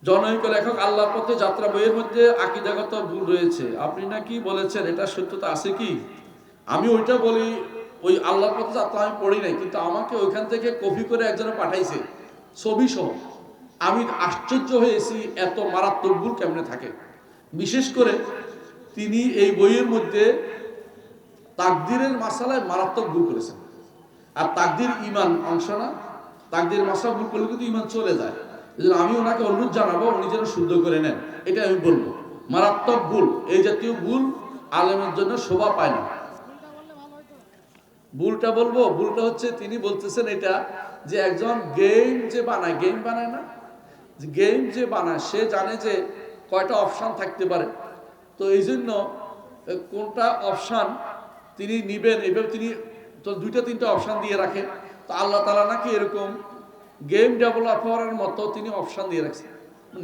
জনৈক লেখক আল্লাহর পথে যাত্রা বইয়ের মধ্যে আকীদাগত ভুল রয়েছে, আপনি নাকি বলেছেন, এটা সত্যতা আছে কি? আমি ওইটা বলি, ওই আল্লাহর পথে যাত্রা আমি পড়ি নাই, কিন্তু আমাকে ওইখান থেকে কপি করে একজনে পাঠাইছে ছবি সহ। আমি আশ্চর্য হয়েছি এত মারাত্মক ভুল কেমনে থাকে। বিশেষ করে তিনি এই বইয়ের মধ্যে তাকদীরের মাসালায় মারাত্মক ভুল করেছেন। আর তাকদীর ঈমান অংশ না, তাকদীর মাসলা ভুল করলে কিন্তু ঈমান চলে যায়। এজন্য আমি ওনাকে অনুরোধ জানাবো উনি যেন শুদ্ধ করে নেন, এটা আমি বলবো। মারাত্মক ভুল, এই জাতীয় ভুল আলেমের জন্য শোভা পায় না। ভুলটা বলবো, ভুলটা হচ্ছে তিনি বলতেছেন এটা যে একজন গেম যে বানায়, গেম বানায় না, গেম যে বানায় সে জানে যে কয়টা অপশান থাকতে পারে, তো এই জন্য কোনটা অপশান তিনি নিবেন এভাবে তিনি তো দুইটা তিনটা অপশান দিয়ে রাখেন। তো আল্লাহ তাআলা নাকি এরকম গেম ডেভেলপারের মতো তিনি অপশান দিয়ে রাখছেন।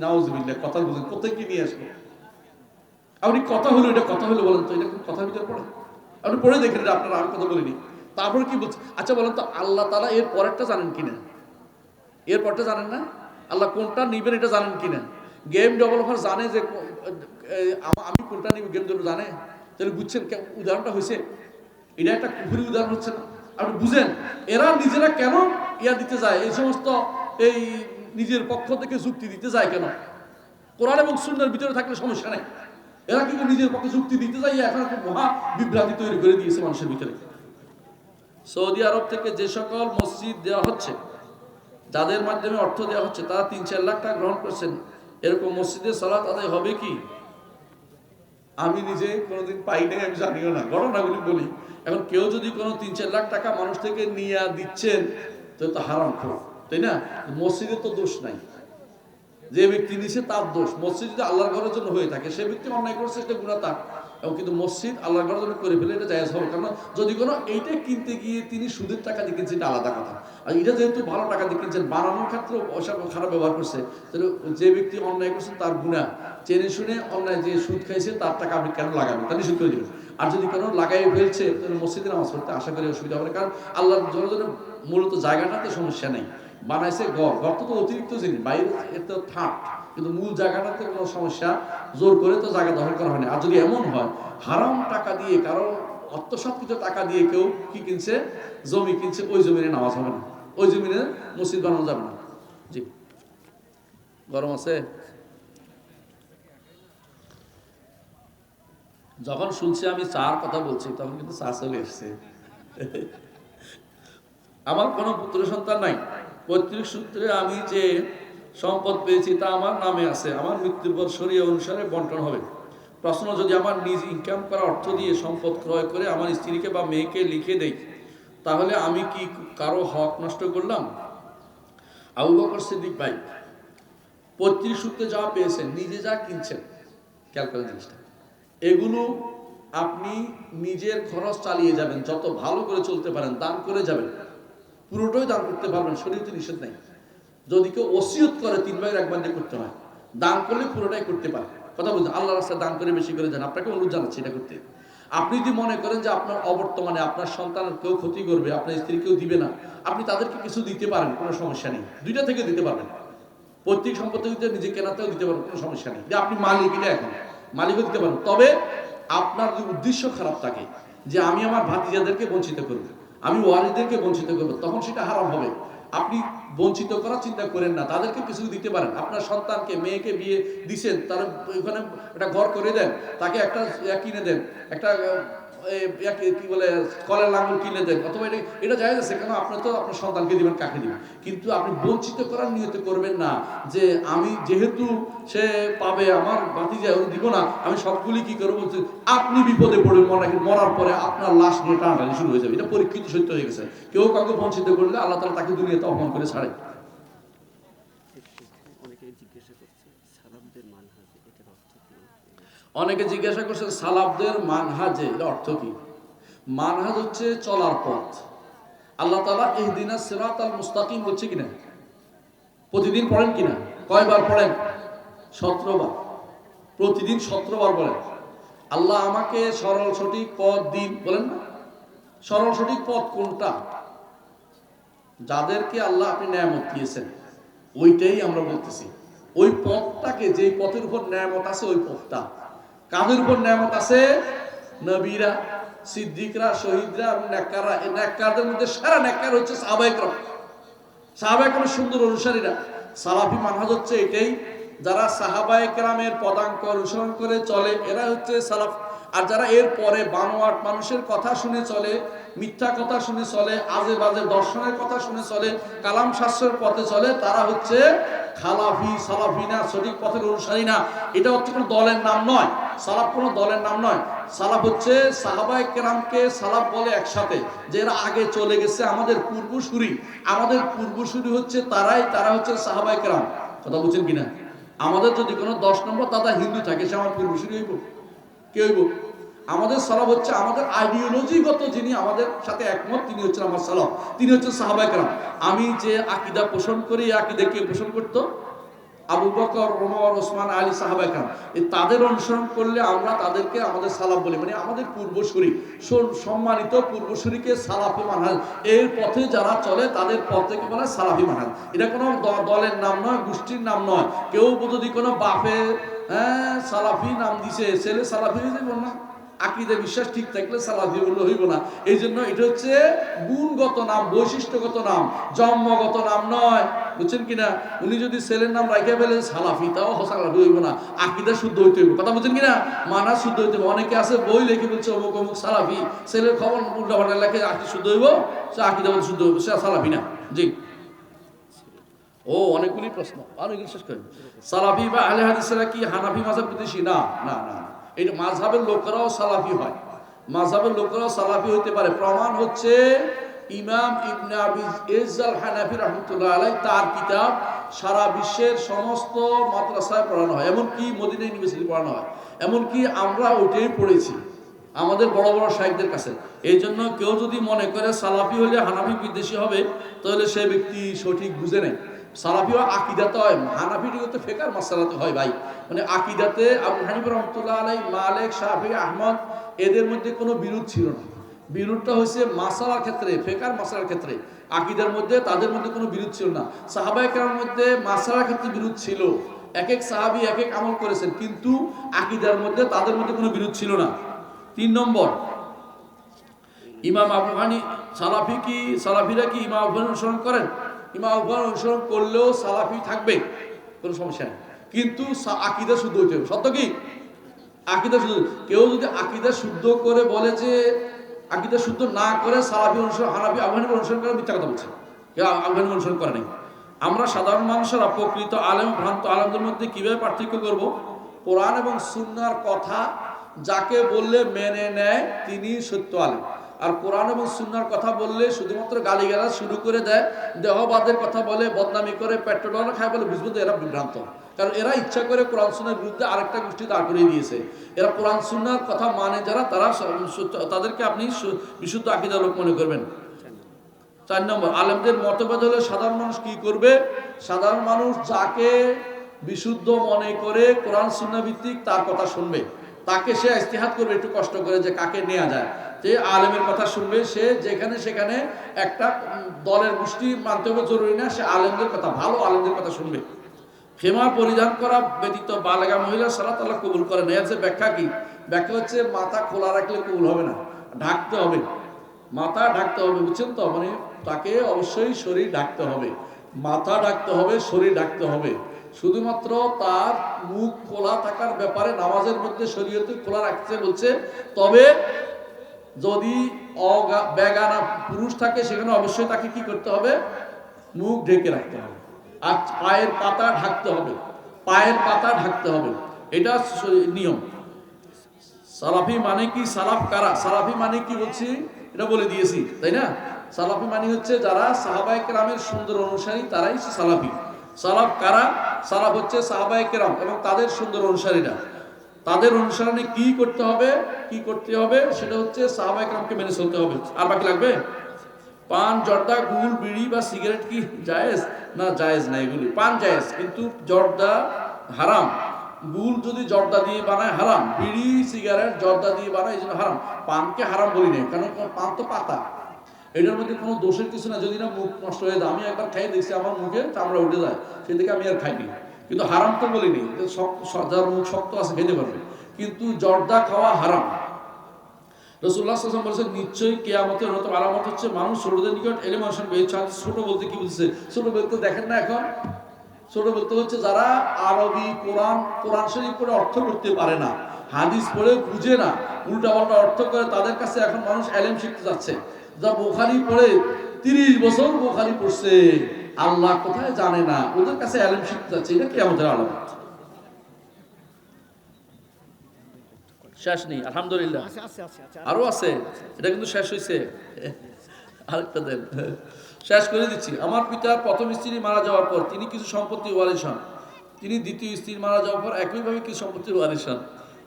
নাউজুবিল্লাহ, কথা বুঝেন কোথায় কি নিয়ে আসবো আপনি? কথা হলো, এটা কথা হলো বলেন তো, এটা কোন কথার ভিতরে পড়ে? আপনি পড়ে দেখেন, আপনারা আর কথা বলিনি। তারপরে কি বলছে? আচ্ছা বলেন তো, আল্লাহ তাআলা এর পরেরটা জানেন কিনা? এর পরটা জানেন না? আল্লাহ কোনটা নিবেন এটা জানেন কিনা? গেম ডেভেলপার জানে যে আমি কোনটা নিব, গেম ডেভেলপার জানে? তাহলে বুঝছেন উদাহরণটা হয়েছে, এটা একটা কুফরি উদাহরণ হচ্ছে না? আপনি বুঝেন এরা নিজেরা কেন ইয়া দিতে যায়, এই সমস্ত এই নিজের পক্ষ থেকে যুক্তি দিতে যায় কেন? কোরআন এবং সুন্নাহর ভিতরে থাকলে সমস্যা নেই, এরা কিন্তু নিজের পক্ষে যুক্তি দিতে যায়, এখন একটা মহা বিভ্রান্তি তৈরি করে দিয়েছে মানুষের ভিতরে। সৌদি আরব থেকে যে সকল মসজিদ দেওয়া হচ্ছে, যাদের মাধ্যমে অর্থ দেওয়া হচ্ছে, তারা ৩-৪ লাখ টাকা গ্রহণ করছেন, এরকম মসজিদে সালাত আদায় হবে কি? আমি নিজে কোনোদিন পাই নাই, আমি জানিও না, ঘটনাগুলি বলি। এখন কেউ যদি কোনো ৩-৪ লাখ টাকা মানুষ থেকে নিয়ে দিচ্ছেন, তো হারাম খোর, তাই না? মসজিদের তো দোষ নাই, যে ব্যক্তি নিছে তার দোষ। মসজিদ যদি আল্লাহর ঘরের জন্য হয়ে থাকে, সে ব্যক্তি অন্যায় করছে, সেটা গুনাহ তার। এবং কিন্তু মসজিদ আল্লাহর ঘরের জন্য করে ফেলে এটা জায়েজ হবে, কারণ যদি কোনো এইটা কিনতে গিয়ে তিনি সুদের টাকা দিয়ে কিনছেন, এটা আলাদা কথা। আর এটা যেহেতু ভালো টাকা দিয়ে কিনছেন, বানানোর ক্ষেত্রে ওসব খারাপ ব্যবহার করছে, তাহলে যে ব্যক্তি অন্যায় করছেন তার গুনাহ। জেনে শুনে অন্যায় যে সুদ খাইছে তার টাকা আপনি কেন লাগাবেন? তা নিষেধ করে দেবেন। আর যদি কোনো লাগাই ফেলছে, তাহলে মসজিদে নামাজ পড়তে আশা করি অসুবিধা হবে না, কারণ আল্লাহর ঘরের জন্য মূলত জায়গাটাতে সমস্যা নেই। বানাইছে ঘর, ঘর তো অতিরিক্ত জিনিস, বাইরে এর তো থাক, কিন্তু মূল জায়গাটাতে কোনো সমস্যা, জোর করে তো জায়গা দখল করা হয়নি। আর যদি এমন হয় হারাম টাকা দিয়ে, কারো অর্থসৎকৃত টাকা দিয়ে কেউ কি কিনছে, জমি কিনছে, ওই জমিনে নামাজ হবে না, ওই জমিনে মসজিদ বানানো যাবে না। জি, গরম আছে? যখন শুনছি আমি চার কথা বলছি, তখন কিন্তু চা চলে এসছে। আমার কোনো পুত্র সন্তান নাই, পৈতৃক সূত্রে আমি যে সম্পদ পেয়েছি তা আমার নামে আছে, আমার মৃত্যুর পর শরীয়ত অনুসারে বন্টন হবে। প্রশ্ন, যদি আমার নিজ ইনকাম করা অর্থ দিয়ে সম্পদ ক্রয় করে আমার স্ত্রীকে বা মেয়েকে লিখে দেই, তাহলে আমি কি কারো হক নষ্ট করলাম? আবু বকর সিদ্দিক ভাই, পৈতৃক সূত্রে যা পেয়েছেন, নিজে যা কিনছেন, খেয়াল করেন জিনিসটা, এগুলো আপনি নিজের খরচ চালিয়ে যাবেন, যত ভালো করে চলতে পারেন দান করে যাবেন, পুরোটাই দান করতে পারবেন, শরীয়তে নিষেধ নাই। যদি কেউ ওসিয়ত করে 3 ভাগের 1 ভাগ দিয়ে করতে হয়, দান করলে পুরোটাই করতে পারে। কথা বলছেন, আল্লাহর রাস্তায় দান করে বেশি করে যান, আপনাকে অনুরোধ জানাচ্ছি এটা করতে। আপনি যদি মনে করেন যে আপনার অবর্তমানে আপনার সন্তানের কেউ ক্ষতি করবে, আপনার স্ত্রী কেউ দিবে না, আপনি তাদেরকে কিছু দিতে পারেন, কোনো সমস্যা নেই, দুইটা থেকে দিতে পারবেন। পৈতৃক সম্পত্তি দিতে, নিজে কেনাতেও দিতে পারেন, কোনো সমস্যা নেই, যে আপনি মালিক, এটা এখন মালিকও দিতে পারেন। তবে আপনার যদি উদ্দেশ্য খারাপ থাকে, যে আমি আমার ভাতিজাদেরকে বঞ্চিত করব, আমি ওয়ারিদেরকে বঞ্চিত করব, তখন সেটা হারাম হবে। আপনি বঞ্চিত করার চিন্তা করেন না, তাদেরকে কিছু দিতে পারেন। আপনার সন্তানকে, মেয়েকে বিয়ে দিচ্ছেন, তার ওখানে একটা ঘর করে দেন, তাকে একটা কিনে দেন, একটা কি বলে কলের লাঙ্গল কিনে দেন, অথবা এটা জায়েজ আছে, কেন? আপনি তো আপনার সন্তানকে দিবেন, কাকে দিবেন? কিন্তু আপনি বঞ্চিত করার নিয়তে করবেন না, যে আমি যেহেতু সে পাবে, আমার ভাতিজা দিব না, আমি সবগুলি কি করবো। আপনি বিপদে পড়বেন, মরার পরে আপনার লাশ নিয়ে টানাটানি শুরু হয়ে যাবে। এটা পরীক্ষিত সত্য হয়ে গেছে। কেউ কাউকে বঞ্চিত করলে আল্লাহ তাআলা তাকে দুনিয়াতে অপমান করে ছাড়ে। অনেকে জিজ্ঞাসা করছেন সালাফদের মানহাজে এর অর্থ কি? মানহাজ হচ্ছে চলার পথ। আল্লাহ তাআলা ইহদিনাস সিরাতাল মুস্তাকিম বলছে কিনা? প্রতিদিন পড়েন কিনা? কয়বার পড়েন? 17 বার। প্রতিদিন 17 বার বলেন, আল্লাহ আমাকে সরল সঠিক পথ দিন, বলেন না? সরল সঠিক পথ কোনটা? যাদেরকে আল্লাহ আপনি নেয়ামত দিয়েছেন, ওইটাই আমরা বলতেছি। ওই পথটাকে, যে পথের উপর নেয়ামত আছে, ওই পথটা কাদের উপর নেয়ামত আছে? নবীরা, সিদ্দিকরা, শহীদরা এবং নেককাররা। এই নেককারদের মধ্যে সেরা নেককার হচ্ছে সাহাবায়ে কেরাম। সাহাবায়ে কেরামের সুন্দর অনুসারীরা। সালাফি মানহাজ হচ্ছে এটাই, যারা সাহাবায়ে কেরামের পদাঙ্ক অনুসরণ করে চলে, এরা হচ্ছে সালাফ। আর যারা এর পরে বানোয়াট মানুষের কথা শুনে চলে, মিথ্যা কথা শুনে চলে, আজে বাজে দর্শনের কথা শুনে চলে, কালাম শাস্ত্রের পথে চলে, তারা হচ্ছে খালাফি, সালাফি না, সঠিক পথের অনুসারী না। এটা হচ্ছে কোনো দলের নাম নয়। সালাফ কোনো দলের নাম নয়। সালাফ হচ্ছে সাহাবায়ে কেরামকে সালাফ বলে একসাথে, যে এরা আগে চলে গেছে, আমাদের পূর্বসূরি। আমাদের পূর্বসূরি হচ্ছে তারাই, তারা হচ্ছে সাহাবায়ে কেরাম। কথা বুঝছেন কিনা? আমাদের যদি কোনো 10 নম্বর দাদা হিন্দু থাকে, সে আমার পূর্বসূরি হইব? কে হইব? আমাদের সালাফ হচ্ছে আমাদের আইডিওলজিগত, যিনি আমাদের সাথে একমত, তিনি হচ্ছেন আমার সালাফ, তিনি হচ্ছেন সাহাবায়ে কেরাম। আমি যে আকীদা পোষণ করি, এই আকীদা কে পোষণ করতো? আবু বকর, ওমর, ওসমান, আলী, সাহাবায়ে কেরাম। তাদের অনুসরণ করলে আমরা তাদেরকে আমাদের সালাফ বলি, মানে আমাদের পূর্বসূরি, সম্মানিত পূর্বসূরিকে সালাফি মানহাজ। এর পথে যারা চলে তাদের পথ থেকে বলে সালাফি মানহাজ। এটা কোনো দলের নাম নয়, গোষ্ঠীর নাম নয়। কেউ যদি কোনো বাপে সালাফি নাম দিছে, ছেলে সালাফি হয়ে যাবে না, আকীদা বিশ্বাস ঠিক থাকলে সালাফি বললে হইব না। এই জন্য এটা হচ্ছে গুণগত নাম, বৈশিষ্ট্যগত নাম, জন্মগত নাম নয়। বুঝছেন কিনা? উনি যদি ছেলের নাম রাখে ফেলে সালাফি, তাও সালাফি হইব না, আকীদা শুদ্ধ হইতে হইব। কথা বুঝছেন কিনা? মানা শুদ্ধ হইতে হবে। অনেকে আছে বই লিখে বলছে অমুক অমুক সালাফি, ছেলের খবর উল্টা পাল্টা লেখে, আকীদা শুদ্ধ হইব, সে আকীদা শুদ্ধ হইব, সে সালাফি না। জি, ও অনেকগুলি প্রশ্ন, অনেকগুলি শেষ করেন। সালাফি বা আহলে হাদিসরা কি হানাফি মাযহাব বিদ্বেষী? না না না, এটা মাযহাবের লোকেরাও সালাফি হয়, মাযহাবের লোকেরাও সালাফি হইতে পারে। প্রমাণ হচ্ছে ইমাম ইবনে আবি ইজ্জাল হানাফি রাহমাতুল্লাহ আলাইহি, তার কিতাব সারা বিশ্বের সমস্ত মাদ্রাসায় পড়ানো হয়, এমনকি মদিনা ইউনিভার্সিটি পড়ানো হয়, এমনকি আমরা ওইটাই পড়েছি আমাদের বড় বড় শাইখদের কাছে। এই জন্য কেউ যদি মনে করে সালাফি হলে হানাফি বিদ্বেষী হবে, তাহলে সে ব্যক্তি সঠিক বুঝে নেয়। সালাফি আকীদাতে হয়, হানাফিটি হতে ফিকহের মাসআলাতে হয় ভাই। মানে আকীদাতে আবু হানিফা রাহমাতুল্লাহ আলাইহি, মালিক, শাফিঈ, আহমদ, এদের মধ্যে কোনো বিরোধ ছিল না। বিরোধটা হয়েছে মাসআলার ক্ষেত্রে, ফিকহের মাসআলার ক্ষেত্রে। আকীদার মধ্যে তাদের মধ্যে কোনো বিরোধ ছিল না। সাহাবায়ে কেরামের মধ্যে মাসআলার ক্ষেত্রে বিরোধ ছিল, এক এক সাহাবী এক এক আমল করেছেন, কিন্তু আকীদার মধ্যে তাদের মধ্যে কোনো বিরোধ ছিল না। 3 নম্বর, ইমাম আবু হানিফা সালাফিরা কি ইমাম আবু হানিফা অনুসরণ করেন? ইমাম আবু হানিফা অনুসরণ করলেও সালাফি থাকবে, কোনো সমস্যা নেই, কিন্তু আকীদা শুদ্ধ হইতে হবে। সত্য কি? আকীদা শুদ্ধ। কেউ যদি আকীদা শুদ্ধ করে বলে যে, আকীদা শুদ্ধ না করে সালাফি অনুসরণ, হানাফি, আবু হানিফা অনুসরণ করে, মিথ্যা কথা বলছে। কেউ আবু হানিফা অনুসরণ করে নাই। আমরা সাধারণ মানুষেরা প্রকৃত আলেম, ভ্রান্ত আলেমদের মধ্যে কিভাবে পার্থক্য করব? কোরআন এবং সুন্নাহর কথা যাকে বললে মেনে নেয় তিনি সত্য আলেম। আর কোরআন এবং সুন্নাহর কথা বললে শুধুমাত্র গালিগালাজ শুরু করে দেয়, দেহবাদের কথা বলে, বদনামি করে, পেট্রোল খায় বলে, বুঝবো তো এরা বিভ্রান্ত। কারণ এরা ইচ্ছা করে কোরআন সুন্নাহর বিরুদ্ধে আরেকটা গোষ্ঠী দাঁড় করিয়ে দিয়েছে। এরা কোরআন সুন্নাহর কথা মানে যারা, তারা তাদেরকে আপনি বিশুদ্ধ আকীদার লোক মনে করবেন। 4 নম্বর, আলেমদের মতভেদ হলে সাধারণ মানুষ কি করবে? সাধারণ মানুষ যাকে বিশুদ্ধ মনে করে কোরআন সুন্নাহ ভিত্তিক তার কথা শুনবে, তাকে সে ইজতিহাদ করবে একটু কষ্ট করে যে কাকে নেওয়া যায়। যে আলেমের কথা শুনবে, সে যেখানে সেখানে একটা দলের গোষ্ঠী মানতে হবে জরুরি না, সে আলেমদের কথা, ভালো আলেমদের কথা শুনবে। খেমার পরিধান করা ব্যতীত বালেগা মহিলা সালাত আল্লাহ কবুল করে না। এর যে ব্যাখ্যা কি? ব্যাখ্যা হচ্ছে মাথা খোলা রাখলে কবুল হবে না, ঢাকতে হবে, মাথা ঢাকতে হবে। বুঝছেন তো? মানে তাকে অবশ্যই শরীর ঢাকতে হবে, মাথা ঢাকতে হবে, শরীর ঢাকতে হবে। শুধুমাত্র তার মুখ খোলা থাকার ব্যাপারে নামাজের মধ্যে শরীয়তে খোলা রাখতে বলছে। তবে যদি বেগানা পুরুষ থাকে, সেখানে অবশ্যই তাকে কি করতে হবে? মুখ ঢেকে রাখতে হবে। আর পায়ের পাতা ঢাকতে হবে, পায়ের পাতা ঢাকতে হবে, এটা নিয়ম। সালাফি মানে কি? সালাফ কারা? সালাফি মানে কি বলছি এটা বলে দিয়েছি, তাই না? সালাফি মানে হচ্ছে যারা সাহাবায়ে কেরামের সুন্দর অনুসারী, তারাই সালাফি। সালাফ কারা? সালাফ হচ্ছে সাহাবায়ে কেরাম এবং তাদের সুন্দর অনুসারীরা। তাদের অনুসরণে কি করতে হবে? কি করতে হবে সেটা হচ্ছে সাহাবায়ে কেরামকে মেনে চলতে হবে। আর বাকি লাগবে? পান, জর্দা, গুল, বিড়ি বা সিগারেট কি জায়েজ? না, জায়েজ না। এগুলি পান জায়েজ, কিন্তু জর্দা হারাম। গুল যদি জর্দা দিয়ে বানায় হারাম, বিড়ি সিগারেট জর্দা দিয়ে বানায়, এই জন্য হারাম। পানকে হারাম বলি না, কারণ পান তো পাতা, এটার মধ্যে কোনো দোষের কিছু না। যদি না মুখ নষ্ট হয়ে যায়, আমি একবার খাই দেখছি আমার মুখে চামড়া উঠে যায়, সেই থেকে আমি আর খাইনি। কিন্তু হারাম তো বলিনি, যার মুখ শক্ত আছে খেতে পারবে, কিন্তু জর্দা খাওয়া হারাম। রাসূলুল্লাহ সাল্লাল্লাহু আলাইহি ওয়াসাল্লাম বলেছেন, নিশ্চয়ই কিয়ামতের অন্যতম আলামত হচ্ছে মানুষ ছোটদের নিকট এলেম অর্জন করবে। ছোট বলতে কি বুঝছে? ছোট বলতে দেখেন না এখন, ছোট বলতে হচ্ছে যারা আরবি কোরআন শরীফ পড়ে অর্থ করতে পারে না, হাদিস পড়ে বুঝে না, উল্টাপাল্টা অর্থ করে, তাদের কাছে এখন মানুষ এলেম শিখতে যাচ্ছে। যা বুখারী পড়ে 30 বছর বুখারী পড়ছে, আল্লাহ কোথায় জানে না, ওদের কাছে এলেম শিখতে যাচ্ছে। এটা কিয়ামতের আলামত। শেষ নেই, আলহামদুলিল্লাহ আরো আছে, এটা কিন্তু শেষ হয়েছে, আরেকটা দেন, শেষ করে দিচ্ছি। আমার পিতার প্রথম স্ত্রী মারা যাওয়ার পর তিনি কিছু সম্পত্তি ওয়ারিশ হন। তিনি দ্বিতীয় স্ত্রী মারা যাওয়ার পর একইভাবে কিছু সম্পত্তির ওয়ারিশ হন।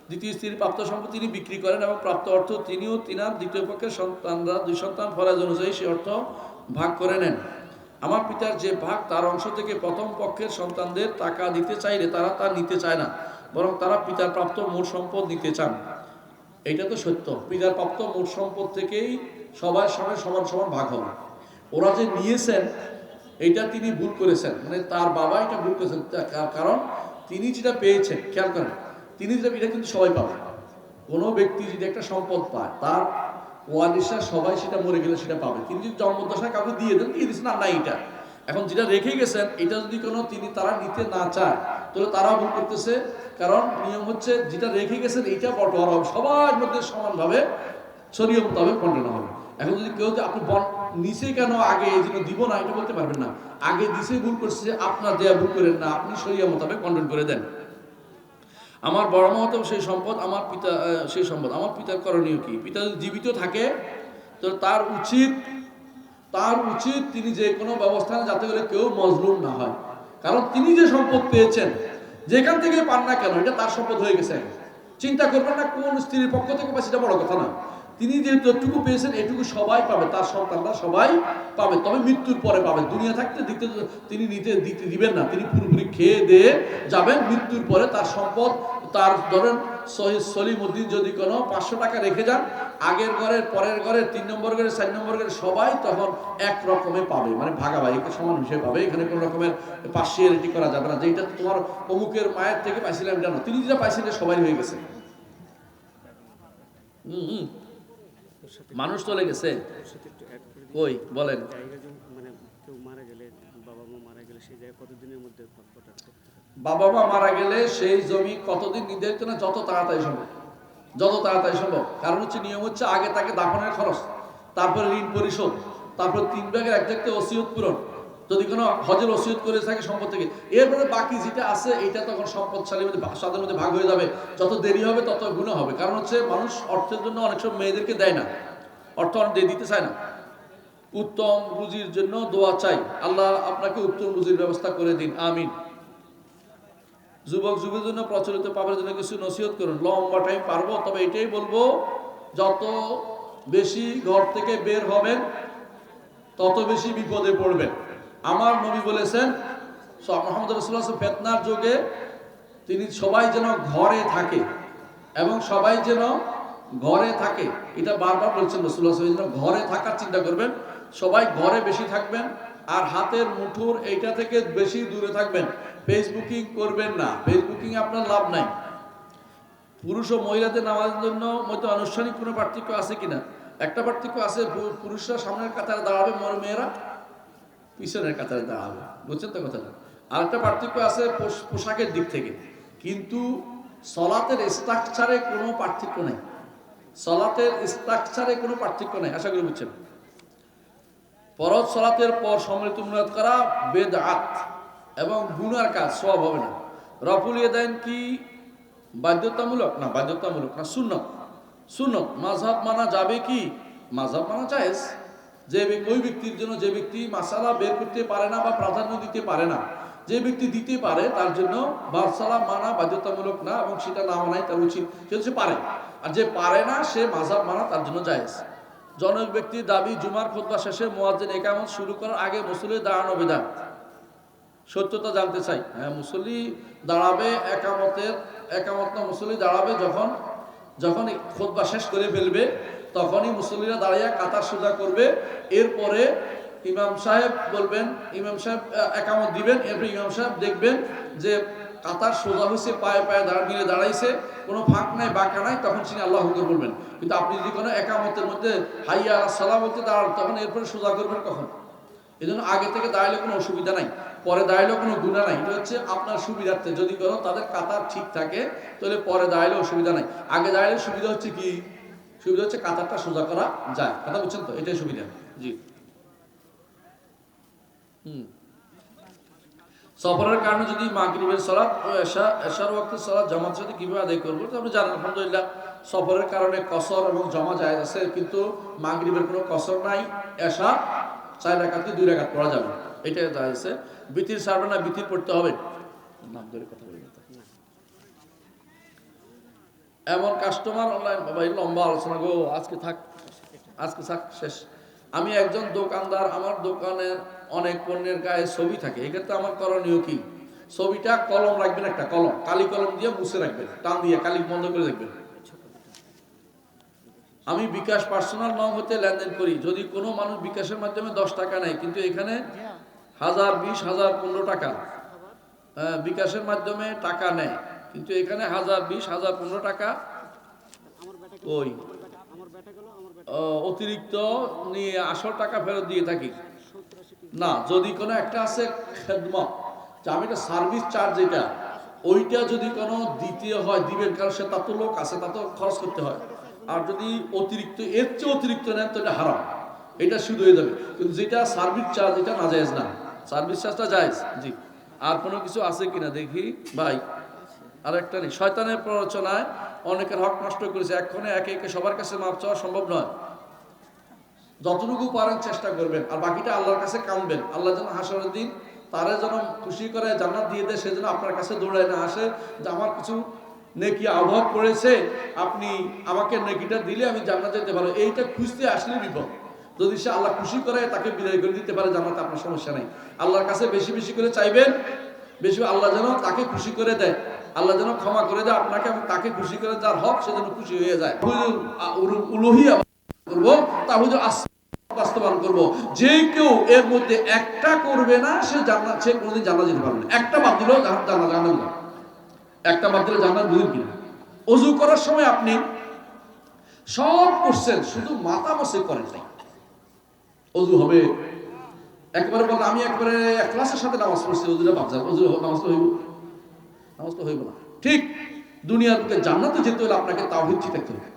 দ্বিতীয় স্ত্রীর প্রাপ্ত সম্পত্তি তিনি বিক্রি করেন এবং প্রাপ্ত অর্থ তিনিও তিনার দ্বিতীয় পক্ষের সন্তানরা 2 সন্তান ফরজ অনুযায়ী সে অর্থ ভাগ করে নেন। আমার পিতার যে ভাগ তার অংশ থেকে প্রথম পক্ষের সন্তানদের টাকা দিতে চাইলে তারা তা নিতে চায় না, বরং তারা পিতার প্রাপ্ত মোট সম্পদ নিতে চান। এটা তো সত্য, পিতার প্রাপ্ত মোট সম্পদ থেকেই সবার সঙ্গে সমান সমান ভাগ হবে। ওরা যে নিয়েছেন এটা তিনি ভুল করেছেন, মানে তার বাবা এটা ভুল করেছেন, কারণ তিনি যেটা পেয়েছেন, খেয়াল করেন, তিনি যেটা, এটা কিন্তু সবাই পাবে। কোনো ব্যক্তি যদি একটা সম্পদ পায়, তার ওয়ারিশরা সবাই সেটা মরে গেলে সেটা পাবে। কিন্তু যদি জন্মদশায় কাউকে দিয়ে দেন, দিয়ে দিচ্ছেন না এটা, এখন যেটা রেখে গেছেন এটা যদি কোনো তারা নিতে না চায়, তাহলে তারাও ভুল করতেছে। কারণ নিয়ম হচ্ছে যেটা রেখে গেছেন এইটা বন্টন হবে, সবার মধ্যে সমানভাবে শরীয়ত মোতাবেক বন্টন হবে। এখন যদি কেউ যে আপনি নিচে কেন আগে এই জন্য দিব না, এটা বলতে পারবেন না। আগে দিছে ভুল করছে, আপনার দেয়া ভুল করেন না, আপনি শরীয়ত মোতাবেক বন্টন করে দেন। আমার বড় মহতম সেই সম্পদ আমার পিতা, সেই সম্পদ আমার পিতার করণীয় কি? পিতা যদি জীবিত থাকে তো তার উচিত তিনি যে কোনো ব্যবস্থানে যাতে করে কেউ মজলুম না হয়। কারণ তিনি যে সম্পদ পেয়েছেন, যেখান থেকে পান না কেন, এটা তার সম্পদ হয়ে গেছে। চিন্তা করবেন না কোন স্ত্রীর পক্ষ থেকে পাচ্ছে, এটা বড় কথা না। তিনি যে যতটুকু পেয়েছেন এটুকু সবাই পাবে, তার সন্তানরা সবাই পাবে, তবে মৃত্যুর পরে পাবে। দুনিয়া থাকতে তিনি দিতে দিবেন না, তিনি পুরোপুরি খেয়ে দিয়ে যাবেন। মৃত্যুর পরে তার সম্পদ, তার ধরেন সলিমউদ্দিন যদি কোনো 500 টাকা রেখে যান, আগের ঘরের, পরের ঘরের, 3 নম্বর ঘরের, 4 নম্বর ঘরের সবাই তখন এক রকমে পাবে, মানে ভাগাভাগিকে সমান হিসেবে পাবে। এখানে কোনো রকমের পার্সিয়ালিটি করা যাবে না, যে এটা তোমার অমুকের মায়ের থেকে পাইছিলাম এটা না, তিনি যেটা পাইছেন এটা সবাই হয়ে গেছে। মানুষ চলে গেছে কই বলেন, মানে কেউ মারা গেলে, বাবা মা মারা গেলে সেই জায়গায় কতদিনের মধ্যে বাবা মা মারা গেলে সেই জমি কতদিন নির্ধারিত না, যত তাড়াতাড়ি সম্ভব, যত তাড়াতাড়ি সম্ভব। কারণ হচ্ছে নিয়ম হচ্ছে আগে তাকে দাফনের খরচ, তারপরে ঋণ পরিশোধ, তারপর 3 ভাগের 1 ভাগতে ওসিয়ত পূরণ, যদি কোনো হজের ওসিয়ত করে থাকে সম্পদ থেকে, এরপরে বাকি যেটা আছে এটা তখন সম্পদশালীর মধ্যে সাদের মধ্যে ভাগ হয়ে যাবে। যত দেরি হবে তত গুনাহ হবে। কারণ হচ্ছে মানুষ অর্থের জন্য অনেক সময় মেয়েদেরকে দেয় না, অর্থ অনেক দিতে চায় না। উত্তম রুজির জন্য দোয়া চাই, আল্লাহ আপনাকে উত্তম রুজির ব্যবস্থা করে দিন, আমিন। যুবক যুবতীর জন্য প্রচলিত পাপের জন্য কিছু নসিহত করুন। লম্বা টাইম পারবো, তবে এটাই বলবো, যত বেশি ঘর থেকে বের হবেন তত বেশি বিপদে পড়বেন। আমার নবী বলেছেন, মুহাম্মদ রাসূলুল্লাহ ফিতনার যুগে তিনি সবাই যেন ঘরে থাকে, এবং সবাই যেন ঘরে থাকে, এটা বারবার বলছেন রাসূলুল্লাহ, যেন ঘরে থাকার চিন্তা করবেন, সবাই ঘরে বেশি থাকবেন, আর হাতের মুঠোর এইটা থেকে বেশি দূরে থাকবেন। ফেসবুকিং করবেন না, ফেসবুকিং আপনার লাভ নাই। পুরুষ ও মহিলাদের নামাজের জন্য মধ্যে আনুষ্ঠানিক কোনো পার্থক্য আছে কিনা? একটা পার্থক্য আছে, পুরুষরা সামনের কাতারে দাঁড়াবে, মেয়েরা পিছনের কাতারে দাঁড়াবে, বুঝছেন তো কথাটা? আর একটা পার্থক্য আছে পোশাকের দিক থেকে, কিন্তু সলাতের স্ট্রাকচারে কোনো পার্থক্য নেই, সলাতের স্ট্রাকচারে কোনো পার্থক্য নেই, আশা করি বুঝছেন। ফরজ সলাতের পর সম্মিলিত মুনাজাত করা বেদআত এবং গুনার কাজ, সওয়াব হবে না। রফুল ইয়াদাইন কি বাধ্যতামূলক? না, বাধ্যতামূলক না, সুন্নত। সুন্নত। মাযহাব মানা যাবে কি? মাযহাব মানা জায়েজ। যে ওই ব্যক্তির জন্য, যে ব্যক্তি মাসালা বের করতে পারে না বা প্রাধান্য দিতে পারে না, যে ব্যক্তি দিতে পারে তার জন্য মাসালা মানা বাধ্যতামূলক না, এবং সেটা না মানাই তার উচিত, সে পারে। আর যে পারে না সে মাযহাব মানা তার জন্য জায়েজ। জনক ব্যক্তির দাবি, জুমার খুতবা শেষে মুয়াজ্জিন ইকামত শুরু করার আগে মুসল্লি দাঁড়ানো বিধান। সত্যতা জানতে চাই। হ্যাঁ, মুসল্লি দাঁড়াবে, একামত না, মুসল্লি দাঁড়াবে যখন খুতবা শেষ করে ফেলবে, তখনই মুসল্লিরা দাঁড়িয়ে কাতার সোজা করবে। এরপরে ইমাম সাহেব বলবেন, ইমাম সাহেব একামত দিবেন, এরপর ইমাম সাহেব দেখবেন যে কাতার সোজা হয়েছে, পায়ে পায়ে মিলে দাঁড়াইছে, কোনো ফাঁক নাই বাঁকা নাই, তখন তিনি আল্লাহু আকবার বলবেন। কিন্তু আপনি যদি কোনো একামতের মধ্যে হাইয়া আলাস সালাহ বলতে দাঁড়ান, তখন এরপরে সোজা করবেন কখন? এই জন্য আগে থেকে দাঁড়ালে কোনো অসুবিধা নাই, পরে দাঁড়ালেও কোনো গুণা নাই। এটা হচ্ছে আপনার সুবিধার্থে। যদি কোনো তাদের কাতার ঠিক থাকে তাহলে পরে দাঁড়ালে অসুবিধা নাই। আগে দাঁড়ালে সুবিধা হচ্ছে কি? সুবিধা হচ্ছে কাতারটা সোজা করা যায়। কথা বুঝছেন তো? এটাই সুবিধা। জি। সফরের কারণে যদি মাগরিবের সালাত ও এশার ওয়াক্তের সালাত জামাতের সাথে কিভাবে আদায় করবো? তো আপনি জানেন আলহামদুলিল্লাহ সফরের কারণে কসর এবং জমা জায়েজ আছে, কিন্তু মাগরিবের কোনো কসর নাই। এশা 4 রাকাতে 2 রাকাত পড়া যাবে, এটা জায়েজ আছে। বিতির ছাড়বে না, বিতির পড়তে হবে। নাম ধরে কথা বলি না। এমন কাস্টমার অনলাইন, বাবা এই লম্বা আলোচনা গো, আজকে থাক শেষ। আমি একজন দোকানদার, আমার দোকানে অনেক পণ্যের গায়ে ছবি থাকে, এক্ষেত্রে আমার করণীয় কি? ছবিটা কলম রাখবেন, একটা কলম, কালি কলম দিয়ে মুছে রাখবেন, টান দিয়ে কালি বন্ধ করে রাখবেন। আমি বিকাশ পার্সোনাল নং হতে লেনদেন করি। যদি কোনো মানুষ বিকাশের মাধ্যমে 10 টাকা নেয়, কিন্তু এখানে 1000, 20, 1000, 15 টাকা বিকাশের মাধ্যমে টাকা নেয়, কিন্তু এখানে 1000, 20, 1000, 15 টাকা ওই অতিরিক্ত নিয়ে আসল টাকা ফেরত দিয়ে থাকি না। যদি কোনো একটা আছে খেদমত, আমি একটা সার্ভিস চার্জ, যেটা ওইটা যদি কোনো দ্বিতীয় হয় দিবেন, কারণ সে তা তো লোক আছে, তা তো খরচ করতে হয়। আর যদি অতিরিক্ত, এর চেয়ে অতিরিক্ত নেন তো এটা হারাম, এটা শুধু হয়ে যাবে। কিন্তু যেটা সার্ভিস চার্জ, এটা না জায়েজ না, সার্ভিস চার্জটা জায়েজ। জি। আর কোনো কিছু আছে কিনা দেখি ভাই। আর একটা নেই, শয়তানের প্ররোচনায় অনেকের হক নষ্ট করেছে, এক্ষণে একে একে সবার কাছে মাপ চাওয়া সম্ভব নয়। যতটুকু পারেন চেষ্টা করবেন, আর বাকিটা আল্লাহর কাছে কামবেন। আল্লাহ যেন হাসরের দিন তারে যেন খুশি করে জান্নাত দিয়ে দেয়, সেজন্য আপনার কাছে দৌড়ায় না আসে যে আমার কিছু নেকি অভাব পড়েছে, আপনি আমাকে নেকিটা দিলে আমি জান্নাত যেতে পারবো। এইটা খুঁজতে আসলে বিপদ। যদি সে আল্লাহ খুশি করে তাকে বিদায় করে দিতে পারে জান্নাতে, আপনার সমস্যা নেই। আল্লাহর কাছে বেশি বেশি করে চাইবেন, বেশি, আল্লাহ যেন তাকে খুশি করে দেয়, আল্লাহ যেন ক্ষমা করে দেয় আপনাকে এবং তাকে খুশি করে, যার হক সে যেন খুশি হয়ে যায়। উলুহিয়া করবো, তাহলে বাস্তবায়ন করবো। যে কেউ এর মধ্যে একটা করবে না, সে জান্নাত, সে কোনোদিন জান্নাত যেতে পারবে না। একটা বাদ দিলেও জান্নাত, একটা বাদ দিলে জান্নাত বুঝেন কিনা? ওযু করার সময় আপনি সব করছেন, শুধু মাথা মসে করেন নাই। ওযু হবে একবারে বলেন আমি একবারে ইখলাসের সাথে নামাজ পড়ছি, ওযুটা বাদ যাবে, ওযু নামাজ তো হইব না। ঠিক দুনিয়ার বুকে জান্নাতে যেতে হলে আপনাকে তাওহীদ ঠিক থাকতে হবে।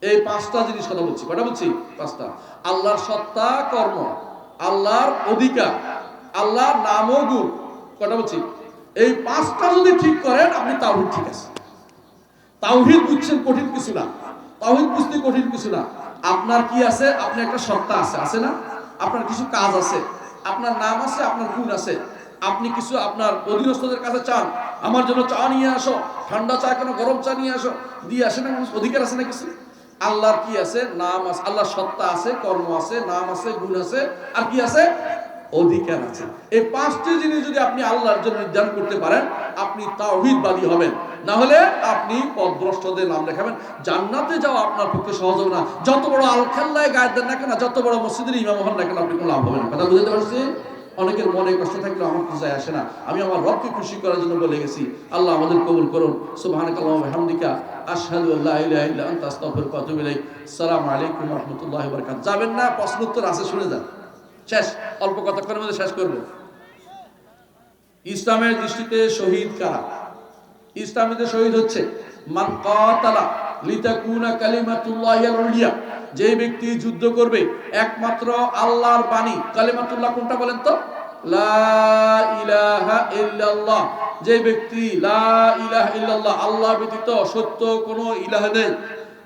এই 5টা জিনিস কথা বলছি, কটা বলছি? 5টা। আল্লাহর সত্তা, কর্ম, আল্লাহর অধিকার, আল্লাহর নাম ও গুণ, কটা বলছি? এই 5টা যদি ঠিক করেন, আপনি তাওহীদ ঠিক আছে। তাওহীদ বুঝছেন কঠিন কিছু না, তাওহীদ বুঝতে কঠিন কিছু না। আপনার কি আছে? আপনি একটা সত্তা আছে না? আপনার কিছু কাজ আছে, আপনার নাম আছে, আপনার গুণ আছে। আপনি কিছু আপনার অধীনস্থদের কাছে চান, আমার জন্য চা নিয়ে আসো, ঠান্ডা চা কেন, গরম চা নিয়ে আসো, দিয়ে আসে না? অধিকার আছে না কিছু? আল্লাহর কি আছে? নাম আছে, আল্লাহর সত্তা আছে, কর্ম আছে, নাম আছে, গুণ আছে, আর কি আছে? অধিকার আছে। এই 5টি জিনিস যদি আপনি আল্লাহর জন্য নির্ধারণ করতে পারেন, আপনি তাওহীদবাদী হবেন। না হলে আপনি পথভ্রষ্টদের নাম লেখাবেন। জান্নাতে যাওয়া আপনার পক্ষে সহজ হবে না। যত বড় আল-খাল্লায় গায়ের দেন না কেন, যত বড় মসজিদের ইমাম হন না কেন, আপনি কোনো লাভ হবে না। কথা বুঝতে পারছি? অনেকের মনে কষ্ট থাকলেও আমার কিছু যায় আসে না। আমি আমার রবকে খুশি করার জন্য বলে গেছি। আল্লাহ আমাদের কবুল করুন। সুবহানাকাল্লাহু ওয়া বিহামদিকা, আশহাদু আল্লা ইলাহা ইল্লা আনতা, আস্তাগফিরুকা ওয়া আতুবু ইলাইক। আসসালামু আলাইকুম ওয়া রাহমাতুল্লাহি ওয়া বারাকাতুহু। যাবেন না, প্রশ্ন উত্তর আছে, শুনে যান। শেষ, অল্প কতক্ষণের মধ্যে শেষ করব। ইসলামের দৃষ্টিতে শহীদ কারা? ইসলামীতে শহীদ হচ্ছে মান কাতালা লিতাকুনা কালিমাতুল্লাহিল উলিয়া, যে ব্যক্তি যুদ্ধ করবে একমাত্র আল্লাহর বাণী, কালিমাতুল্লাহ কোনটা বলেন তো? লা ইলাহা ইল্লাল্লাহ। যে ব্যক্তি লা ইলাহা ইল্লাল্লাহ, আল্লাহ ব্যতীত সত্য কোনো ইলাহ নেই,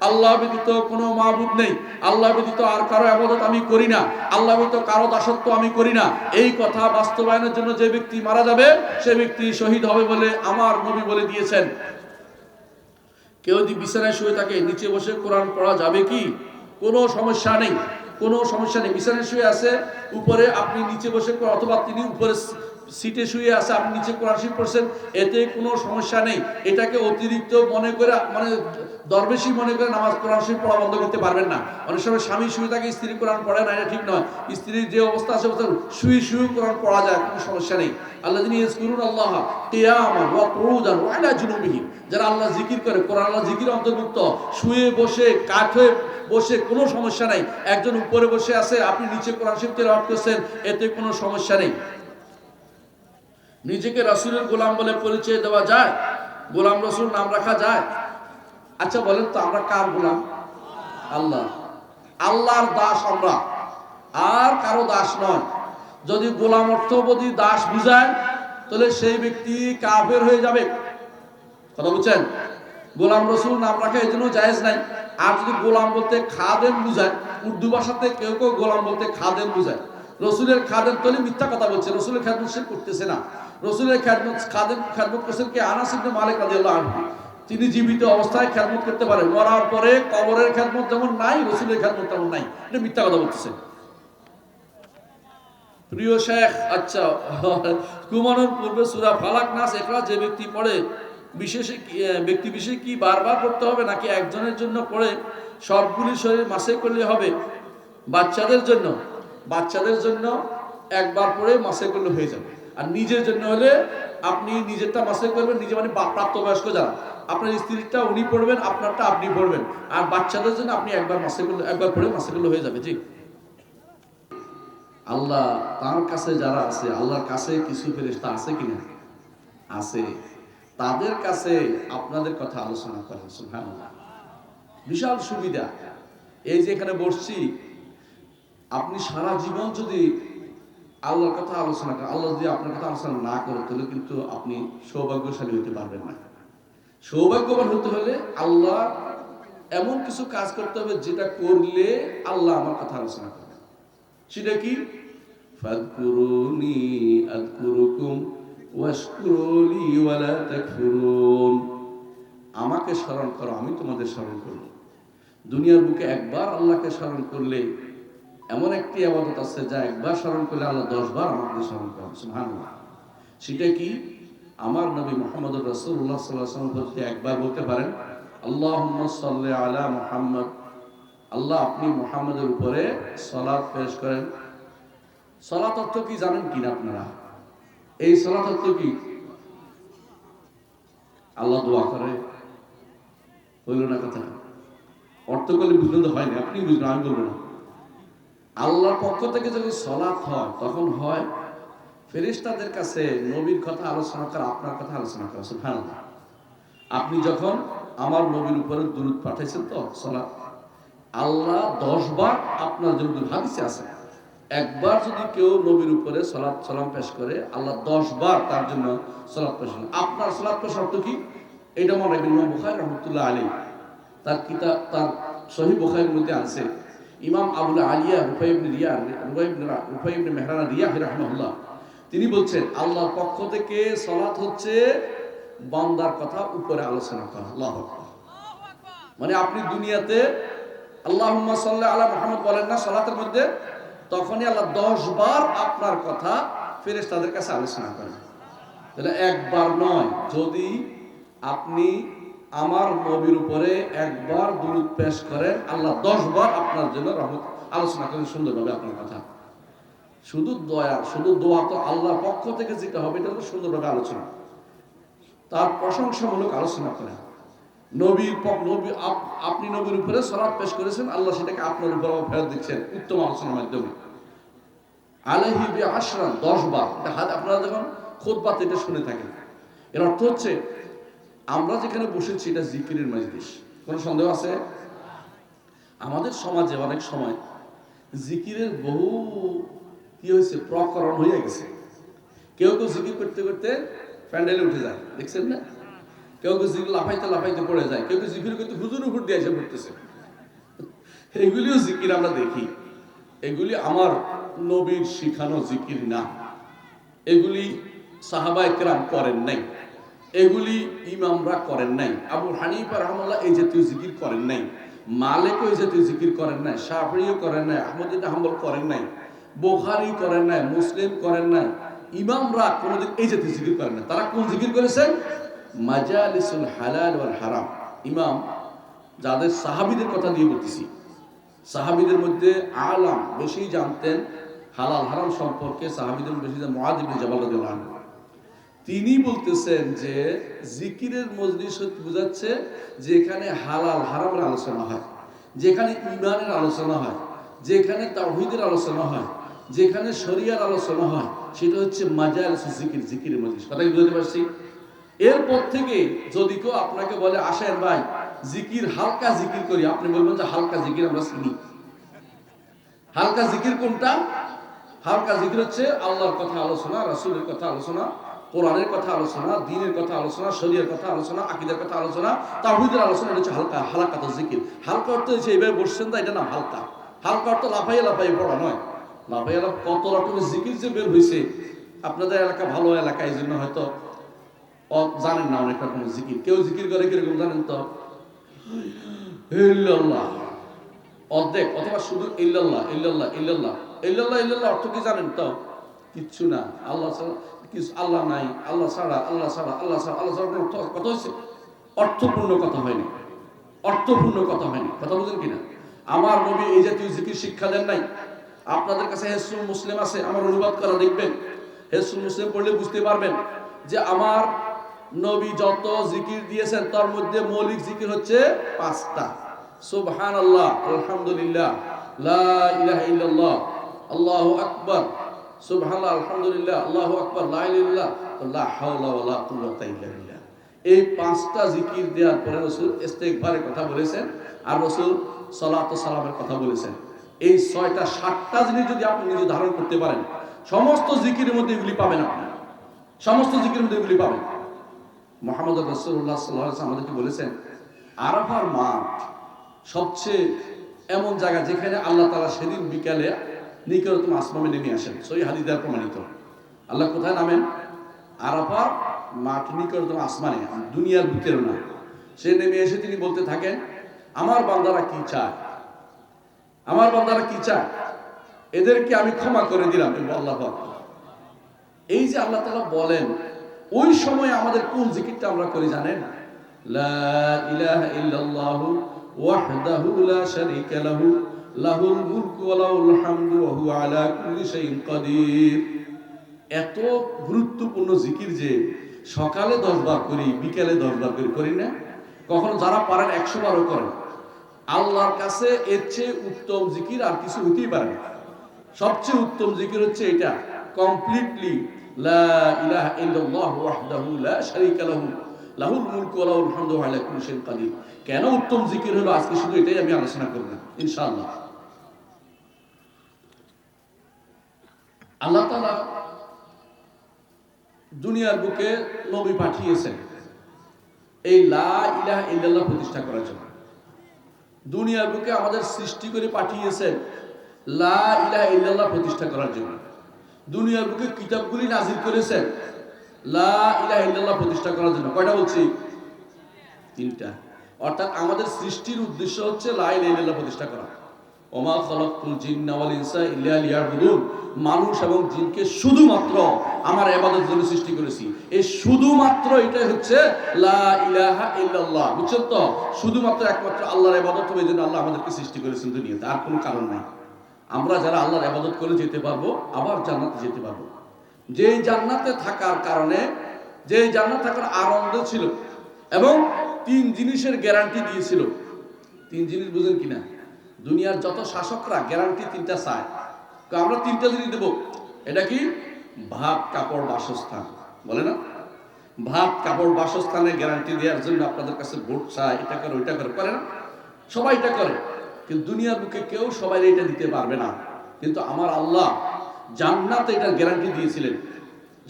আল্লাহ ব্যতীত কোনো মাবুদ নেই, আল্লাহ ব্যতীত আর কারো ইবাদত আমি করি না, আল্লাহ ব্যতীত কারো দাসত্ব আমি করি না, এই কথা বাস্তবায়নের জন্য যে ব্যক্তি মারা যাবে, সে ব্যক্তি শহীদ হবে বলে আমার নবী বলে দিয়েছেন। কেউ যদি বিছানায় শুয়ে থাকে, নিচে বসে কোরআন পড়া যাবে কি? কোনো সমস্যা নেই, কোনো সমস্যা নেই। বিছানায় শুয়ে আছে, উপরে আপনি নিচে বসে, অথবা তিনি উপরে সিটে শুয়ে আছে, আপনি নিচে কোরআন শরীফ পড়ছেন, এতে কোনো সমস্যা নেই। এটাকে অতিরিক্ত মনে করে, মানে দরবেশি মনে করে নামাজ কোরআন শরীফ পড়া বন্ধ করতে পারবেন না। অনেক সময় স্বামী শুয়ে থাকে, স্ত্রী কোরআন পড়ে না, এটা ঠিক নয়। স্ত্রীর যে অবস্থা আছে শুয়ে শুয়ে কোরআন পড়া যায়, কোনো সমস্যা নেই। আল্লাযীনা ইয়াযকুরুনাল্লাহ কিয়ামান ওয়া কুউদান ওয়া আলা জুনুবিহিম, যারা আল্লাহ জিকির করে, কোরআন আল্লাহ জিকির অন্তর্ভুক্ত। শুয়ে বসে কাঠে বসে কোনো সমস্যা নাই। একজন উপরে বসে আছে, আপনি নিচে কোরআন শরীফ তেলাওয়াত করছেন, এতে কোনো সমস্যা নেই। নিজেকে রাসূলের গোলাম বলে পরিচয় দেওয়া যায়, গোলাম রাসূল নাম রাখা যায়। আচ্ছা বলেন তো, আমরা কার গোলাম? আল্লাহ। আল্লাহর দাস আমরা, আর কারো দাস নয়। যদি গোলাম অর্থবোধী দাস বুঝায়, তাহলে সেই ব্যক্তি কাফের হয়ে যাবে। কথা বুঝছেন? গোলাম রসুল নাম রাখা এই জন্য জায়েজ নাই। আর যদি গোলাম বলতে খাদেম বুঝায়, উর্দু ভাষাতে কেউ কেউ গোলাম বলতে খাদেম বুঝায়, রসুলের খাদেম, তাহলে মিথ্যা কথা বলছে। রসুলের খেদমত সে করতেছে না। রসুলের খেদমত করছেন কে? আনাস ইবনে মালিক রাদিয়াল্লাহু আনহু। তিনি জীবিত অবস্থায় খেদমত করতে পারেন, মরার পরে কবরের খেদমত যেমন নাই, রসুলের খেদমত তেমন নাই। এটা মিথ্যা কথা বলতেছে। প্রিয় শেখ, আচ্ছা, ঘুমানোর পূর্বে সূরা ফালাক, নাস, ইখলাস যে ব্যক্তি পড়ে, ব্যক্তি বিশেষে কি বারবার পড়তে হবে, নাকি একজনের জন্য পড়ে সবগুলি শরীর মাসে করলে হবে? বাচ্চাদের জন্য একবার পড়ে মাসে করলে হয়ে যাবে। আর নিজের জন্য হলে আপনি নিজেরটা মাসে করবেন, নিজে মানে প্রাপ্তবয়স্ক যারা, আপনার স্ত্রীরটা উনি পড়বেন, আপনারটা আপনি পড়বেন। আর বাচ্চাদের জন্য আপনি একবার পড়ে মাসে করলে হয়ে যাবে। জি, আল্লাহ তার কাছে যারা আছে, আল্লাহর কাছে কিছু ফেরেশতা আছে কিনা? আছে। তাদের কাছে আপনাদের কথা আলোচনা করেন। সুবহানাল্লাহ, বিশাল সুবিধা। এই যে এখানে বসছি, আপনি সারা জীবন যদি আল্লাহর কথা আলোচনা করেন, আল্লাহ যদি আপনার কথা আলোচনা না করেন, তাহলে কিন্তু আপনি সৌভাগ্যশালী হতে পারবেন না। সৌভাগ্যবান হতে হলে আল্লাহ এমন কিছু কাজ করতে হবে, যেটা করলে আল্লাহ আমার কথা আলোচনা করবে। সেটা কি? ফাযকুরুনি আযকুরুকুম ওয়াশকুরুলি ওয়ালা তাকফুরুন। আমাকে স্মরণ করো, আমি তোমাদের স্মরণ করব। দুনিয়ার বুকে একবার আল্লাহকে স্মরণ করলে এমন একটি ইবাদত আছে, যা একবার স্মরণ করলে আল্লাহ 10 বার আমাকে স্মরণ করেন। সুবহানাল্লাহ। সেটা কি? আমার নবী মুহাম্মদুর রাসূলুল্লাহ সাল্লাল্লাহু আলাইহি ওয়াসাল্লাম প্রতি একবার বলতে পারেন, আল্লাহুম্মা সাল্লি আলা মুহাম্মদ। আল্লাহ, আপনি মুহাম্মদের উপরে সালাত পেশ করেন। সালাত অর্থ কি জানেন কিনা আপনারা? এই সালাত অর্থ কি? আল্লাহ দোয়া করে, হইল না কথা? অর্থ করলে বুঝলেন তো হয় না, আপনি বুঝলেন, আমি বলবো না। আল্লাহর পক্ষ থেকে যখন সালাত হয়, তখন হয় ফেরেশতাদের কাছে নবীর কথা আলোচনা করা, আপনার কথা আলোচনা করা। সুবহানাল্লাহ। আপনি যখন আমার নবীর উপরে দুরূদ পাঠাইছেন, তো সালাত, আল্লাহ 10 বার আপনার জন্য, হাদিসে আছে, একবার যদি কেউ নবীর উপরে সালাত সালাম পেশ করে, আল্লাহ 10 বার তার জন্য সালাত পেশ করেন। আপনার সালাত পেশ অর্থ কি? এটা মনে রাখবেন। ইমাম বুখারী রাহমাতুল্লাহ আলাইহি তার কিতাব, তার সহিহ বুখারীর মধ্যে আছে, ইমাম আবুল আলিয়া রুফাই ইবনে মেহরান রিয়াহি রাহিমাহুল্লাহ, তিনি বলছেন, আল্লাহর পক্ষ থেকে সালাত হচ্ছে বান্দার কথা উপরে আলোচনা করা। আল্লাহু আকবার। মানে আপনি দুনিয়াতে আল্লাহুম্মা সাল্লি আলা মুহাম্মদ বলেন না সালাতের মধ্যে, তখনই আল্লাহ 10 বার আপনার কথা ফেরেশতাদের কাছে আলোচনা করেন। তাহলে একবার নয়, যদি আপনি আমার নবীর উপরে একবার দুরূদ পেশ করেন, আল্লাহ 10 বার আপনার জন্য রহমত আলোচনা করেন, সুন্দরভাবে আপনার কথা। শুধু দোয়া তো আল্লাহর পক্ষ থেকে যেটা হবে, এটা হলো সুন্দরভাবে আলোচনা, তার প্রশংসামূলক আলোচনা করেন। আপনি নবীর উপরে সালাত পেশ করেছেন, আল্লাহ সেটাকে আপনার উপর ফেরত দিচ্ছেন উত্তম আলোচনার মাধ্যমে। আলাইহি বিআশরা, 10 বার। এটা আপনারা যখন খুতবা এটা শুনে থাকেন, এর অর্থ হচ্ছে আমরা যেখানে বসেছি এটা জিকিরের মজলিস। কোনো সন্দেহ আছে? আমাদের সমাজে অনেক সময় জিকিরের বহু কি হয়েছে, প্রকরণ হয়ে গেছে। কেউ কেউ জিকির করতে করতে প্যান্ডেলে উঠে যায়, দেখছেন না? কেউ কেউ জিকির লাফাইতে লাফাইতে পড়ে যায়, কেউ কেউ জিকির করতে হুজুর উপর দিয়ে এসে পড়তেছে। এগুলিও জিকির আমরা দেখি। এগুলি আমার নবীর শিখানো জিকির না। এগুলি সাহাবায়ে কেরাম করেন নাই, এগুলি ইমামরা করেন নাই। আবু হানিফা রাহমাতুল্লাহ এই জাতীয় জিকির করেন নাই, মালিকও এই জাতীয় জিকির করেন নাই, শাফিঈও করেন নাই, আহমদ ইবনে হাম্বল করেন নাই, বুখারী করেন নাই, মুসলিম করেন নাই, ইমামরা কোনোদিন এই জাতীয় জিকির করেন না। তারা কোন জিকির করেছেন? মাজালিসুল হালাল ওয়াল হারাম। ইমাম যাদের সাহাবীদের কথা দিয়ে বলতেছি, সাহাবীদের মধ্যে আলাম বেশি জানতেন হালাল হারাম সম্পর্কে, সাহাবীদের বেশি মুআয ইবনে জাবাল রাদিয়াল্লাহু আনহু। তিনি বলতেছেন যে জিকিরের মজলিস বোঝাচ্ছে যেখানে হালাল হারামের আলোচনা হয়, যেখানে ঈমানের আলোচনা হয়, যেখানে তাওহীদের আলোচনা হয়, যেখানে শরিয়ার আলোচনা হয়, সেটা হচ্ছে মাজালিসুল জিকির, জিকিরের মজলিস। কথা কি বুঝতে পারছি? এরপর থেকে যদি কেউ আপনাকে বলে আসেন ভাই জিকির, হালকা জিকির করি, আপনি বলবেন যে হালকা জিকির আমরা চিনি। হালকা জিকির কোনটা? হালকা জিকির হচ্ছে আল্লাহর কথা আলোচনা, রাসূলের কথা আলোচনা, কোরআনের কথা আলোচনা, দ্বীনের কথা আলোচনা, শরীয়তের কথা আলোচনা, আকীদার কথা আলোচনা, তাওহীদের আলোচনা। এটা হচ্ছে হালকা, হালাকাতুল জিকির। হালকা অর্থ হচ্ছে এইভাবে বসছেন না, এটা না হালকা। হালকা অর্থ লাফাইয়া লাফাইয়া পড়া নয়। লাফাইয়া কত রকমের জিকির যে বের হয়েছে, আপনাদের এলাকা ভালো এলাকা, এই জন্য হয়তো জানেন না অনেক রকমের জিকির। কেউ জিকির করে কিরকম জানেন তো? ইল্লাল্লাহ অর্ধেক, অথবা শুধু ইল্লাল্লাহ ইল্লাল্লাহ ইল্লাল্লাহ ইল্লাল্লাহ ইল্লাল্লাহ অর্থ কি জানেন তো? কিচ্ছু না, আল্লাহ ছাড়া কিছু, আল্লাহ নাই, আল্লাহ ছাড়া, আল্লাহ ছাড়া, আল্লাহ ছাড়া, আল্লাহ ছাড়া। কথা হয়েছে অর্থপূর্ণ কথা হয়নি, অর্থপূর্ণ কথা হয়নি। কথা বুঝেন কিনা? আমার নবী এই জাতীয় জিকির শিক্ষা দেন নাই। আপনাদের কাছে হিসনুল মুসলিম আছে, আমার অনুবাদ করা দেখবেন। হিসনুল মুসলিম পড়লে বুঝতে পারবেন যে আমার নবী যত জিকির দিয়েছেন তার মধ্যে মৌলিক জিকির হচ্ছে 5টা। সুবহানাল্লাহ, আলহামদুলিল্লাহ, লা ইলাহা ইল্লাল্লাহ, আল্লাহু আকবার, সুবহানাল্লাহ, আলহামদুলিল্লাহ, আল্লাহু আকবার, লা ইলাহা ইল্লাল্লাহ, লা হাওলা ওয়ালা কুওয়াতা ইল্লা বিল্লাহ। এই 5টা জিকির দেওয়ার পরে রাসূল ইস্তিগফারের কথা বলেছেন, আর রাসূল সালাত ও সালামের কথা বলেছেন। এই 6টা 7টা জিনিস যদি আপনি নিজে ধারণ করতে পারেন, সমস্ত জিকিরের মধ্যে এগুলি পাবেন আপনি, সমস্ত জিকিরের মধ্যে এগুলি পাবেন। মুহাম্মদ রাসূলুল্লাহ সাল্লাল্লাহু আলাইহি ওয়াসাল্লাম আমাদেরকে বলেছেন আরাফার মাঠ সবচেয়ে এমন জায়গা যেখানে আল্লাহ তাআলা সেদিন বিকালে নিকটতম আসমানে নেমে আসেন। সহিহ হাদিস দ্বারা প্রমাণিত। আল্লাহ কোথায় নামেন? আরাফার মাঠ, নিকটতম আসমানে, দুনিয়ার ভিতরে না। সে নেমে এসে তিনি বলতে থাকেন আমার বান্দারা কি চায়, আমার বান্দারা কি চায়, এদেরকে আমি ক্ষমা করে দিলাম। আল্লাহু আকবার। এই যে আল্লাহ তাআলা বলেন, ওই সময় আমাদের কোন জিকিরটা আমরা করি জানেন? লা ইলাহা ইল্লাল্লাহু ওয়াহদাহু লা শারীকা লাহু লাহুল মুলকু ওয়া লাহুল হামদু ওয়া হুয়া আলা কুল্লি শাইইন কাদির। এত গুরুত্বপূর্ণ জিকির যে সকালে 10 বার করি, বিকালে 10 বার করি না? কখনো যারা পারেন 100 বারও করেন। আল্লাহর কাছে এর চেয়ে উত্তম জিকির আর কিছু হতেই পারে না। সবচেয়ে উত্তম জিকির হচ্ছে এটা, কমপ্লিটলি লা ইলাহা ইল্লাল্লাহু ওয়াহদাহু লা শারীকা লাহু লাহুল মুলকু ওয়া লাহুল হামদু ওয়া আলা কুল্লি শাইইন কাদির। কেন উত্তম জিকির হলো আজকে শুধু এটাই আমি আলোচনা করব ইনশাআল্লাহ। আল্লাহ তাআলা দুনিয়ার বুকে নবী পাঠিয়েছেন এই লা ইলাহা ইল্লাল্লাহ প্রতিষ্ঠা করার জন্য। দুনিয়ার বুকে আমাদের সৃষ্টি করে পাঠিয়েছেন লা ইলাহা ইল্লাল্লাহ প্রতিষ্ঠা করার জন্য। দুনিয়ার বুকে কিতাবগুলি নাজিল করেছেন লা ইলাহা ইল্লাল্লাহ প্রতিষ্ঠা করার জন্য। কয়টা বলছি? 3টা। অর্থাৎ আমাদের সৃষ্টির উদ্দেশ্য হচ্ছে লা ইলাহা ইল্লাল্লাহ প্রতিষ্ঠা করা। ওমা খালাকতুল জিন্না ওয়াল ইনসা ইল্লা লিয়াবুদুন। মানুষ এবং জিনকে শুধুমাত্র আমার ইবাদতের জন্য সৃষ্টি করেছি। এই শুধুমাত্র এটাই হচ্ছে লা ইলাহা ইল্লাল্লাহ। বুঝছেন তো? শুধুমাত্র একমাত্র আল্লাহর ইবাদত হবে, জন্য আল্লাহ আমাদেরকে সৃষ্টি করেছেন দুনিয়াতে, আর কোনো কারণ নাই। আমরা যারা আল্লাহর ইবাদত করে যেতে পারবো, আবার জান্নাতে যেতে পারবো। যে জান্নাতে থাকার কারণে, যে জান্নাত থাকার আনন্দ ছিল, এবং 3 জিনিসের গ্যারান্টি দিয়েছিল। 3 জিনিস বুঝেন কিনা? দুনিয়ার যত শাসকরা গ্যারান্টি 3টা চায়, তো আমরা 3টা জিনিস দেব। এটা কি? ভাত, কাপড়, বাসস্থান। বলে না? ভাত, কাপড়, বাসস্থানের গ্যারান্টি দেওয়ার জন্য আপনাদের কাছে ভোট চায়, এটা করে ওইটা করে, করে না? সবাই এটা করে, কিন্তু দুনিয়ার বুকে কেউ সবাই এটা দিতে পারবে না। কিন্তু আমার আল্লাহ জান্নাতে এটার গ্যারান্টি দিয়েছিলেন।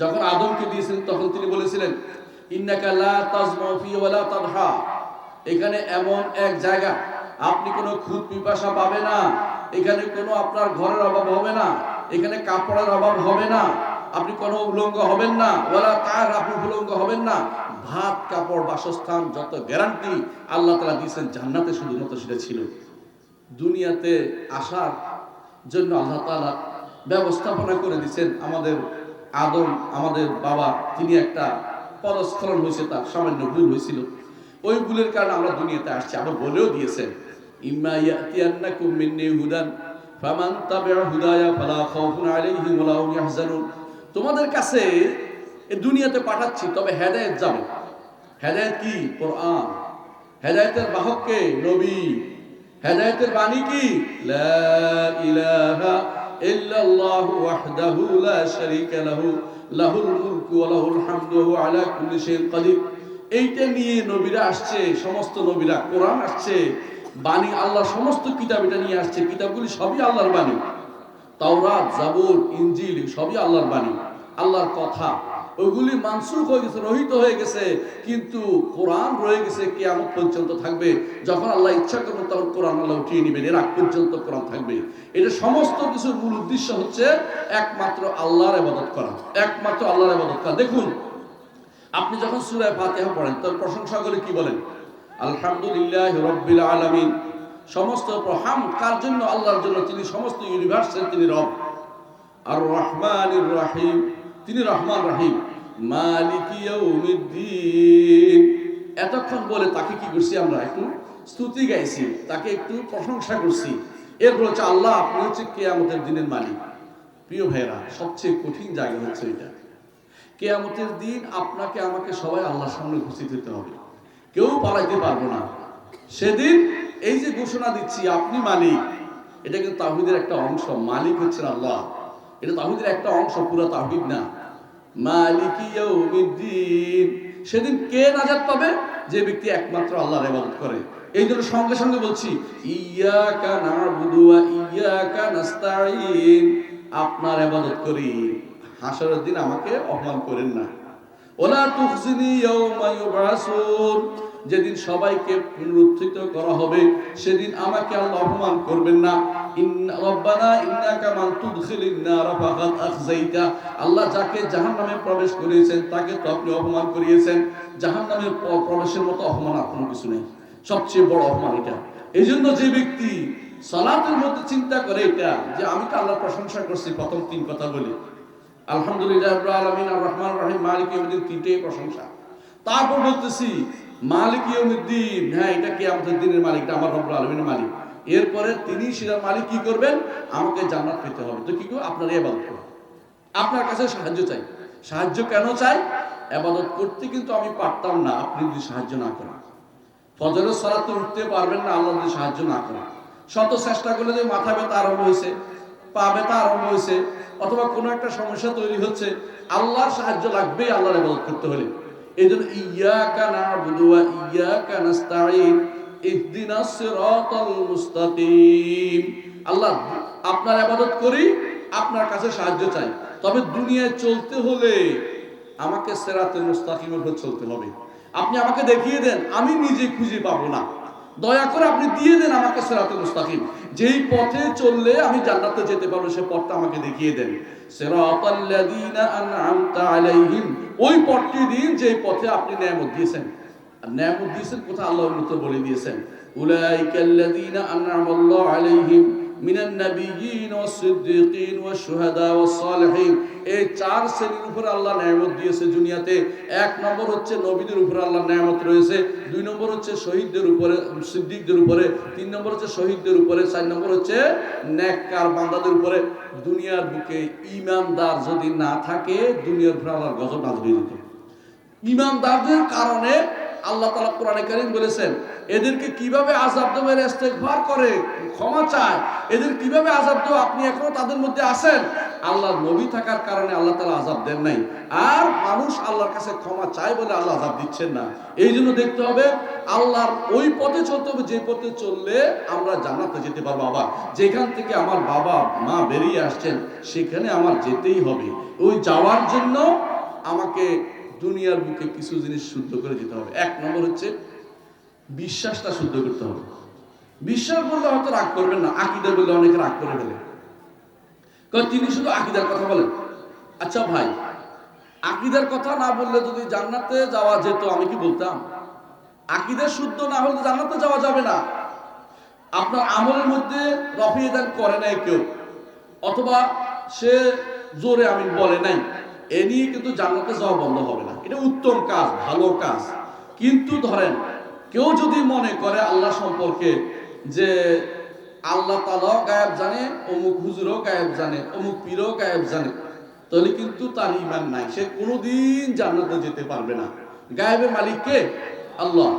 যখন আদমকে দিয়েছিলেন তখন তিনি বলেছিলেন ইন্নাকা লা তাজমা ফি ওয়া লা তাদহা। এখানে এমন এক জায়গা আপনি কোনো খুদ পিপাসা পাবে না, এখানে কোনো আপনার ঘরের অভাব হবে না, এখানে কাপড়ের অভাব হবে না, আপনি কোনো উলঙ্গ হবেন না, ওয়ালা তার আপনি উলঙ্গ হবেন না। ভাত, কাপড়, বাসস্থান যত গ্যারান্টি আল্লাহ তাআলা দিয়েছেন জান্নাতে, শুধুমাত্র সেটা ছিল। দুনিয়াতে আসার জন্য আল্লাহ তাআলা ব্যবস্থাপনা করে দিয়েছেন আমাদের আদম আমাদের বাবা, তিনি একটা পদস্খলন হয়েছে, তার সামান্য ভুল হয়েছিল, ওই ভুলের কারণে আমরা দুনিয়াতে আসছি। আবার বলেও দিয়েছেন, ইম্মা ইয়াতিয়ান্নাকুম মিন্নি হুদান ফামান তাবি'a হুদায়া ফালা খাউফুন আলাইহিম ওয়া লা হুম ইয়াহজানুন। তোমাদের কাছে এই দুনিয়াতে পাঠাচ্ছি, তবে হেদায়েত যাবে। হেদায়েত কি? কোরআন। হেদায়েতের বাহক কে? নবী। হেদায়েতের বাণী কি? লা ইলাহা ইল্লাল্লাহু ওয়াহদাহু লা শারীকা লাহু লাহুল মুলকু ওয়া লাহুল হামদু ওয়া হুয়া আলা কুল্লি শাইইন কাদির। এইটা নিয়ে নবীরা আসছে, সমস্ত নবীরা। কোরআন আসছে, বাণী, আল্লাহর সমস্ত কিতাব এটা নিয়ে আসছে। কিতাবগুলি সবই আল্লাহর বাণী। তাওরাত, জাবুর, ইনজিল সবই আল্লাহর বাণী, আল্লাহর কথা। ওইগুলি মানসুখ হয়ে গেছে, রহিত হয়ে গেছে, কিন্তু কোরআন রয়ে গেছে, কিয়ামত পর্যন্ত থাকবে। যখন আল্লাহ ইচ্ছা করবেন তখন কোরআন আল্লাহ উঠিয়ে নেবেন, এর আগ পর্যন্ত কোরআন থাকবে। এটা সমস্ত কিছুর মূল উদ্দেশ্য হচ্ছে একমাত্র আল্লাহর ইবাদত করা, একমাত্র আল্লাহর ইবাদত করা। দেখুন, আপনি যখন সূরা ফাতিহা পড়েন তখন প্রশংসা করে কি বলেন? আলহামদুলিল্লাহি রাব্বিল আলামিন। সমস্ত হামদ কার জন্য? আল্লাহর জন্য, তিনি সমস্ত ইউনিভার্সের তিনি রব। আর রহমানির রহিম, তিনি রহমান রহিম। মালিকি ইয়াউমিদ্দিন। এতক্ষণ বলে তাকে কি করছি? আমরা একটু স্তুতি গাইছি, তাকে একটু প্রশংসা করছি। এরপর হচ্ছে আল্লাহ, আপনি হচ্ছে কিয়ামতের দিনের মালিক। প্রিয় ভাইরা, সবচেয়ে কঠিন জায়গা হচ্ছে এটা। কিয়ামতের দিন আপনাকে আমাকে সবাই আল্লাহর সামনে উপস্থিত হতে হবে, কেউ পালাইতে পারবো না। সেদিন এই যে ঘোষণা দিচ্ছি আপনি মালিক, এটা কিন্তু তাওহীদের একটা অংশ। মালিক হচ্ছেন আল্লাহ, এটা তাওহীদের একটা অংশ, পুরো তাওহীদ না। মালিকি ইয়াউমিদ্দিন। সেদিন কে নাজাত পাবে? যে ব্যক্তি একমাত্র আল্লাহর ইবাদত করে। এই জন্য সঙ্গে সঙ্গে বলছি, ইয়াকা না'বুদু ওয়া ইয়াকা নাস্তাঈন। আপনার ইবাদত করি, হাসরের দিন আমাকে অপমান করেন না। ওয়ালা তুখজিনি ইয়াওমা ইউবআসুন। যেদিন সবাইকে পুনরুত্থিত করা হবে, সেদিন আমাকে আল্লাহ অপমান করবেন না। ইন্না রাব্বানা ইন্নাকা মান তুদখিলিন নার ফাকাদ আখযাইতা। আল্লাহ যাকে জাহান্নামে প্রবেশ করিয়েছেন তাকে তো আপনি অপমান করিয়েছেন। জাহান্নামে প্রবেশের মতো অপমান আর কোনো কিছু নেই, সবচেয়ে বড় অপমান এটা। এইজন্য যে ব্যক্তি সালাতের মধ্যে চিন্তা করে এটা, যে আমি তো আল্লাহর প্রশংসা করছি প্রথম তিন কথা বলি, আলহামদুলিল্লাহ রাব্বিল আলামিন, আর রহমান রহিম, মালিক ইয়াউমিদ্দিন, তিনটেই প্রশংসা। তারপর বলতেছি মালিক ইয়াউমিদ্দিন, হ্যাঁ এটা কিয়ামতের দিনের মালিক, এটা আমার রব্বুল আলামিনের মালিক। এরপরে তিনি সেটার মালিক কি করবেন? আমাকে জান্নাত পেতে হবে। তো কি করব? আপনার ইবাদত করব, আপনার কাছে সাহায্য চাই। সাহায্য কেন চাই? ইবাদত করতে কিন্তু আমি পারতাম না আপনি যদি সাহায্য না করেন। ফজরের সালাতে উঠতে পারবেন না আল্লাহ যদি সাহায্য না করেন। শত চেষ্টা করলে যে মাথা ব্যথা আরম্ভ হয়েছে, পা ব্যথা আরম্ভ হয়েছে, অথবা কোনো একটা সমস্যা তৈরি হচ্ছে, আল্লাহর সাহায্য লাগবেই আল্লাহর ইবাদত করতে হলে। এইজন্য ইয়াকা না'বুদু ওয়া ইয়াকা নাস্তাঈন ইহদিনাস সিরাতাল মুস্তাকিম। আল্লাহ, আপনার ইবাদত করি, আপনার কাছে সাহায্য চাই। তবে দুনিয়ায় চলতে হলে আমাকে সিরাতুল মুস্তাকিমের উপর চলতে হবে। আপনি আমাকে দেখিয়ে দেন, আমি নিজে খুঁজে পাবো না। দয়া করে আপনি দিয়ে দেন আমাকে সিরাতুল মুস্তাকিম, যেই পথে চললে আমি জান্নাতে যেতে পারবো, সেই পথটা আমাকে দেখিয়ে দেন। সিরাতাল্লাযীনা আন'আমতা আলাইহিম, ওই পথটি দিন যেই পথে আপনি নিয়ামত দিয়েছেন। আর নিয়ামত দিয়েছেন কোথায়? আল্লাহ উন্নত বলে দিয়েছেন, উলাইকাল্লাযীনা আন'আমাল্লাহু আলাইহিম মিনান নাবিয়্যিন ওয়াস সিদ্দীকিন ওয়াশ শুহাদা ওয়াস সালিহিন। এই চার শ্রেণীর উপর আল্লাহ নিয়ামত দিয়েছে দুনিয়াতে। এক নম্বর হচ্ছে নবীদের উপর আল্লাহ নিয়ামত রয়েছে, দুই নম্বর হচ্ছে শহীদদের উপরে, সিদ্দিকদের উপরে, তিন নম্বর হচ্ছে শহীদদের উপরে, চার নম্বর হচ্ছে নেককার বান্দাদের উপরে। দুনিয়ার বুকে ঈমানদার যদি না থাকে, দুনিয়ার উপর আল্লাহর গজব নাযিল হয়ে যেত। ঈমানদারদের কারণে আল্লাহ তাআলা কোরআনে কারীম বলেছেন, এদেরকে কিভাবে আযাব দেব, এরা ইস্তেগফার করে, ক্ষমা চায়, এদের কিভাবে আযাব দেব? আপনি এখনো তাদের মধ্যে আছেন। আল্লাহর নবী থাকার কারণে আল্লাহ তাআলা আযাব দেন নাই, আর মানুষ আল্লাহর কাছে ক্ষমা চায় বলে আল্লাহ আযাব দিচ্ছেন না। এই জন্য দেখতে হবে আল্লাহর ওই পথে চলতে হবে, যে পথে চললে আমরা জান্নাতে যেতে পারবো। আবার যেখান থেকে আমার বাবা মা বেরিয়ে আসছেন, সেখানে আমার যেতেই হবে। ওই যাওয়ার জন্য আমাকে দুনিয়ার বুকে কিছু জিনিস শুদ্ধ করে দিতে হবে। এক নম্বর হচ্ছে বিশ্বাসটা শুদ্ধ করতে হবে। বিশ্বাস বললে হয়তো রাগ করবেন না, আকীদা বললে অনেকে রাগ করে ফেলে, কারণ তিনি শুধু আকীদার কথা বলেন। আচ্ছা ভাই, আকীদার কথা না বললে যদি জান্নাতে যাওয়া যেত, আমি কি বলতাম? আকীদা শুদ্ধ না হলে জান্নাতে যাওয়া যাবে না। আপনার আমলের মধ্যে রফিয়ে দান করে নাই কেউ, অথবা সে জোরে আমিন বলে নাই, এ নিয়ে কিন্তু জান্নাতে যাওয়া বন্ধ হবে না, এটা উত্তম কাজ, ভালো কাজ। কিন্তু ধরেন কেউ যদি মনে করে আল্লাহ সম্পর্কে যে আল্লাহ তাআলাও গায়েব জানে, অমুক হুজুরও গায়েব জানে, অমুক পীরও গায়েব জানে, তাহলে কিন্তু তার ঈমান নাই, সে কোনোদিন জান্নাতে যেতে পারবে না। গায়েবের মালিক কে? আল্লাহ।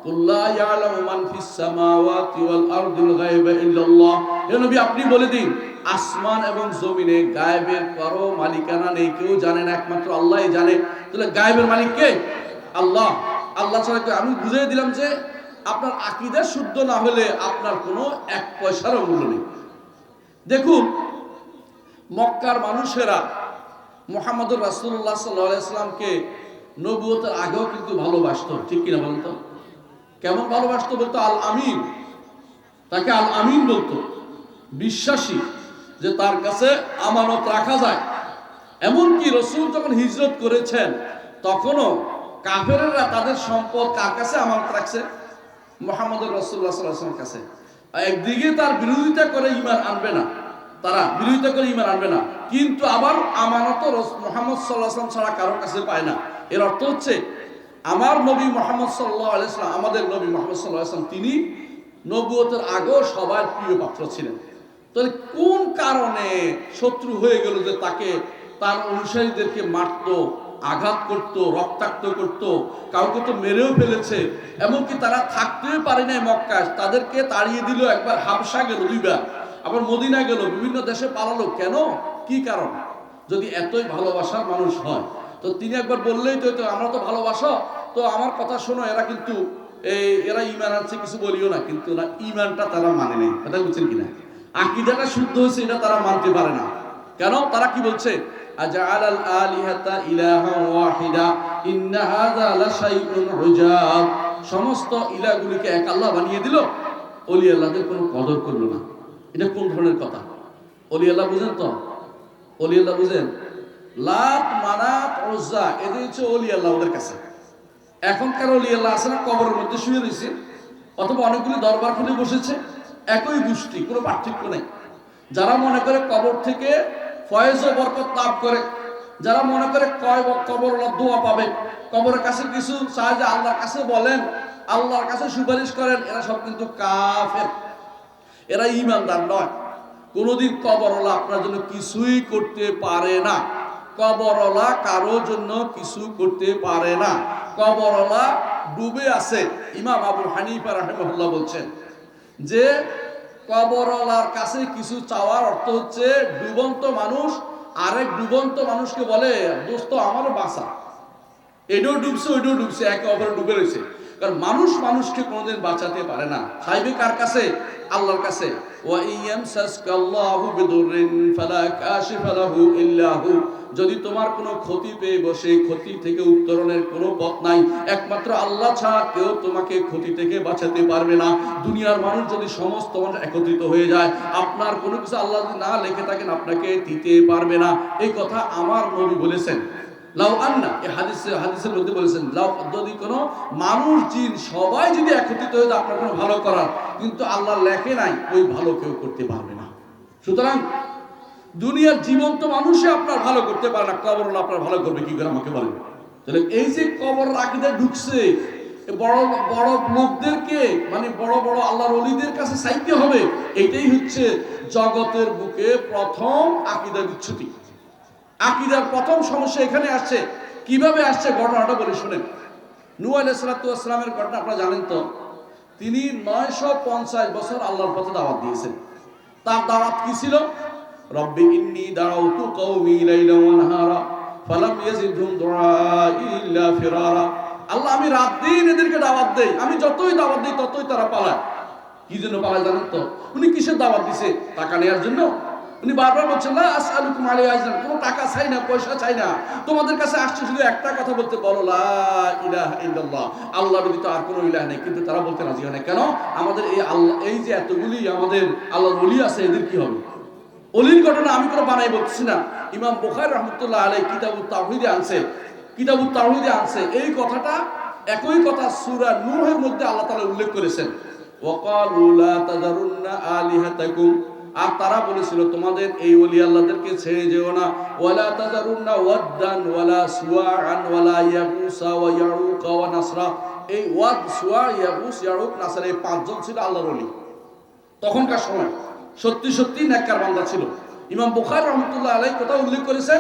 কুল্লা ইয়ালামু মান ফিস সামাওয়াতি ওয়াল আরদিল গায়বা ইল্লাল্লাহ। হে নবী আপনি বলে দিন, আসমান এবং জমিনে গায়েবের কারো মালিকানা নেই, কেউ জানে না, একমাত্র আল্লাহই জানে। তাহলে গায়েবের মালিক কে? আল্লাহ। আল্লাহ ছাড়া কেউ। আমি বুঝিয়ে দিলাম যে আপনার আকীদা শুদ্ধ না হলে আপনার কোনো এক পয়সারও মূল্য নেই। দেখুন মক্কার মানুষেরা মুহাম্মদুর রাসূলুল্লাহ সাল্লাল্লাহু আলাইহি ওয়াসাল্লামকে নবুয়তের আগেও কিন্তু ভালোবাসতো, ঠিক কিনা বলেন তো? কেমন ভালোবাসতো বলতো? আল আমিন, তাকে আল আমিন বলতো, বিশ্বাসী, যে তার কাছে আমানত রাখা যায়। এমনকি রাসূল যখন হিজরত করেছেন তখনও কাফেররা তাদের সম্পদ কার কাছে আমানত রাখছে? মুহাম্মদুর রাসূলুল্লাহ সাল্লাল্লাহু আলাইহি ওয়াসাল্লামের কাছে। একদিকে তার বিরোধিতা করে ঈমান আনবে না, তারা বিরোধিতা করে ঈমান আনবে না, কিন্তু আবার আমানত মুহাম্মদ সাল্লাল্লাহু আলাইহি ওয়াসাল্লাম ছাড়া কারোর কাছে পায় না। এর অর্থ হচ্ছে আমার নবী মুহাম্মদ সাল্লাল্লাহু আলাইহি ওয়াসাল্লাম, আমাদের নবী মুহাম্মদ সাল্লাল্লাহু আলাইহি ওয়াসাল্লাম, তিনি নবুয়তের আগেও সবার প্রিয় পাত্র ছিলেন। তাহলে কোন কারণে শত্রু হয়ে গেল যে তাকে, তার অনুসারীদেরকে মারতো, আঘাত করত, রক্তাক্ত করত, কাউকে তো মেরেও ফেলেছে, এমনকি তারা থাকতেই পারে নাই মক্কায়, তাদেরকে তাড়িয়ে দিল, একবার হাবশা গেল, দুইবার আবার মদিনা গেল, বিভিন্ন দেশে পালালো। কেন? কি কারণ? যদি এতই ভালোবাসার মানুষ হয় তো তিনি একবার বললেই তো আমরা তো ভালোবাসো, তো আমার কথা শোনো, এরা কিন্তু এরা ঈমান আনছে, কিছু বলিও না, কিন্তু না, ঈমানটা তারা মানে নেই। কথা বুঝছেন কিনা? আকীদাটা শুদ্ধ হয়েছে এটা তারা মানতে পারে না। কেন? তারা কি বলছে? আজআলাল আলিহাতা ইলাহান ওয়াহিদা ইন্না হাযা লাশাইউন উজাব। সমস্ত ইলাহগুলিকে এক আল্লাহ বানিয়ে দিল, ওলি আল্লাহদের কোনো কদর করলো না। এটা কোন ধরনের কথা? ওলি আল্লাহ বুঝেন তো? ওলি আল্লাহ বুঝেন? লাত, মানাত, উজ্জা, এদের হচ্ছে ওলি আল্লাহ ওদের কাছে। এখনকার ওলি আল্লাহ আছে না, কবরের মধ্যে শুয়ে রয়েছে, অথবা অনেকগুলি দরবার খুলে বসেছে, একই গোষ্ঠী, কোনো পার্থক্য নেই। যারা মনে করে কবর থেকে ফয়েজ ও বরকত লাভ করে, যারা মনে করে কবর দোয়া পাবে, কবরের কাছে কিছু চায় যে আল্লাহর কাছে বলেন, আল্লাহর কাছে সুপারিশ করেন, এরা সব কিন্তু কাফের, এরা ঈমানদার নয়। কোনোদিন কবরওয়ালা আপনার জন্য কিছুই করতে পারে না। কবরওয়ালা কারোর জন্য কিছু করতে পারে না। কবরওয়ালা ডুবে আছে। ইমাম আবু হানিফা রাহিমাহুল্লাহ বলছেন যে কবরওয়ালার কাছে কিছু চাওয়ার অর্থ হচ্ছে ডুবন্ত মানুষ আরেক ডুবন্ত মানুষকে বলে, দোস্ত আমারও বাঁচা, এটাও ডুবছে ওইটাও ডুবছে, একে অপরে ডুবে রয়েছে। কারণ মানুষ মানুষকে কোনোদিন বাঁচাতে পারে না। চাইবে কার কাছে? আল্লাহর কাছে। ওয়া ইয়ামসাসকাল্লাহু বিদুররিন ফালা কাশিফা লাহু ইল্লা হু। যদি তোমার কোনো ক্ষতি পেয়ে বসে, ক্ষতি থেকে উত্তরণের কোনো পথ নাই, একমাত্র আল্লাহ ছাড়া কেউ তোমাকে ক্ষতি থেকে বাঁচাতে পারবে না। দুনিয়ার মানুষ যদি সমস্ত মানুষ একত্রিত হয়ে যায়, আপনার কোনো কিছু আল্লাহ যদি না লিখে থাকেন, আপনাকে দিতে পারবে না। এই কথা আমার নবী বলেছেন। লাউ আন্না, এই হাদিসের মধ্যে বলেছেন, লাউ, যদি কোনো মানুষ জিন সবাই যদি একত্রিত হয়ে যায় আপনার কোনো ভালো করার, কিন্তু আল্লাহ লেখে নাই, ওই ভালো কেউ করতে পারবে না। সুতরাং দুনিয়ার জীবন্ত মানুষই আপনার ভালো করতে পারে না, কবরওয়ালা আপনার ভালো করবে কি করে আমাকে বলেন? তাহলে এই যে কবর আকীদায় ঢুকছে, বড় বড় লোকদেরকে, মানে বড় বড় আল্লাহর ওলিদের কাছে চাইতে হবে, এটাই হচ্ছে জগতের বুকে প্রথম আকীদা বিচ্যুতি। আকীদার প্রথম সমস্যা এখানে আসছে। কিভাবে আসছে ঘটনাটা বলে শুনেন। নূহ আলাইহিস সালাতু ওয়াস সালামের ঘটনা আপনারা জানেন তো। তিনি 950 বছর আল্লাহর পথে দাওয়াত দিয়েছেন। তার দাওয়াত কি ছিল? রব্বি ইন্নী দাউতু কওমি লাইলা ওয়া নাহারা ফালাম ইয়াজিদহুম দুআই ইল্লা ফিরারা। আল্লাহ, আমি রাত দিন এদেরকে দাওয়াত দেই, আমি যতই দাওয়াত দিই ততই তারা পালায়। কি জন্য পালায় জানেন তো? উনি কিসের দাওয়াত দিছে? টাকা নেওয়ার জন্য। উনি বারবার বলছেন, লা আসআলুকুম আলাইহি আজরান, কোনো টাকা চাই না, পয়সা চাই না, তোমাদের কাছে আসছে শুধু একটা কথা বলতে, বলো লা ইলাহা ইল্লাল্লাহ, আল্লাহ ব্যতীত আর কোনো ইলাহ নেই। কিন্তু তারা বলতে রাজি হয় না। কেন? আমাদের এই আল্লাহ, এই যে এতগুলি আমাদের আল্লাহর ওলি আছে, এদের কি হবে? ওলির ঘটনা আমি কোনো বানাই বলছি না। ইমাম বুখারী রাহমাতুল্লাহ আলাইহি কিতাবুত তাওহীদে আনছে, কিতাবুত তাওহীদে আনছে এই কথাটা। একই কথা সূরা নূহের মধ্যে আল্লাহ তাআলা উল্লেখ করেছেন, ওয়াকালু লা তাযারুন্না আলিহাতাকুম আর তারা বলেছিল তোমাদের এই ওলি আল্লাহদেরকে ছেড়ে যেও না, ওয়ালা তাযারুন্না ওয়াদ্দান ওয়ালা সুওয়াআন ওয়ালা ইয়াগুসা ওয়া ইয়াউকা ওয়া নাসরা। এই ওয়াদ, সুওয়া, ইয়াগুস, ইয়াউক, নাসর এই পাঁচজন ছিল আল্লাহর ওলি তখনকার সময়। সত্যি সত্যি নেককার বান্দা ছিল। ইমাম বুখারী রাহমাতুল্লাহ আলাইহি কথা উল্লেখ করেছেন,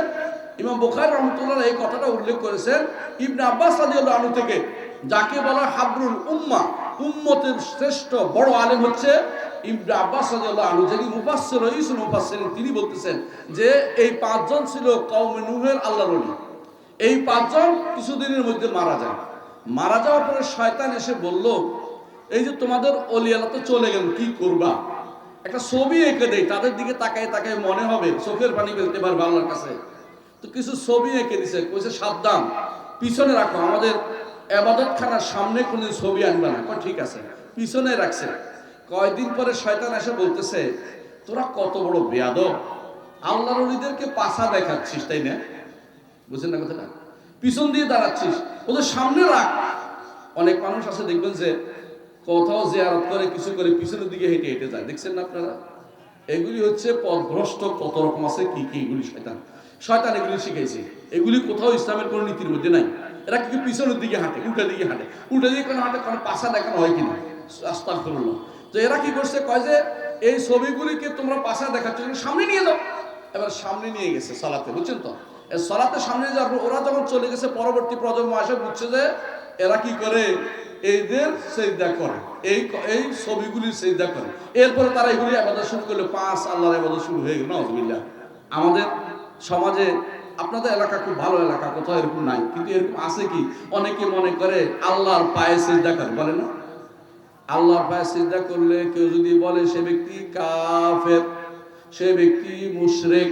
ইমাম বুখারী রাহমাতুল্লাহ এই কথাটা উল্লেখ করেছেন ইবনে আব্বাস রাদিয়াল্লাহু আনহু থেকে, যাকে বলা হাবরুল উম্মাহ, উম্মতের শ্রেষ্ঠ বড় আলেম হচ্ছে ইবনে আব্বাস রাদিয়াল্লাহু আনহু, যিনি মুফাসসির রাইসুল মুফাসসিরিন। তিনি বলতেছেন যে এই পাঁচজন ছিল কওমে নূহের আল্লাহর ওলি। এই পাঁচজন কিছুদিনের মধ্যে মারা যায়। মারা যাওয়ার পরে শয়তান এসে বলল, এই যে তোমাদের ওলি আল্লাহ তো চলে গেল, কি করবা? একটা ছবি এঁকে দেয়, তাদের দিকে তাকায় তাকায় মনে হবে চোখের পানি ফেলতে পারবে আল্লাহর কাছে। তো কিছু ছবি এঁকে দিছে, কইছে সাবধান, পিছনে রাখো, আমাদের ইবাদতখানার সামনে কোনো ছবি আনবে না। ঠিক আছে, পিছনে রাখছে। কয়দিন পরে শয়তান এসে বলতেছে, তোরা কত বড় বেয়াদব, আল্লাহর ওলিদেরকে পাছা দেখাচ্ছিস, তাই না? বুঝছেন না কথাটা? পিছন দিয়ে দাঁড়াচ্ছিস, ওদের সামনে রাখ। অনেক মানুষ আছে দেখবেন যে কোথাও জিয়ারত করে কিছু করে পিছনের দিকে হেঁটে হেঁটে যায়, দেখছেন না আপনারা? এগুলি হচ্ছে পথভ্রষ্ট, কত রকম আছে কি কি, এগুলি শয়তান শয়তান এগুলি শিখাইছে। এগুলি কোথাও ইসলামের কোনো নীতির মধ্যে নাই। এরা কিন্তু পিছনের দিকে হাঁটে, উল্টা দিকে হাঁটে, উল্টা দিকে কোনো হাঁটে, কোনো পাশা দেখানো হয় কিনা, আস্তাগফিরুল্লাহ। তো এরা কি করছে, কয় যে এই ছবিগুলিকে তোমরা পাশা দেখাচ্ছ, সামনে নিয়ে যাও। এবার সামনে নিয়ে গেছে সালাতে, বুঝছেন তো? সালাতে সামনে যাওয়ার ওরা যখন চলে গেছে, পরবর্তী প্রজন্ম আসে বুঝছে যে এরা কি করে, এদের সিজদা করে, এই ছবিগুলির সিজদা করে। এরপরে তারা এগুলি ইবাদত শুরু করলো, পাঁচ আল্লাহর ইবাদত শুরু হয়ে গেল। নাউযুবিল্লাহ। আমাদের সমাজে, আপনাদের এলাকা খুব ভালো এলাকা, কোথাও এরকম নাই, কিন্তু এরকম আছে কি, অনেকে মনে করে আল্লাহর পায়ে সিজদা করে, বলে না? আল্লাহর পায়ে সিজদা করলে কেউ যদি বলে সে ব্যক্তি কাফের, সে ব্যক্তি মুশরিক,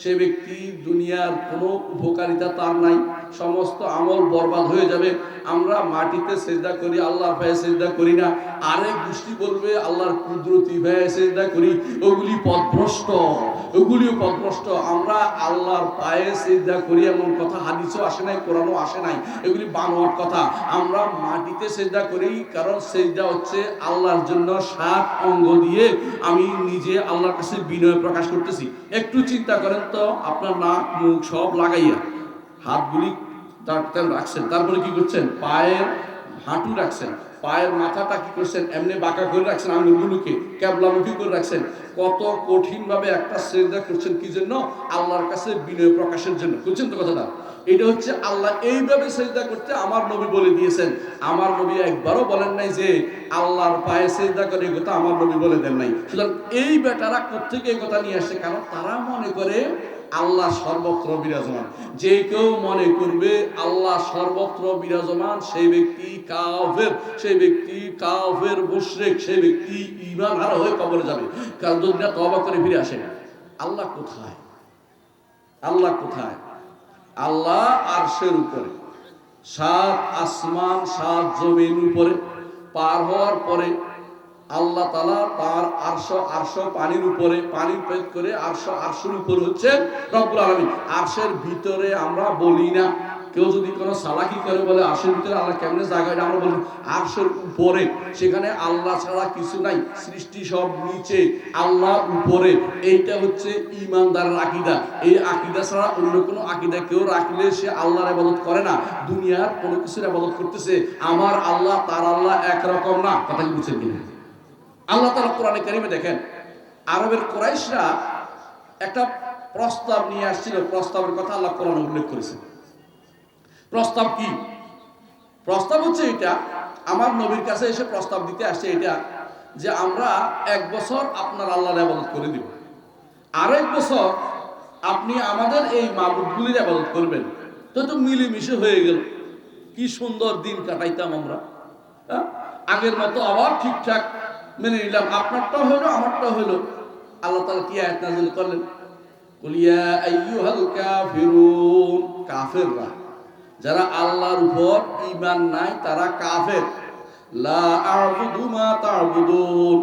সে ব্যক্তি দুনিয়ার কোনো উপকারিতা তার নাই, সমস্ত আমল বরবাদ হয়ে যাবে। আমরা মাটিতে সিজদা করি, আল্লাহর পায়ে সিজদা করি না। আরেক গোষ্ঠী বলবে আল্লাহর কুদরতি পায়ে সিজদা করি, ওগুলি পথভ্রষ্ট, ওগুলিও পথভ্রষ্ট। আমরা আল্লাহর পায়ে সিজদা করি এমন কথা হাদিসও আসে নাই, কোরআনও আসে নাই, এগুলি বানোয়াট কথা। আমরা মাটিতে সিজদা করি, কারণ সিজদা হচ্ছে আল্লাহর জন্য 7 অঙ্গ দিয়ে আমি নিজে আল্লাহর কাছে বিনয় প্রকাশ করতেছি। একটু চিন্তা করেন তো, আপনার নাক মুখ সব লাগাইয়া হাতগুলি রাখছেন, তারপরে কি করছেন, পায়ের হাঁটু রাখছেন, পায়ের মাথাটা কি করছেন, এমনি বাঁকা করে রাখছেন, আঙুলগুলোকে কেবলামুখী করে রাখছেন। কত কঠিন ভাবে একটা সিজদা করছেন, কি জন্য? আল্লাহর কাছে বিনয় প্রকাশের জন্য। বুঝছেন তো কথাটা? এটা হচ্ছে আল্লাহ এইভাবে সিজদা করতে আমার নবী বলে দিয়েছেন। আমার নবী একবারও বলেন নাই যে আল্লাহর পায়ে সিজদা করে, এই কথা আমার নবী বলে দেন নাই। সুতরাং এই বেটারা কোত্থেকে এই কথা নিয়ে আসে? কারণ তারা মনে করে আল্লাহ সর্বত্র বিরাজমান। যে কেউ মনে করবে আল্লাহ সর্বত্র বিরাজমান, সেই ব্যক্তি কাফের, সেই ব্যক্তি কাফের, মুশরিক, সেই ব্যক্তি ঈমান হারা হয়ে কবরে যাবে। কারণ যদি না তওবা করে ফিরে আসে। আল্লাহ কোথায়? আল্লাহ কোথায়? আল্লাহ আরশের উপরে, 7 আসমান 7 জমিন উপরে। পার হওয়ার পরে আল্লাহ তাআলা তার আরশ পানির উপরে, পানি পেট করে আরশের উপরে হচ্ছে রব্বুল আলামিন। আরশের ভিতরে আমরা বলি না, কেউ যদি কোনো সালাকি করে বলে আরশের ভিতরে আল্লাহ কেমনে জায়গা, এটা আমরা বলি আরশের উপরে। সেখানে আল্লাহ ছাড়া কিছু নাই, সৃষ্টি সব নিচে, আল্লাহ উপরে। এইটা হচ্ছে ঈমানদারের আকীদা। এই আকীদা ছাড়া অন্য কোনো আকীদা কেউ রাখলে সে আল্লাহর ইবাদত করে না, দুনিয়ার কোনো কিছুর ইবাদত করতেছে। আমার আল্লাহ তার আল্লাহ একরকম না। কথা কি বুঝছেন কিনা? আল্লাহ তাআলা কোরআনে কারিমে দেখেন, আরবের কুরাইশরা একটা প্রস্তাব নিয়ে আসছিল, প্রস্তাবের কথা আল্লাহ কোরআনে উল্লেখ করেছেন। প্রস্তাব কি? প্রস্তাব হচ্ছে এটা, আমার নবীর কাছে এসে প্রস্তাব দিতে আসছে এটা, যে আমরা 1 বছর আপনার আল্লাহর ইবাদত করে দিব, আরেক বছর আপনি আমাদের এই মাবুদগুলির ইবাদত করবেন। তো মিলেমিশে হয়ে গেল, কি সুন্দর দিন কাটাইতাম আমরা। আগের মতো আবার ঠিকঠাক মেনে নিলাম, আপনারটাও হলো আমারটাও হলো। আল্লাহ তাআলা কি আয়াত নাযিল করলেন? কুল ইয়া আইয়ুহাল কাফিরুন, কাফেররা, যারা আল্লাহর উপর ঈমান নাই তারা কাফের। লা আ'বুদু মা তা'বুদুন,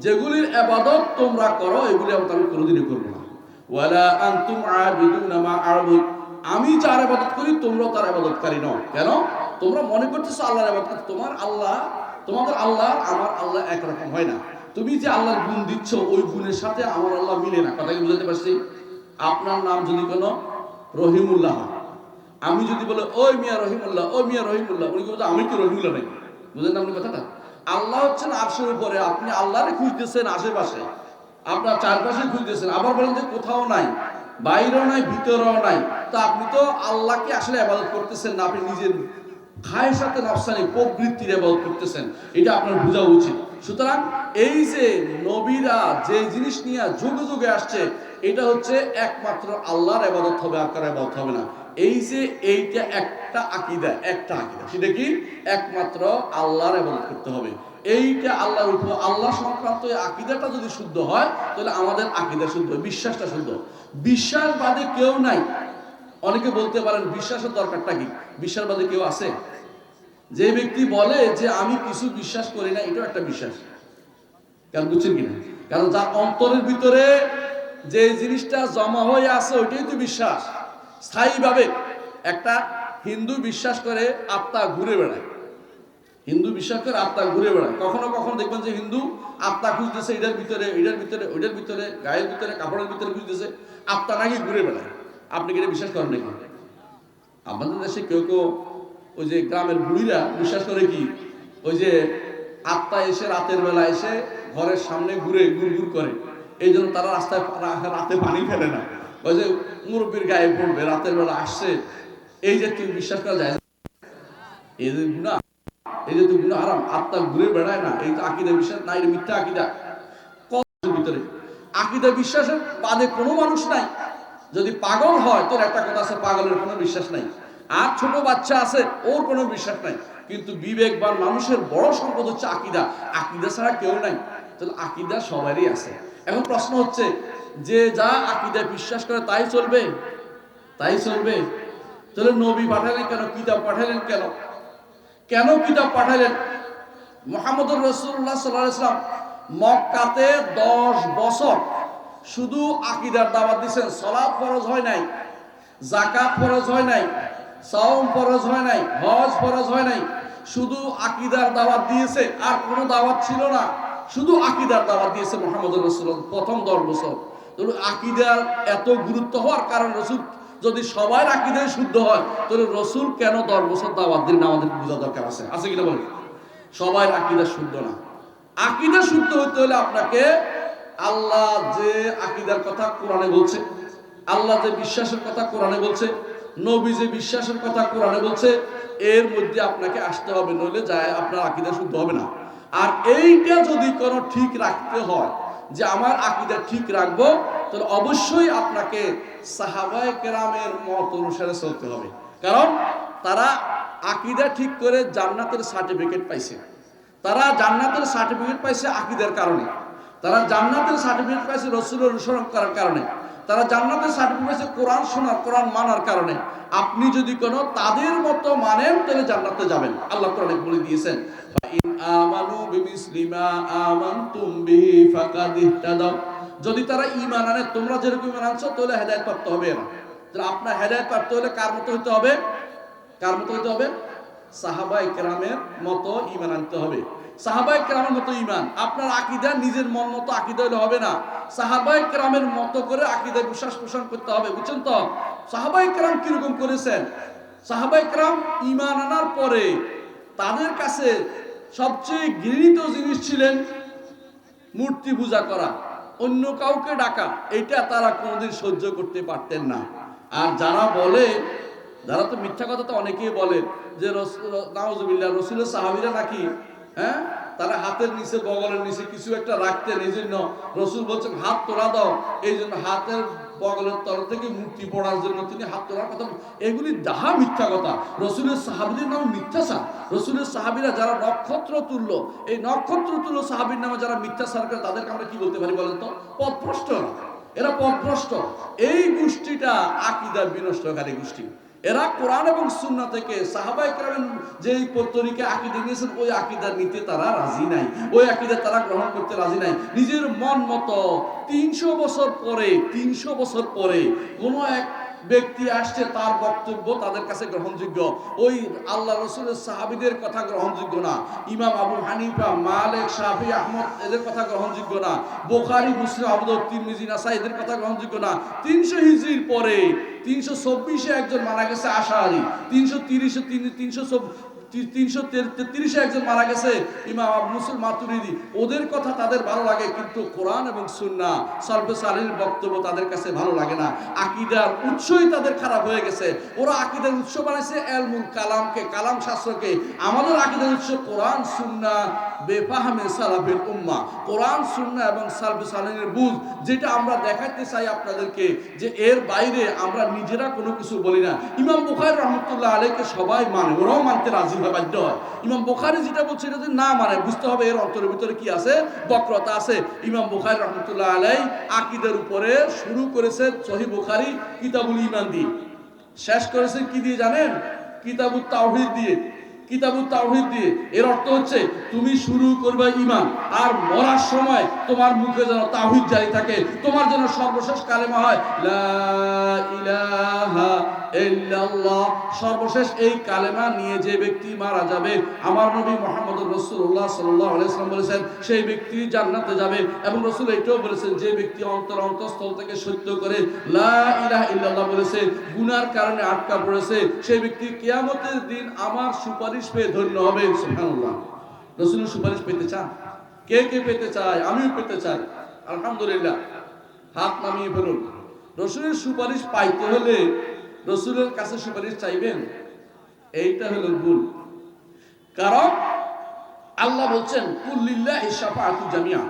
যেগুলির ইবাদত তোমরা করো এগুলি আমি কোনোদিনই করব না। ওয়ালা আনতুম আ'বিদুনা মা আ'বুদ, আমি যার ইবাদত করি তোমরাও তার ইবাদতকারী নও। কেন? তোমরা মনে করতেছো আল্লাহর ইবাদত, তোমার আল্লাহ, তোমাদের আল্লাহ আমার আল্লাহ একরকম হয় না। তুমি যে আল্লাহর গুণ দিচ্ছ ওই গুণের সাথে আমার আল্লাহ মিলে না। কথা কি বুঝাতে পারছি? আপনার নাম যদি কোনো রহিমুল্লাহ হয়, আমি যদি বলে ওই মিয়া রহিমুল্লাহ, ও মিয়া রহিমুল্লাহ, উনি বলতে আমি কি রহিমুল্লাহ নাকি? বুঝলেন আপনি কথাটা? আল্লাহ হচ্ছেন আরশের উপরে, আপনি আল্লাহরে খুঁজতেছেন আশেপাশে, আপনার চারপাশে খুঁজতেছেন, আবার বলেন যে কোথাও নাই, বাইরেও নাই, ভিতরেও নাই। তো আপনি তো আল্লাহকে আসলে ইবাদত করতেছেন না, আপনি নিজের খায়ের সাথে নফসানি প্রবৃত্তির ইবাদত করতেছেন। এটা আপনার বোঝা উচিত। সুতরাং এই যে নবীরা যে জিনিস নিয়ে যুগে যুগে আসছে, এটা হচ্ছে একমাত্র আল্লাহর ইবাদত হবে, আর কারো ইবাদত হবে না। এই যে এইটা একটা আকীদা, একটা আকীদা, সেটা কি? একমাত্র আল্লাহর ইবাদত করতে হবে। এইটা আল্লাহর উপর, আল্লাহ সংক্রান্ত এই আকীদাটা যদি শুদ্ধ হয়, তাহলে আমাদের আকীদা শুদ্ধ, বিশ্বাসটা শুদ্ধ। বিশ্বাস বাদে কেউ নাই। অনেকে বলতে পারেন বিশ্বাসের দরকারটা কি? বিশ্বাস বাদে কেউ আছে? যে ব্যক্তি বলে যে আমি কিছু বিশ্বাস করি না, এটাও একটা বিশ্বাস। কারণ বুঝছেন কিনা? কারণ যার অন্তরের ভিতরে যে জিনিসটা জমা হয়ে আছে ওইটাই তো বিশ্বাস। স্থায়ীভাবে একটা হিন্দু বিশ্বাস করে আত্মা ঘুরে বেড়ায়, হিন্দু বিশ্বাস করে আত্মা ঘুরে বেড়ায়। কখনো কখনো দেখবেন যে হিন্দু আত্মা খুঁজতেছে এটার ভিতরে, এটার ভিতরে, ওইটার ভিতরে, গায়ের ভিতরে, কাপড়ের ভিতরে খুঁজতেছে, আত্মা নাকি ঘুরে বেড়ায়। আপনি কি এটা বিশ্বাস করেন নাকি? আমাদের দেশে কেউ কেউ ওই যে গ্রামের বুড়িরা বিশ্বাস করে কি, ওই যে আত্মা এসে রাতের বেলা এসে ঘরের সামনে ঘুরে গুড় গুড় করে, এই জন্য তারা রাস্তায় রাতে পানি ফেলে না। ওই যে মুরব্বীর গায়ে পড়বে, রাতের বেলা আসছে, এই যে তুমি বিশ্বাস করা যায়? এই যে গুনাহ, এই যে গুনাহ হারাম, আত্মা ঘুরে বেড়ায় না, এই আকীদা বিশ্বাস না, এটা মিথ্যা আকীদা। কলের ভিতরে আকীদা বিশ্বাসের বাদে কোনো মানুষ নাই। যদি পাগল হয় তোর একটা কথা আছে, পাগলের কোনো বিশ্বাস নাই। আর ছোট বাচ্চা আছে, ওর কোনো বিশ্বাস নাই। কিন্তু বিবেকবান মানুষের বড় সম্পদ হচ্ছে আকীদা। আকীদা ছাড়া কেউ নাই। তাহলে আকীদা সবারই আছে। এখন প্রশ্ন হচ্ছে যে যা আকীদা বিশ্বাস করে তাই চলবে, তাই চলবে? তাহলে নবী পাঠালেন কেন? কিতাব পাঠালেন কেন? কেন কিতাব পাঠালেন? মুহাম্মদুর রাসূলুল্লাহ সাল্লাল্লাহু আলাইহি ওয়াসাল্লাম মক্কাতে 10 বছর শুধু আকীদার দাওয়াত দিয়েছেন। সালাত ফরজ হয় নাই, যাকাত ফরজ হয় নাই, সাওম ফরজ হয় নাই, হজ ফরজ হয় নাই, শুধু আকীদার দাওয়াত দিয়েছে। আর কোনো দাওয়াত ছিল না, শুধু আকীদার দাওয়াত দিয়েছে মুহাম্মদুর রাসূলুল্লাহ প্রথম 10 বছর। তাহলে আকীদার এত গুরুত্ব হওয়ার কারণ, রাসূল যদি সবার আকীদাই শুদ্ধ হয়, তাহলে রাসূল কেন 10 বছর দাওয়াত দিলেন? আমাদের বোঝা দরকার আছে, আছে কিনা বলেন? সবার আকীদা শুদ্ধ না। আকীদা শুদ্ধ হতে হলে আপনাকে আল্লাহ যে আকীদার কথা কোরআনে বলছে, আল্লাহ যে বিশ্বাসের কথা কোরআনে বলছে, নবী যে বিশ্বাসের কথা কোরআনে বলছে, এর মধ্যে আপনাকে আসতে হবে, নইলে যায় আপনার আকীদা শুদ্ধ হবে না। আর এইটা যদি কোনো ঠিক রাখতে হয়, যে আমার আকীদা ঠিক রাখবো, তাহলে অবশ্যই আপনাকে সাহাবায়ে কেরামের মত অনুসারে চলতে হবে। কারণ তারা আকীদা ঠিক করে জান্নাতের সার্টিফিকেট পাইছে। তারা জান্নাতের সার্টিফিকেট পাইছে আকীদার কারণে। তারা জান্নাতের সার্টিফিকেট পাইছে রাসূলের অনুসরণ করার কারণে। তারা জান্নাতের সার্টিফিকেট পাইছে কোরআন শোনার, কোরআন মানার কারণে। আপনি যদি কোনো তাদের মতো মানেন, তাহলে জান্নাতে যাবেন। আল্লাহ কোরআনে বলে দিয়েছেন, ফাইন আমানু বিমিসলি মা আমানতুম বিহি ফাকাদ ইহতাদাও। যদি তারা ঈমান আনে, তোমরা যেরকম ঈমান আনছো, তাহলে হেদায়েত প্রাপ্ত হবে এরা। তাহলে আপনার হেদায়েত প্রাপ্ত হলে কার মতো হতে হবে? কার মতো হতে হবে? সাহাবায়ে কেরামের মতো ঈমান আনতে হবে। সাহাবায়ে কেরামের মতো ঈমান। আপনার আকীদা নিজের মন মতো আকীদা হলে হবে না। সাহাবায়ে কেরামের মতো করে আকীদা বিশ্বাস পোষণ করতে হবে। বুঝছেন তো? সাহাবায়ে কেরাম কিরকম করেছেন? সাহাবায়ে কেরাম ঈমান আনার পরে তাদের কাছে সবচেয়ে ঘৃণিত জিনিস ছিলেন মূর্তি পূজা করা, অন্য কাউকে ডাকা। এটা তারা কোনোদিন সহ্য করতে পারতেন না। আর যারা বলে, যারা তো মিথ্যা কথা তো অনেকেই বলে যে নাউজুবিল্লাহ, রাসূলের সাহাবীরা নাকি তারা হাতের নিচে, বগলের নিচে কিছু একটা রাখতেন, এই জন্য রাসূল বলছেন হাত তোলা দাও, এই জন্য হাতের বগলের তল থেকে মূর্তি পড়ার জন্য তিনি হাত তোলার কথা। এগুলি ডাহা মিথ্যা কথা। রাসূলের সাহাবীদের নাম মিথ্যাচার। রাসূলের সাহাবীরা যারা নক্ষত্র তুল্য, এই নক্ষত্র তুল্য সাহাবীর নামে যারা মিথ্যাচার করে, তাদেরকে আমরা কি বলতে পারি বলেন তো? পথভ্রষ্ট। এরা পথভ্রষ্ট। এই গোষ্ঠীটা আকীদা বিনষ্টকারী গোষ্ঠী। এরা কোরআন এবং সুন্নাহ থেকে সাহাবায়ে কেরাম যেই তরিকা আকীদা নিয়েছেন, ওই আকীদা নিতে তারা রাজি নাই, ওই আকীদা তারা গ্রহণ করতে রাজি নাই। নিজের মন মতো 300 বছর পরে কোন এক ব্যক্তি আসছে তার বক্তব্য তাদের কাছে গ্রহণযোগ্য, ওই আল্লাহ রসুলের সাহাবীদের কথা গ্রহণযোগ্য না। ইমাম আবু হানিফা, মালিক, শাফি, আহমদ এদের কথা গ্রহণযোগ্য না। বুখারী, মুসলিম, আবু দাউদ, তিরমিজি, নাসাই এদের কথা গ্রহণযোগ্য না। 300 হিজরির পরে 324-এ একজন মারা গেছে আশারি, 330-এ 333-এ একজন মারা গেছে ইমাম আবু মুসা মাতুরিদি। ওদের কথা তাদের ভালো লাগে, কিন্তু কোরআন এবং সুন্নাহ সালফে সালেহীর বক্তব্য তাদের কাছে ভালো লাগে না। আকীদার উৎসই তাদের খারাপ হয়ে গেছে। ওরা আকীদার উৎস বানাইছে ইলমুল কালামকে, কালাম শাস্ত্রকে। আমাদের আকীদার উৎস কোরআন সুন্নাহ বেফাহমে সালাফের উম্মাহ, কোরআন সুন্নাহ এবং সালফে সালেহীর বুঝ, যেটা আমরা দেখাতে চাই আপনাদেরকে, যে এর বাইরে আমরা নিজেরা কোনো কিছু বলি না। ইমাম বুখারী রহমতুল্লাহ আলাইহিকে সবাই মানে, ওরাও মানতে রাজি হয়, বাধ্য হয়। ইমাম বুখারী যেটা বলছে এটা যদি না মানে, বুঝতে হবে এর অন্তরের ভিতরে কি আছে, বক্রতা আছে। ইমাম বুখারী রহমতুল্লাহ আলাইহি আকীদার উপরে শুরু করেছেন সহিহ বুখারী কিতাবুল ঈমান দিয়ে, শেষ করেছেন কি দিয়ে জানেন? কিতাবুত তাওহীদ দিয়ে। কিতাবুত তাওহীদ দিয়ে। এর অর্থ হচ্ছে তুমি শুরু করবে ঈমান, আর মরার সময় তোমার মুখে যেন তাওহীদ জারি থাকে, তোমার যেন সর্বশেষ কালেমা হয় লা ইলাহা ইল্লাল্লাহ। সর্বশেষ এই কালেমা নিয়ে যে ব্যক্তি মারা যাবে, আমার নবী মুহাম্মদুর রাসূলুল্লাহ সাল্লাল্লাহু আলাইহি ওয়াসাল্লাম বলেছেন সেই ব্যক্তি জান্নাতে যাবে। এবং রাসূল এটাও বলেছেন, যে ব্যক্তি অন্তঃস্থল থেকে সত্য করে লা ইলাহা ইল্লাল্লাহ বলেছে, গুনার কারণে আটকা পড়েছে, সেই ব্যক্তি কিয়ামতের দিন আমার সুপারিশ পেয়ে ধন্য হবে। সুবহানাল্লাহ। রাসূলের সুপারিশ পেতে চান? কে কে পেতে চায়? আমিও পেতে চাই। আলহামদুলিল্লাহ, হাত নামিয়ে ফেলুন। রাসূলের সুপারিশ পাইতে হলে রাসূলের কাছে সুপারিশ চাইবেন, এইটা হলো ভুল। কারণ আল্লাহ বলছেন কুল্লিল্লাহি শাফাআতু জামিআ,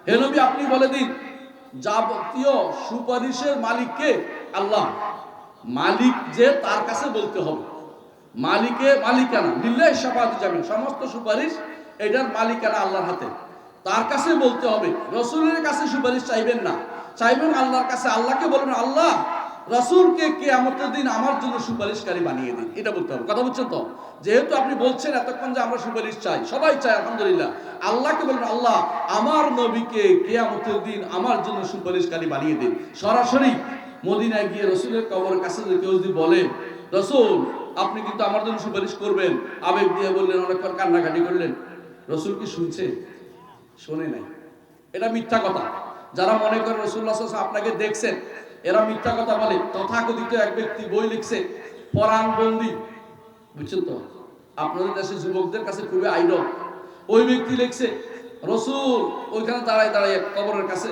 হে নবী আপনি বলে দিন যাবতীয় সুপারিশের মালিক কে? আল্লাহ। মালিক যে তার কাছে বলতে হবে, মালিকানা লিল্লাহি শাফাআতু জামিআ, সমস্ত সুপারিশ এটার মালিকানা আল্লাহর হাতে, তার কাছে বলতে হবে। রাসূলের কাছে সুপারিশ চাইবেন না, চাইবেন আল্লাহর কাছে। আল্লাহকে বলবেন আল্লাহ রাসূলকে কিয়ামতের দিন আমার জন্য সুপারিশকারী বানিয়ে দিন, এটা বলতে হবে। কথা বুঝছেন তো? যেহেতু আপনি বলছেন এতক্ষণ যে আমরা সুপারিশ চাই, সবাই চাই আলহামদুলিল্লাহ, আল্লাহকে বলবেন আল্লাহ আমার নবীকে কিয়ামতের দিন আমার জন্য সুপারিশকারী বানিয়ে দিন। সরাসরি মদিনায় গিয়ে রাসূলের কবরের কাছে কেউ যদি বলে রাসূল আপনি কিন্তু আমার জন্য সুপারিশ করবেন, আবেগ দিয়ে বললেন, অনেকক্ষণ কান্নাকাটি করলেন, রাসূল কি শুনছে? শোনে নাই। এটা মিথ্যা কথা। যারা মনে করে রাসূলুল্লাহ সাল্লাল্লাহু আলাইহি ওয়াসাল্লাম আপনাকে দেখছেন, এরা মিথ্যা কথা বলে। তথাকথিত এক ব্যক্তি বই লিখছে পরাণবন্দী, বুঝছেন তো? আপনাদের দেশে যুবকদের কাছে খুবই আইডল। ওই ব্যক্তি লিখছে রাসূল ওইখানে দাঁড়ায় দাঁড়ায় কবরের কাছে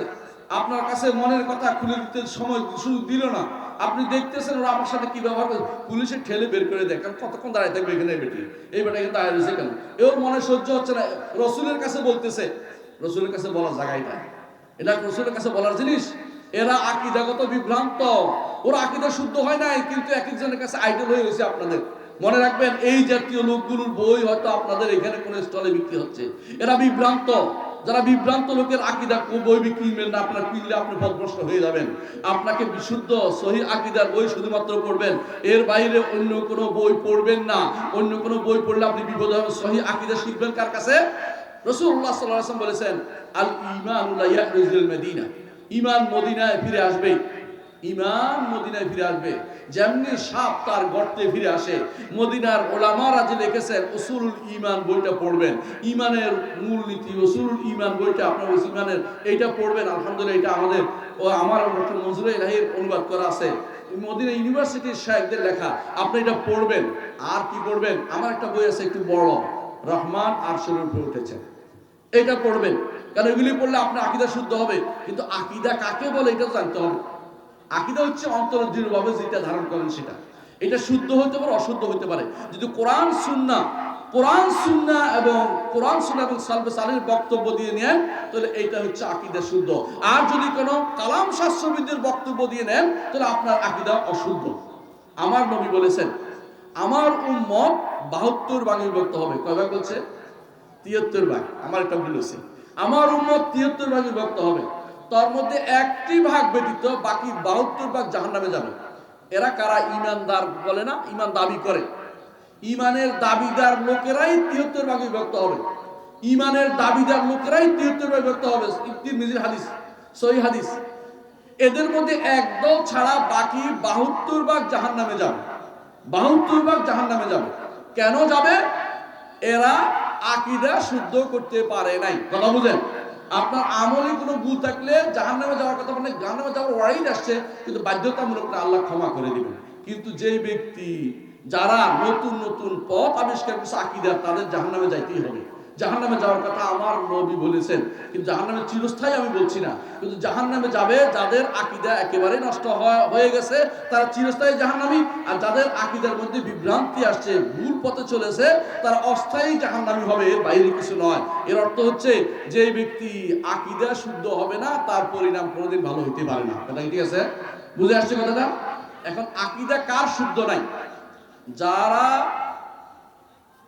আপনার কাছে মনের কথা খুলে দিতে সময় সুযোগ দিল না। আপনি দেখতেছেন ওরা আমার সাথে কি ব্যবহার করে, পুলিশে ঠেলে বের করে দেয়। কারণ কতক্ষণ দাঁড়ায় থাকবে এখানে বেটি, এই বেটা এখানে দাঁড়িয়ে রয়েছে কেন? এর মনে সহ্য হচ্ছে না, রাসূলের কাছে বলতেছে। রাসূলের কাছে বলার জায়গায় নাই, এটা রাসূলের কাছে বলার জিনিস। এরা আকীদাগত বিভ্রান্ত, ওরা আকীদা শুদ্ধ হয় নাই, কিন্তু এক একজনের কাছে আইডল হয়ে গেছে আপনাদের। মনে রাখবেন এই জাতীয় লোকগুলোর বই হয়তো আপনাদের এখানে কোন স্টলে বিক্রি হচ্ছে। এরা বিভ্রান্ত। যারা বিভ্রান্ত লোকের আকীদা বই বিক্রি কিনবেন না, আপনারা কিনলে আপনি পথভ্রষ্ট হয়ে যাবেন। আপনাকে বিশুদ্ধ সহিহ আকীদার বই শুধুমাত্র পড়বেন, এর বাইরে অন্য কোনো বই পড়বেন না। অন্য কোনো বই পড়লে আপনি বিপদ হবেন। সহিহ আকীদা শিখবেন কার কাছে? রাসূলুল্লাহ সাল্লাল্লাহু আলাইহি ওয়াসাল্লাম বলেছেন আল ঈমানু লা ইয়াখরুজুল মদিনা, ঈমান মদিনায় ফিরে আসবে। ঈমান মদিনায় ফিরে আসবে যেমনি সাপ তার গর্তে ফিরে আসে। মদিনার ওলামারা যে লিখেছেন উসুলুল ঈমান বইটা পড়বেন, ঈমানের মূলনীতি উসুলুল ঈমান বইটা আপনার ঈমানের এইটা পড়বেন। আলহামদুলিল্লাহ এটা আমাদের আমার ডক্টর মনজুর ইলাহির অনুবাদ করা আছে, মদিনা ইউনিভার্সিটির শায়খদের লেখা। আপনি এটা পড়বেন। আর কি পড়বেন? আমার একটা বই আছে একটু বড়, রহমান আরশের উপরে উঠেছে, এটা পড়বেন। কারণ এগুলি পড়লে আপনার আকীদা শুদ্ধ হবে। কিন্তু আকীদা কাকে বলে এটা জানতে হবে। আকীদা হচ্ছে অন্তরের দৃঢ়ভাবে যেটা ধারণ করেন সেটা। এটা শুদ্ধ হতে পারে, অশুদ্ধ হতে পারে। যদি কোরআন সুন্নাহ এবং সালফে সালেহীর বক্তব্য দিয়ে নেন তাহলে এইটা হচ্ছে আকীদা শুদ্ধ। আর যদি কোনো কালাম শাস্ত্রবিদদের বক্তব্য দিয়ে নেন তাহলে আপনার আকীদা অশুদ্ধ। আমার নবী বলেছেন আমার উম্মত 72 ভাগে বিভক্ত হবে। কয় ভাগ বলছে? 73 ভাগ। আমার একটা ভুল হয়েছে, আমার উম্মত 73 ভাগে বিভক্ত হবে। তার মধ্যে একটি ভাগ ব্যতীত বাকি 72 ভাগ জাহান্নামে যাবে। এরা কারা? ঈমানদার বলে না, ঈমান দাবি করে। ঈমানের দাবিদার লোকেরাই 73 ভাগে বিভক্ত হবে। ঈমানের দাবিদার লোকেরাই 73 ভাগে বিভক্ত হবে। তিরমিজির হাদিস, সহিহ হাদিস। এদের মধ্যে একদল ছাড়া বাকি 72 ভাগ জাহান্নামে যাবে। 72 ভাগ জাহান্নামে যাবে। কেন যাবে? এরা আকীদা শুদ্ধ করতে পারে নাই। কথা বুঝেন? আপনার আমলে কোনো ভুল থাকলে জাহান্নামে যাওয়ার কথা, মানে জাহান্নামে যাওয়ার ওয়াইড আসছে, কিন্তু বাধ্যতামূলক না, আল্লাহ ক্ষমা করে দিবেন। কিন্তু যেই ব্যক্তি যারা নতুন নতুন পথ আবিষ্কার করছে আকীদা, তাদের জাহান্নামে যাইতেই হবে। জাহান্নামে যাওয়ার কথা আমার নবী বলেছেন, কিন্তু জাহান্নামে চিরস্থায়ী আমি বলছি না, কিন্তু জাহান্নামে যাবে যাদের আকীদা একেবারে নষ্ট হয়ে গেছে, তারা চিরস্থায়ী জাহান্নামী। আর যাদের আকীদার মধ্যে বিভ্রান্তি আসছে, ভুল পথে চলেছে, তারা অস্থায়ী জাহান্নামী হবে, এর বাইরে কিছু নয়। এর অর্থ হচ্ছে যে ব্যক্তি আকীদা শুদ্ধ হবে না, তার পরিণাম কোনোদিন ভালো হইতে পারে না। কথা ঠিক আছে? বুঝে আসছে কথাটা? এখন আকীদা কার শুদ্ধ নাই? যারা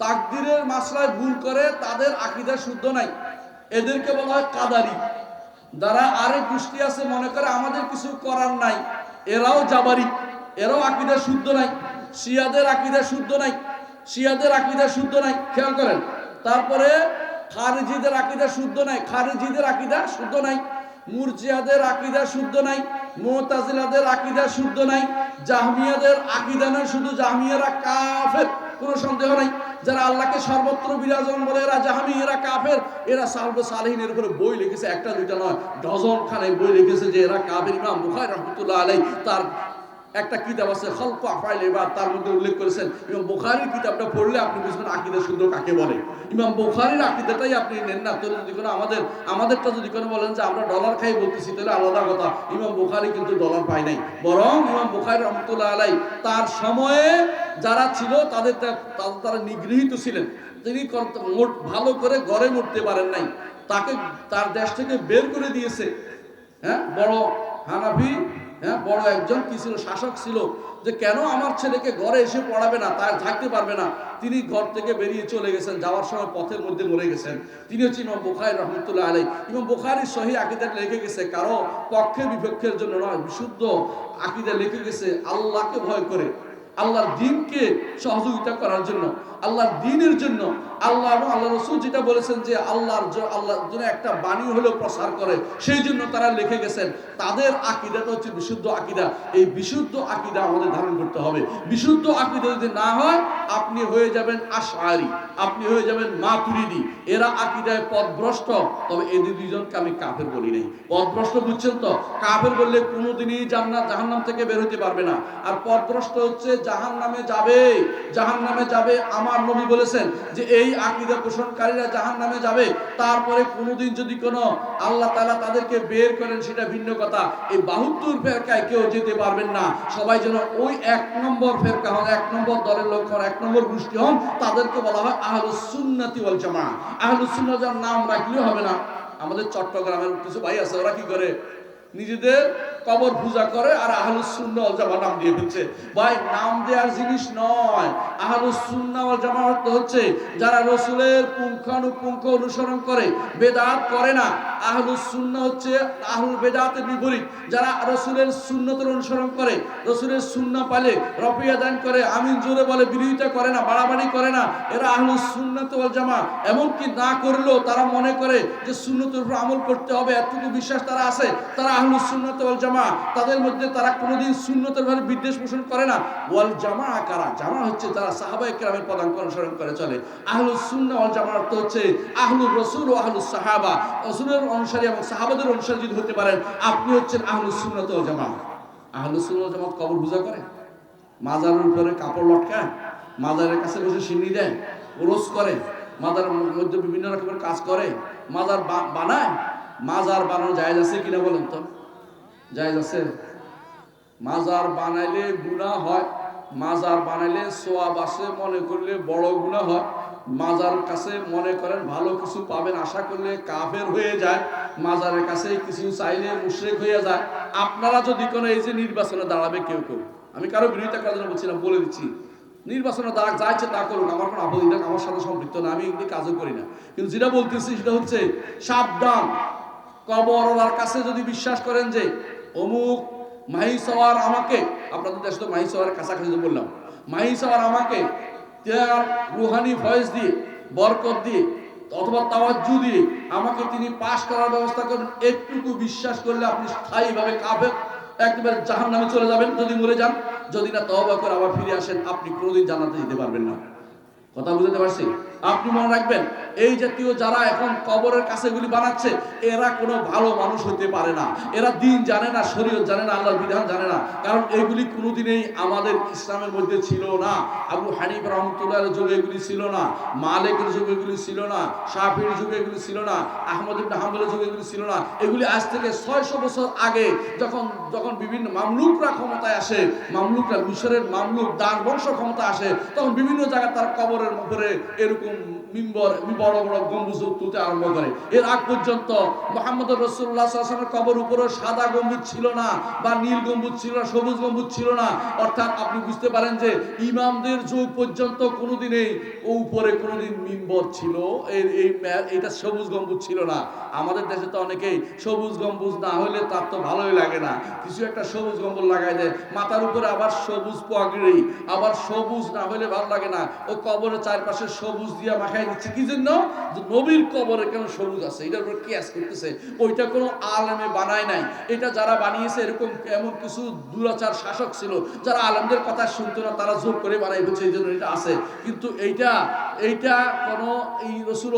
তাকদীরের মাসলায় ভুল করে, তাদের আকীদা শুদ্ধ নাই। এদেরকে বলা হয় কাদারি। যারা আরেক গোষ্ঠী আছে, মনে করে আমাদের কিছু করার নাই, এরাও জাবারি, এরাও আকীদা শুদ্ধ নাই। শিয়াদের আকীদা শুদ্ধ নাই, শিয়াদের আকীদা শুদ্ধ নাই, খেয়াল করেন। তারপরে খারিজিদের আকীদা শুদ্ধ নাই, খারিজিদের আকীদা শুদ্ধ নাই। মুরজিয়াদের আকীদা শুদ্ধ নাই, মুতাজিলাদের আকীদা শুদ্ধ নাই। জাহমিয়াদের আকীদা নয়, শুধু জাহমিয়ারা কাফের, কোনো সন্দেহ নাই। যারা আল্লাহকে সর্বত্র বিরাজমান বলে, এরা জাহামি, এরা কাফের। এরা সালফে সালেহিনের উপরে বই লিখেছে, একটা দুইটা নয়, ডজন খানে বই লিখেছে যে এরা কাফের। ইমাম বুখারী রাহমাতুল্লাহ আলাইহি তার একটা কিতাব আছে খালকু আফআইল ইবাদ, তার মধ্যে উল্লেখ করেছেন। ইমাম বুখারীর কিতাবটা পড়লে আপনি বুঝবেন আকীদা শুদ্ধ কাকে বলে। ইমাম বুখারীর আকীদাটাই আপনি নেন না, তো যদি কোনো আমাদেরটা যদি কোনো বলেন যে আমরা ডলার খাই বলতেছি, তাহলে আলাদা কথা। ইমাম বুখারী কিন্তু ডলার পায় নাই, বরং ইমাম বুখারী রাহমাতুল্লাহ আলাইহি তার সময়ে যারা ছিল তারা নিগৃহীত ছিলেন। তিনি ভালো করে গড়ে উঠতে পারেন নাই, তাকে তার দেশ থেকে বের করে দিয়েছে। হ্যাঁ, বড় হানাফি, হ্যাঁ, বড় একজন কি ছিল, শাসক ছিল, যে কেন আমার ছেলেকে ঘরে এসে পড়াবে না, তার থাকতে পারবে না। তিনি ঘর থেকে বেরিয়ে চলে গেছেন, যাওয়ার সময় পথের মধ্যে মরে গেছেন। তিনি হচ্ছে ইমাম বুখারী রাহমাতুল্লাহ আলাইহি। ইমাম বুখারী সহিহ আকীদা লিখে গেছে, কারো পক্ষে বিপক্ষের জন্য নয়, বিশুদ্ধ আকীদা লিখে গেছে আল্লাহকে ভয় করে, আল্লাহর দ্বীনকে সহযোগিতা করার জন্য, আল্লাহর দ্বীনের জন্য। আল্লাহ এবং আল্লাহ রাসূল যেটা বলেছেন যে আল্লাহর জন্য একটা বাণী হলেও প্রচার করে, সেই জন্য তারা লিখে গেছেন। তাদের আকীদাটা হচ্ছে বিশুদ্ধ আকীদা। এই বিশুদ্ধ আকীদা আমাদের ধারণ করতে হবে। বিশুদ্ধ আকীদা যদি না হয়, আপনি হয়ে যাবেন আশআরী, আপনি হয়ে যাবেন মাতুরিদি। এরা আকীদায় পথভ্রষ্ট। তবে এদের দুইজনকে আমি কাফের বলি নাই। পথভ্রষ্ট বুঝছেন তো? কাফের বললে কোনোদিনই জাহান্নাম থেকে বের হতে পারবে না। আর পথভ্রষ্ট হচ্ছে জাহান্নামে যাবে, জাহান্নামে যাবে। আমার নবী বলেছেন যে এই আকীদা পোষণকারীরা জাহান্নামে যাবে। তারপরে কোনোদিন যদি কোনো আল্লাহ তাআলা তাদেরকে বের করেন, সেটা ভিন্ন কথা। এই 72 ফেরকায় কেউ যেতে পারবেন না। সবাই যেন ওই 1 নম্বর ফেরকা হন, 1 নম্বর দলের লোক হন, 1 নম্বর গোষ্ঠী হন। তাদেরকে বলা হয় আহলুস সুন্নাতি ওয়াল জামাআহ। আহলুস সুন্নাহ যার নাম রাখলেও হবে না। আমাদের চট্টগ্রামের কিছু ভাই আছে, ওরা কি করে, নিজেদের কবর পূজা করে আর আহলুস সুন্নাহ ওয়াল জামাআহ নাম দিয়ে ফেলছে। ভাই, নাম দেওয়ার জিনিস নয়। আহলুস সুন্নাহ ওয়াল জামাআহ হচ্ছে যারা রাসূলের পুঙ্খানুপুঙ্খ অনুসরণ করে, বেদাত করে না। আহলুস সুন্নাহ হচ্ছে আহলুল বেদাতের বিপরীত, যারা রাসূলের সুন্নতের অনুসরণ করে, রাসূলের সুন্নাহ পালে রফিয়া দান করে, আমিন জোরে বলে, বিরোধিতা করে না, বাড়াবাড়ি করে না। এরা আহলুস সুন্নাত ওয়াল জামাআহ। এমনকি না করলেও তারা মনে করে যে সুন্নতের উপর আমল করতে হবে, এতটুকু বিশ্বাস তারা আছে, তারা আহলুস সুন্নাত ওয়াল জামাআহ। তাদের মধ্যে তারা কোনোদিন সুন্নতের ব্যাপারে বিদ্বেষ পোষণ করে না। ওয়াল জামাআহ কারা? জামাআহ হচ্ছে যারা সাহাবায়ে কেরামের পদাঙ্ক অনুসরণ করে চলে। আহলুস সুন্নাহ ওয়াল জামাআহ অর্থ হচ্ছে আহলুর রাসূল ও আহলুস সাহাবা। রাসূলের অনুসারী এবং সাহাবাদের অনুসারী যদি হতে পারেন, আপনি হচ্ছেন আহলুস সুন্নাত ওয়াল জামাআহ। আহলুস সুন্নাহ ওয়াল জামাআহ কবর পূজা করে, মাজারের উপরে কাপড় লটকায়, মাজারের কাছে বসে সিন্নি দেয়, ওরস করে, মাজারের মধ্যে বিভিন্ন রকমের কাজ করে, মাজার বানায়। মাজার বানানো জায়েজ আছে কিনা বলেন তো? জায়েজ আছে? মাজার বানাইলে গুনাহ হয়, মাজার বানাইলে সওয়াব আসে, মনে করলে বড় গুনাহ হয়। মাজার কাছে মনে করেন ভালো কিছু পাবেন আশা করলে কাফের হয়ে যায়, মাজারের কাছে কিছু চাইলে মুশরিক হয়ে যায়। আপনারা যদি কোনো এই যে নির্বাচনে দাঁড়াবে কেউ, আমি কারো বিরোধিতা করার জন্য বলছিলাম, বলে দিচ্ছি, নির্বাচনে দাঁড়াক, যা ইচ্ছে তা করুক, আমার কোনো আপত্তি নেই, আমার সাথে সম্পৃক্ত না, আমি এগুলি কাজও করি না। কিন্তু যেটা বলতেছি সেটা হচ্ছে সাবধান। কবরওয়ালার কাছে যদি বিশ্বাস করেন যে অমুক মাহি সওয়ার আমাকে, আপনাদের দেশে তো মাহি সওয়ারের কাছাকাছি বললাম, মাহি সওয়ার আমাকে তার রুহানি ফয়েজ দিয়ে, বরকত দিয়ে অথবা তাওয়াজ্জু দিয়ে আমাকে তিনি পাশ করার ব্যবস্থা করেন, একটুকু বিশ্বাস করলে আপনি স্থায়ীভাবে কাফের, একেবারে জাহান্নামে চলে যাবেন যদি মরে যান। যদি না তওবা করে আবার ফিরে আসেন, আপনি কোনোদিন জান্নাতে যেতে পারবেন না। কথা বুঝতে পারছি? আপনি মনে রাখবেন, এই জাতীয় যারা এখন কবরের কাছে এগুলি বানাচ্ছে, এরা কোনো ভালো মানুষ হতে পারে না। এরা দিন জানে না, শরীয়ত জানে না, আল্লাহর বিধান জানে না। কারণ এগুলি কোনোদিনই আমাদের ইসলামের মধ্যে ছিল না। আবু হানিফা রাহমাতুল্লাহির যুগে এগুলি ছিল না, মালিকের যুগে এগুলি ছিল না, শাফিঈর যুগে এগুলি ছিল না, আহমদ ইবনে হাম্বলের যুগে এগুলি ছিল না। এগুলি আজ থেকে 600 বছর আগে যখন বিভিন্ন মামলুকরা ক্ষমতায় আসে, মামলুকরা মিশরের মামলুক দান বংশ ক্ষমতায় আসে, তখন বিভিন্ন জায়গায় তার কবরের উপরে এরকম মিম্বর বড় বড় গম্বুজ তুলতে আরম্ভ করে। এর আগ পর্যন্ত মুহাম্মদ রাসূলুল্লাহ সাল্লাল্লাহু আলাইহি ওয়াসাল্লামের কবর উপরে সাদা গম্বুজ ছিল না, বা নীল গম্বুজ ছিল না, সবুজ গম্বুজ ছিল না। অর্থাৎ আপনি বুঝতে পারেন যে ইমামদের যুগ পর্যন্ত কোনোদিনই উপরে কোনোদিন মিম্বর ছিল, এইটা সবুজ গম্বুজ ছিল না। আমাদের দেশে তো অনেকেই সবুজ গম্বুজ না হলে তার তো ভালোই লাগে না, কিছু একটা সবুজ গম্বুজ লাগাই দেয় মাথার উপরে, আবার সবুজ পাগড়ি, আবার সবুজ না হলে ভালো লাগে না। ও কবরের চারপাশে সবুজ দিয়া মাখাই দিচ্ছে, কি জন্য? নবীর কবরে কেন সবুজ আছে, এটার উপর কিয়াস করতেছে। ওইটা কোনো আলেমে বানায় নাই, এটা যারা বানিয়েছে এরকম এমন কিছু দুরাচার শাসক ছিল যারা আলেমদের কথা শুনতো না, তারা জোর করে বানাই বলছে, এই জন্য এটা আছে। কিন্তু এইটা কোনো এই রসুল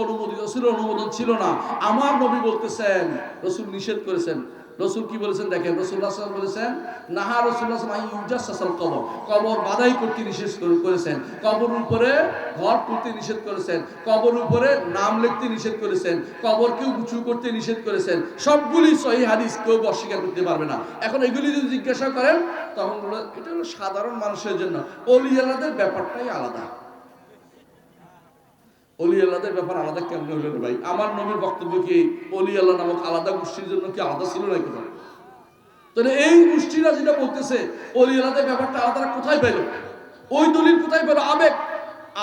অনুমোদন ছিল না। আমার নবী বলতেছেন, রসুল নিষেধ করেছেন। রসুল কি বলেছেন দেখেন, রাসূলুল্লাহ সাল্লাল্লাহু আলাইহি ওয়াসাল্লাম বলেছেন, নাহা রাসূলুল্লাহ সাল্লাল্লাহু আলাইহি ওয়াসাল্লাম কবর, কবর বাধাই করতে নিষেধ করেছেন, কবর উপরে ঘর তুলতে নিষেধ করেছেন, কবর উপরে নাম লিখতে নিষেধ করেছেন, কবরকে উঁচু করতে নিষেধ করেছেন। সবগুলি সহিহ হাদিস, কেউ অস্বীকার করতে পারবে না। এখন এগুলি যদি জিজ্ঞাসা করেন, তখন বলে এটা হলো সাধারণ মানুষের জন্য, ওলি আল্লাহদের ব্যাপারটাই আলাদা। অলি আল্লাহদের ব্যাপার আলাদা কেমন হইল রে ভাই? আমার নবীর বক্তব্য কি অলি আল্লাহ নামক আলাদা গোষ্ঠীর জন্য কি আলাদা ছিল না কেন? তাহলে এই গোষ্ঠীরা যেটা বলতেছে অলি আল্লাহদের ব্যাপারটা আলাদা, কোথায় পেল? ওই দলিল কোথায় পেল?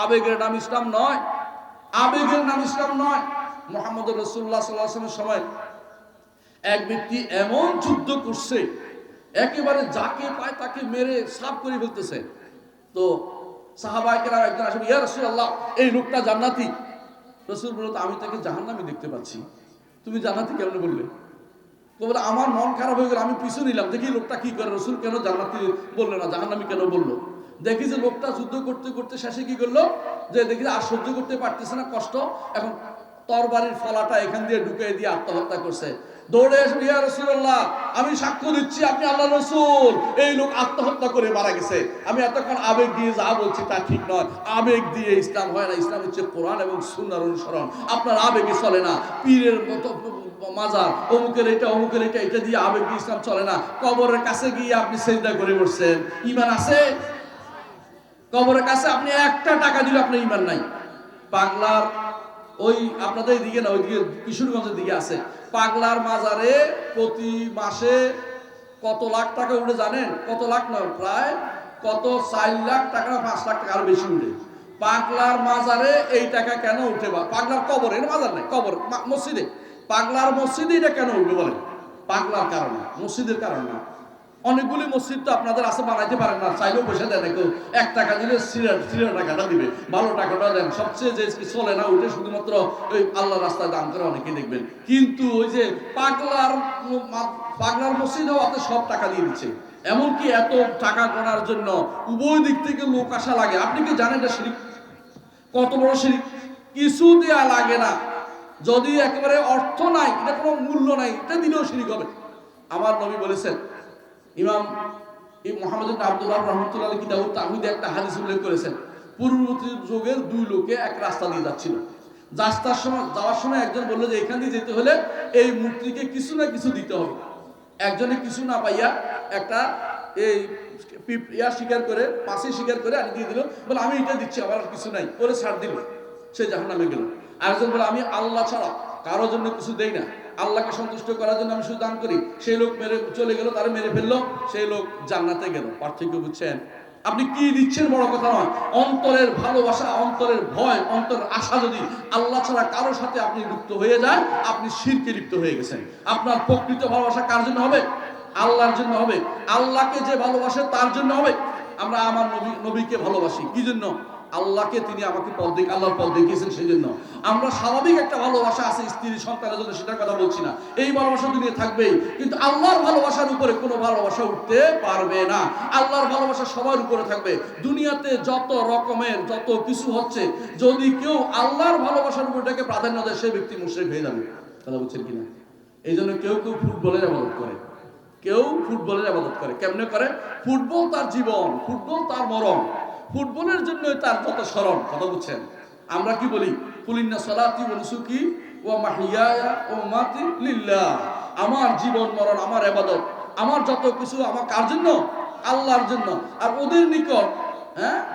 আবেগের নাম ইসলাম নয়, আবেগের নাম ইসলাম নয়। মুহাম্মদ রাসূলুল্লাহ সাল্লাল্লাহু আলাইহি ওয়াসাল্লামের সময় এক ব্যক্তি এমন যুদ্ধ করছে, একেবারে যাকে পায় তাকে মেরে সাফ করে ফেলতেছে। তো সাহাবায়ে কেরাম একজন আসেন, ইয়া রাসূলুল্লাহ, এই লোকটা জান্নাতি। রাসূল বলল, আমি তাকে জাহান্নামী দেখতে পাচ্ছি, তুমি জান্নাতি কেমনে বললে? বলে, আমার মন খারাপ হয়ে গেল, আমি পিছু নিলাম, দেখি লোকটা কি করে, রাসূল কেন জান্নাতি বললো না, জাহান্নামী কেন বললো। দেখি যে লোকটা যুদ্ধ করতে করতে শেষে কি করলো, যে দেখি আর সহ্য করতে পারতেছে না কষ্ট, এখন তরবারির ফলাটা এখান দিয়ে ঢুকিয়ে দিয়ে আত্মহত্যা করছে। দৌড়ে এসে, ইয়া রাসূলুল্লাহ, আমি সাক্ষ্য দিচ্ছি আপনি আল্লাহর রাসূল, এই লোক আত্মহত্যা করে মারা গেছে। আমি এতক্ষণ আবেগ দিয়ে যা বলছি তা ঠিক নয়, আবেগ দিয়ে ইসলাম হয় না, ইসলাম হচ্ছে কোরআন এবং সুন্নাহর অনুসরণ। আপনার আবেগে চলে না, পীরের মতো মাজার অমুকের এটা দিয়ে আবেগ দিয়ে ইসলাম চলে না। কবরের কাছে গিয়ে আপনি সিজদা করে বসছেন, ঈমান আছে? কবরের কাছে আপনি একটা টাকা দিলে আপনার ঈমান নাই। পাগলার ওই আপনাদের দিকে না, ওইদিকে কিশোরগঞ্জের দিকে আছে, পাগলার মাজারে প্রতি মাসে কত লাখ টাকা উঠে জানেন? কত লাখ নয়, প্রায় কত 4 লাখ টাকা, 5 লাখ টাকা, আরো বেশি উঠে। পাগলার মাজারে এই টাকা কেন উঠে? বা পাগলার কবর, এর মাজার নেই, কবর মসজিদে, পাগলার মসজিদে এটা কেন উঠবে বলেন? পাগলার কারণে, মসজিদের কারণ না। অনেকগুলি মসজিদ তো আপনাদের আছে, বানাইতে পারেন না, চাইলেও পয়সা দেন, কেউ 1 টাকা দিলে সিরা টাকাটা দিবে, ভালো টাকাটা দেন। সবচেয়ে যে চলে না ওইটা শুধুমাত্র ওই আল্লাহ রাস্তায় দান করে অনেকেই দেখবেন। কিন্তু ওই যে পাগলার মসজিদেও আপনি সব টাকা দিয়ে দিচ্ছে, এমনকি এত টাকা গণার জন্য উভয় দিক থেকে লোক আসা লাগে। আপনি কি জানেন এটা শিরক? কত বড় শিরক? কিছু দেয়া লাগে না, যদি একেবারে অর্থ নাই, এটা কোনো মূল্য নাই, এটা দিলেও শিরক হবে। আমার নবী বলেছেন, ইমাম মুহাম্মদ ইবনে আব্দুল্লাহ রাহমাতুল্লাহ আলাইহি কিতাবুত তাওহীদে একটা হাদিস উল্লেখ করেছেন। পূর্ববর্তী যুগের 2 লোকে এক রাস্তা দিয়ে যাচ্ছিল, যাওয়ার সময় একজন বলল যে এখান দিয়ে যেতে হলে এই মূর্তিকে কিছু না কিছু দিতে হবে। একজনে কিছু না পাইয়া একটা এই শিকার করে, পাশে শিকার করে আনি দিয়ে দিল, বলে আমি এটা দিচ্ছি, আমার আর কিছু নাই, ওরে ছাড় দিল, সে জাহান্নামে গেল। আরেকজন বলে আমি আল্লাহ ছাড়া কারোর জন্য কিছু দেই না, আল্লাহকে সন্তুষ্ট করার জন্য আমি শুধু দান করি, সেই লোক মেরে চলে গেল, তারা মেরে ফেললো, সেই লোক জান্নাতে গেল। পার্থক্য বুঝছেন? আপনি কি দিচ্ছেন বড় কথা নয়, অন্তরের ভালোবাসা, অন্তরের ভয়, অন্তরের আশা যদি আল্লাহ ছাড়া কারোর সাথে আপনি লিপ্ত হয়ে যায়, আপনি শিরকে লিপ্ত হয়ে গেছেন। আপনার প্রকৃত ভালোবাসা কার জন্য হবে? আল্লাহর জন্য হবে। আল্লাহকে যে ভালোবাসে তার জন্য হবে। আমরা আমার নবীকে ভালোবাসি কি জন্য? আল্লাহকে তিনি আমাকে আল্লাহর পথ দেখিয়েছেন, সেই জন্য আমরা স্বাভাবিক একটা ভালোবাসা আছে স্ত্রী সন্তানের জন্য, সেটার কথা বলছি না, এই ভালোবাসা দুনিয়া থাকবেই, কিন্তু আল্লাহর ভালোবাসার উপরে কোনো ভালোবাসা উঠতে পারবে না। আল্লাহর ভালোবাসা সবার উপরে থাকবে। দুনিয়াতে যত রকমের যত কিছু হচ্ছে, যদি কেউ আল্লাহর ভালোবাসার উপরটাকে প্রাধান্য দেয়, সেই ব্যক্তি মুশরিক হয়ে যাবে। কথা বলছেন কিনা? এই জন্য কেউ কেউ ফুটবলের ইবাদত করে, কেউ ফুটবলের ইবাদত করে। কেমনে করে? ফুটবল তার জীবন, ফুটবল তার মরণ, ফুটবলের জন্য তার যত স্মরণ। কথা বুঝছেন? আমরা কি বলি? কুলিন্না সালাতি ওয়া নুসুকি ওয়া মাহইয়ায়া ওয়া মামাতি লিল্লাহ। আমার জীবন মরণ, আমার ইবাদত, আমার যত কিছু, আমার কার জন্য? আল্লাহর জন্য। আর ওদের নিকট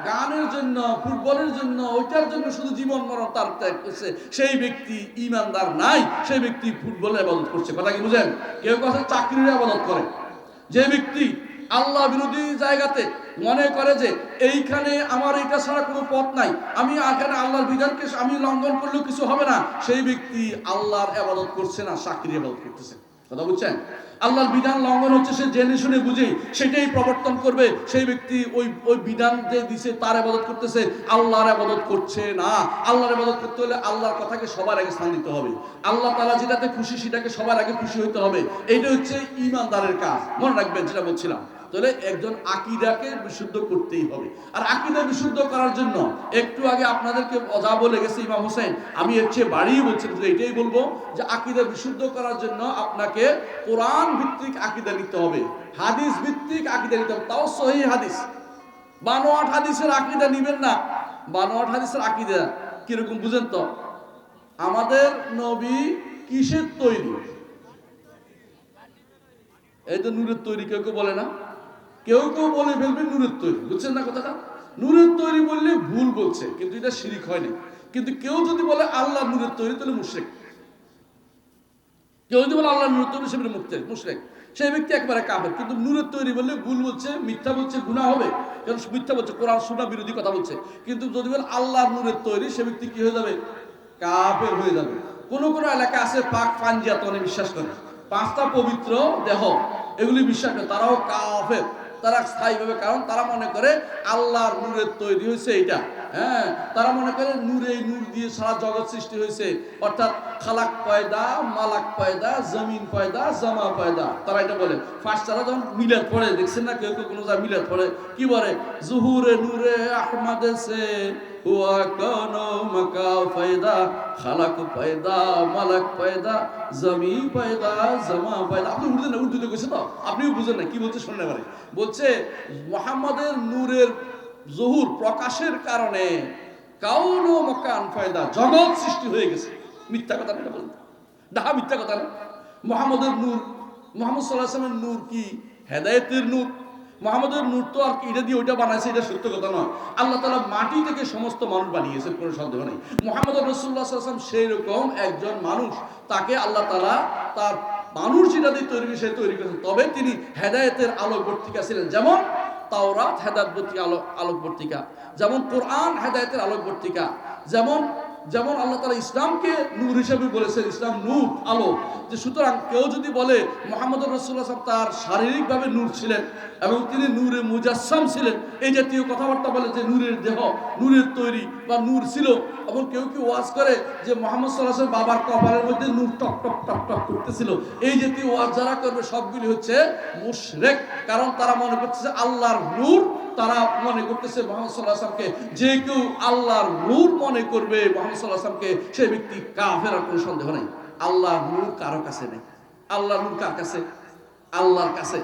গানের জন্য, ফুটবলের জন্য, ওইটার জন্য শুধু জীবন মরণ তার ত্যাগ করছে, সেই ব্যক্তি ঈমানদার নাই, সেই ব্যক্তি ফুটবলের ইবাদত করছে। কথা কি বুঝেন? কেউ কথা চাকরির ইবাদত করে। যে ব্যক্তি আল্লাহ বিরোধী জায়গাতে মনে করে যে এইখানে আমার এটা ছাড়া কোনো পথ নাই, আমি এখানে আল্লাহর বিধানকে আমি লঙ্ঘন করলেও কিছু হবে না, সেই ব্যক্তি আল্লাহর ইবাদত করছে না, চাকরির ইবাদত করতেছে। কথা বুঝছেন? আল্লাহর বিধান লঙ্ঘন হচ্ছে, সে জেনে শুনে বুঝে সেটাই প্রবর্তন করবে, সেই ব্যক্তি ওই বিধান যে দিছে তার ইবাদত করতেছে, আল্লাহর ইবাদত করছে না। আল্লাহর ইবাদত করতে হলে আল্লাহর কথাকে সবার আগে স্থান দিতে হবে, আল্লাহ তাআলা যেটাতে খুশি সেটাকে সবার আগে খুশি হইতে হবে। এইটা হচ্ছে ঈমানদারের কাজ। মনে রাখবেন যেটা বলছিলাম। তাহলে একজন আকীদাকে বিশুদ্ধ করতেই হবে। আর আকীদা বিশুদ্ধ করার জন্য একটু আগে আপনাদেরকে যা বলে গেছে ইমাম হোসেন, আমি এর চেয়ে বাড়িয়ে বলছি, এটাই বলবো যে আকীদা বিশুদ্ধ করার জন্য আপনাকে কোরআন ভিত্তিক আকীদা নিতে হবে, হাদিস ভিত্তিক আকীদা নিতে হবে, তাও সহিহ হাদিস। বানোয়াট হাদিসের আকীদা নিবেন না। বানোয়াট হাদিসের আকীদা কিরকম বুঝেন তো? আমাদের নবী কিসের তৈরি? এই তো নূরের তৈরি কেউ কেউ বলে না, কেউ কেউ বলে ফেলবে নূরের তৈরি। বুঝছেন না কথাটা? নূরের তৈরি বললে ভুল বলছে, কিন্তু এটা শিরিক হয় না। কিন্তু কেউ যদি বলে আল্লাহ নূরের তৈরি, তাহলে মুশরিক। কেউ যদি বলে আল্লাহ নূরের তৈরি, সে মুশরিক, সেই ব্যক্তি একবারে কাফের। কিন্তু নূরের তৈরি বললে ভুল বলছে, মিথ্যা বলছে, গুনাহ হবে, কারণ মিথ্যা বলছে, কোরআন সুন্নাহ বিরোধী কথা বলছে। কিন্তু যদি বলে আল্লাহ নূরের তৈরি, সে ব্যক্তি কি হয়ে যাবে? কাফের হয়ে যাবে। কোন কোন এলাকা আছে পাক পাঞ্জিয়াত বিশ্বাস করে, পাঁচটা পবিত্র দেহ, এগুলি বিশ্বাস করে, তারাও কাফের, তারা স্থায়ীভাবে। কারণ তারা মনে করে আল্লাহর নূরের তৈরি হয়েছে এইটা। তারা মনে করে নূরে নূর দিয়ে সারা জগৎ সৃষ্টি হয়েছে, অর্থাৎ খালাক পয়দা, মালাক পয়দা, জমিন পয়দা, জামা পয়দা, তারা এটা বলে। ফার্স্ট তারা যখন মিলাদ পড়ে, দেখছেন না কেউ কেউ কোনো যা মিলাদ পড়ে, কি বলে? জুহুরে নূরে আহমদ সে হুয়া কানো মাকা পয়দা, খালাক পয়দা, মালাক পয়দা, জমি পয়দা, জামা পয়দা। আপনি উর্দুতে কইছে তো, আপনিও বুঝেন না কি বলছে, শুনলে পারে। বলছে মুহাম্মাদের নূরের জহুর প্রকাশের কারণে কাউন ও মকান ফায়দা, জগৎ সৃষ্টি হয়ে গেছে। মিথ্যা কথা না বলেন, না মিথ্যা কথা না। মুহাম্মাদের নূর, মুহাম্মদ সাল্লাল্লাহু আলাইহি ওয়াসাল্লামের নূর কি হেদায়েতের নূর? মুহাম্মাদের নূর তো আর এটা দিয়ে ওইটা বানাইছে, এটা সত্য কথা নয়। আল্লাহ তাআলা মাটি থেকে সমস্ত মানুষ বানিয়েছেন, কোনো সন্দেহ নেই। মুহাম্মদ রাসূলুল্লাহ সাল্লাল্লাহু আলাইহি ওয়াসাল্লাম সেই রকম একজন মানুষ, তাকে আল্লাহ তাআলা তার মানুষ যেটা দিয়ে তৈরি সে তৈরি করেছেন। তবে তিনি হেদায়েতের আলোকবর্তিকা ছিলেন, যেমন তাওরাত হেদায়েতের আলোকবর্তিকা, যেমন কোরআন হেদায়েতের আলোকবর্তিকা, যেমন আল্লাহ তাআলা ইসলামকে নূর হিসেবে বলেছেন, ইসলাম নূর, আলো। যে সুতরাং কেউ যদি বলে মুহাম্মদ রাসূলুল্লাহ সাল্লাল্লাহু আলাইহি ওয়াসাল্লাম তার শারীরিকভাবে নূর ছিলেন এবং তিনি নূরে মুজাসসাম ছিলেন, এই জাতীয় কথাবার্তা বলে যে নূরের দেহ, নূরের তৈরি বা নূর ছিল, এবং কেউ কেউ ওয়াজ করে যে মুহাম্মদ সাল্লাল্লাহু আলাইহি ওয়াসাল্লাম বাবার কপালের মধ্যে নূর টক টক টক টক করতেছিল, এই জাতীয় ওয়াজ যারা করবে সবগুলি হচ্ছে মুশরিক। কারণ তারা মনে করতেছে আল্লাহর নূর, তারা মনে করতেছে মুহাম্মদ সাল্লাল্লাহু আলাইহি ওয়াসাল্লামকে, যে কেউ আল্লাহর নূর মনে করবে মুহাম্মদ সাল্লাল্লাহু আলাইহি ওয়াসাল্লামকে, সেই ব্যক্তি কাফের, আর কোনো সন্দেহ নাই। আল্লাহর নূর কারো কাছে নেই। আল্লাহর নূর কার কাছে? আল্লাহর কাছে।